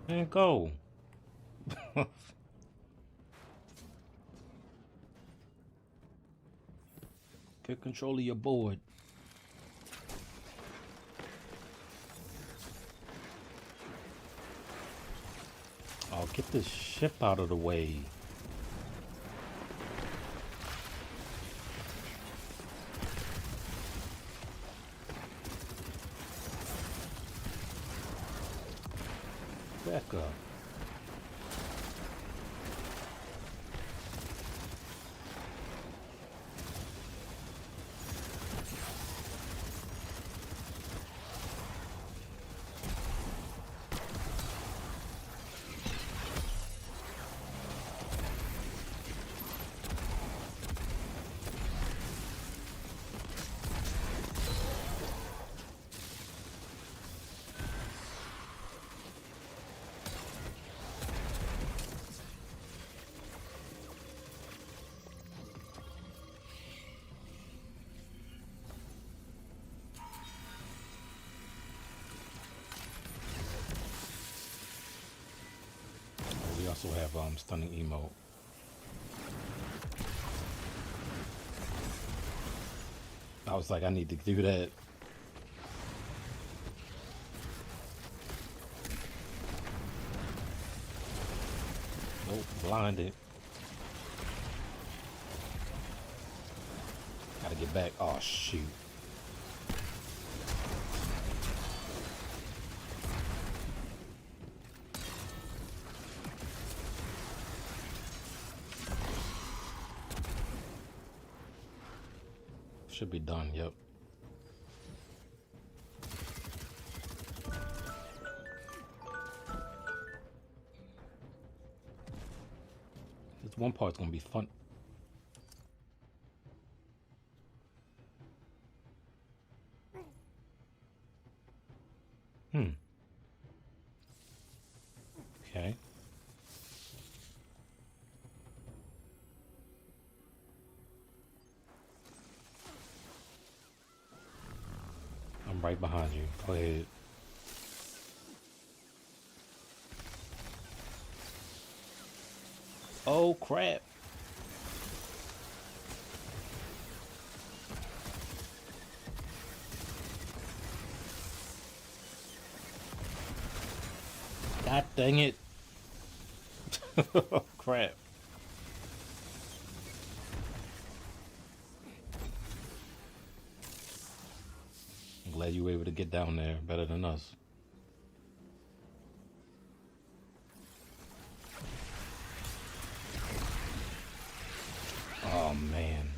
And go. Get control of your board. Oh, get this ship out of the way. Back up. We also have stunning emote. I was like, I need to do that. Nope, blinded. Gotta get back. Oh shoot. Should be done, yep. This one part's gonna be fun. right behind you. Go ahead. Oh crap. God dang it. Oh crap. I'm glad you were able to get down there better than us. Oh man.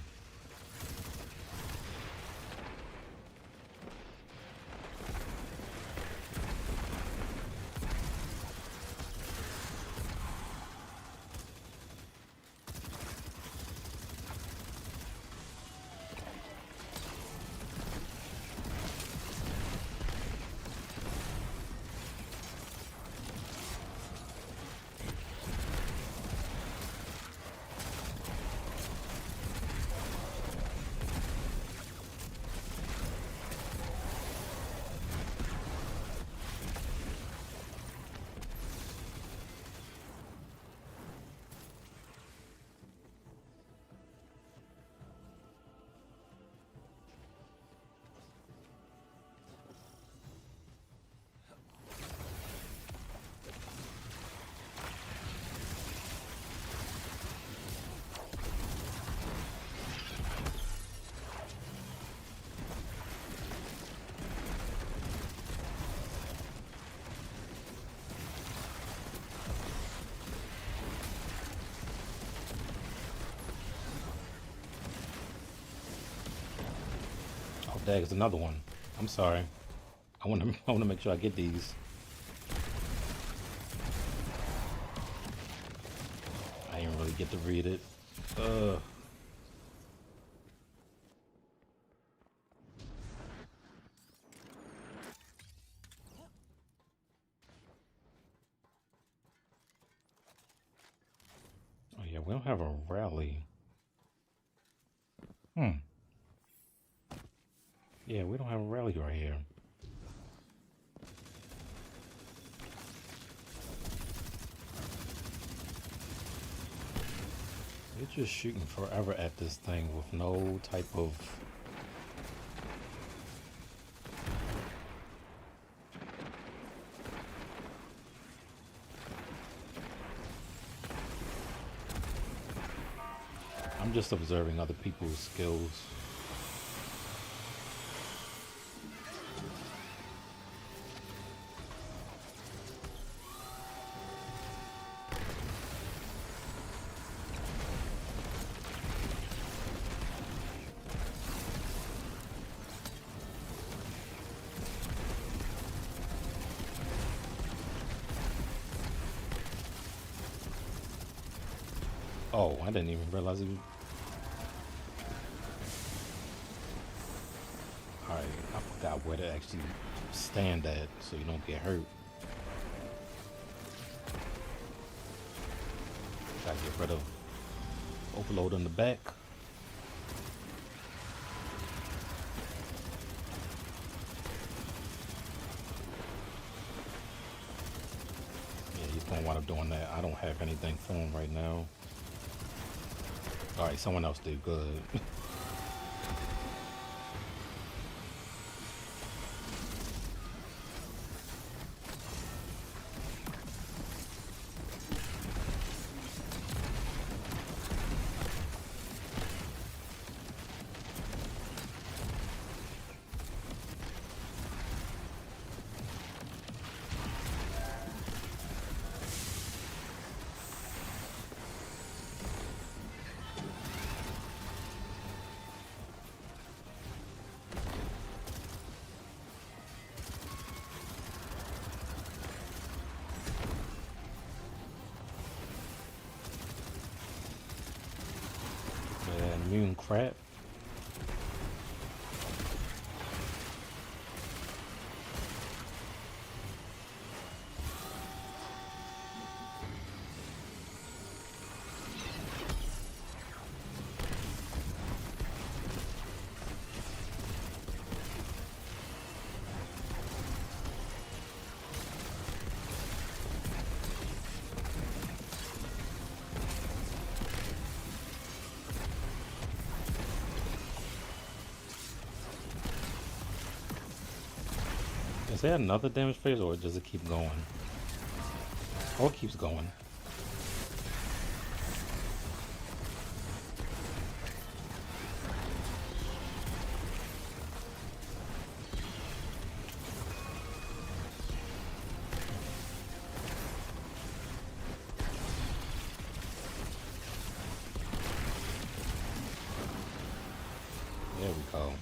There's another one. I'm sorry. I want to make sure I get these. I didn't really get to read it. Oh yeah, we don't have a rally. Yeah, we don't have a rally right here. They're just shooting forever at this thing with no type of... I'm just observing other people's skills. Oh, I didn't even realize it was... Alright, I forgot where to actually stand at so you don't get hurt. Gotta get rid of overload in the back. Yeah, he's gonna wind up doing that. I don't have anything for him right now. Alright, someone else did good. Immune crap. Is there another damage phase, or does it keep going? Oh, it keeps going. There we go.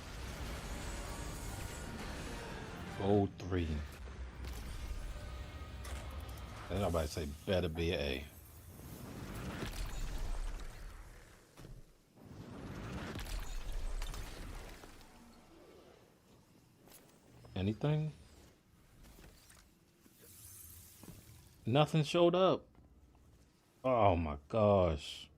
Gold 3. And everybody say better be an A. Anything? Nothing showed up. Oh my gosh.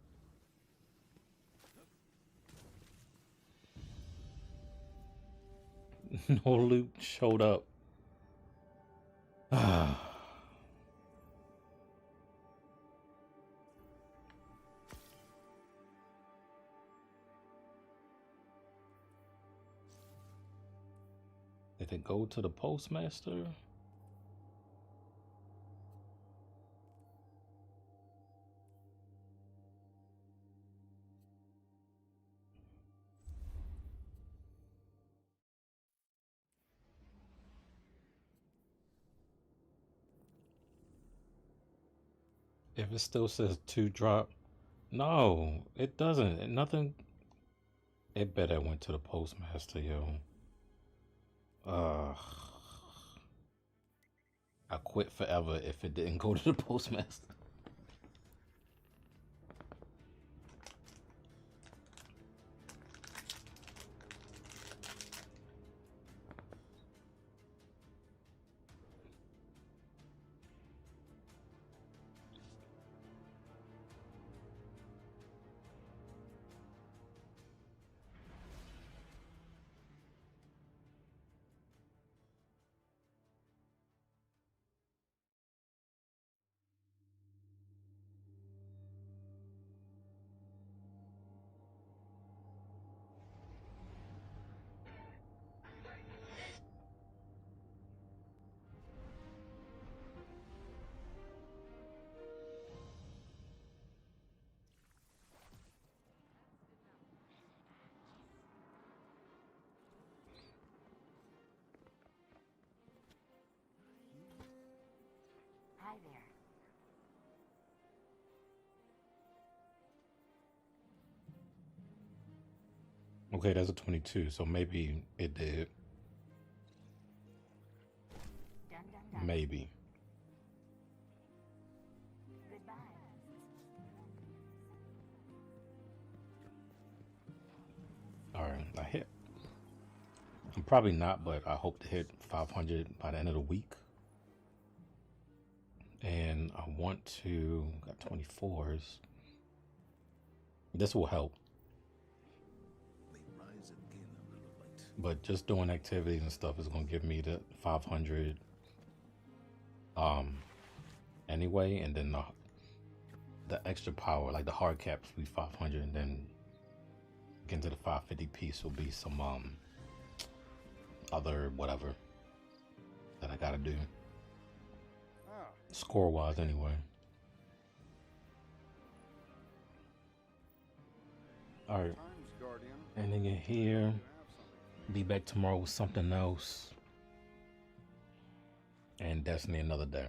No loot showed up. Did it go to the postmaster? If it still says 2 drop, no, it doesn't. Nothing. It better went to the postmaster, yo. I quit forever if it didn't go to the postmaster. Hi there. Okay, that's a 22, so maybe it did. Dun, dun, dun. Maybe. Goodbye. Alright, I hit. I'm probably not, but I hope to hit 500 by the end of the week. And I want to, got 24s. This will help. But just doing activities and stuff is going to give me the 500 anyway, and then the extra power, like the hard caps, will be 500, and then getting to the 550 piece will be some other whatever that I gotta do. Score wise, anyway. Alright. Ending it here. Be back tomorrow with something else. And Destiny another day.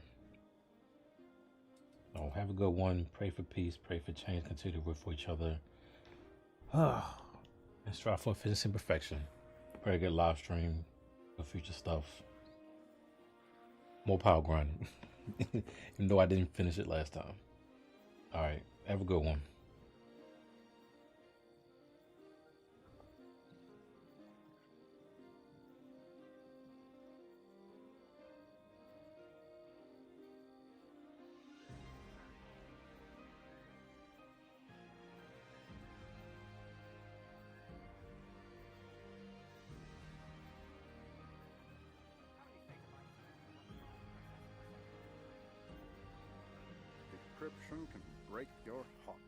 So have a good one. Pray for peace. Pray for change. Continue to work for each other. And strive for efficiency and perfection. Pray to get live stream for future stuff. More power grinding. Even though I didn't finish it last time. Alright. Have a good one. Decryption can break your heart.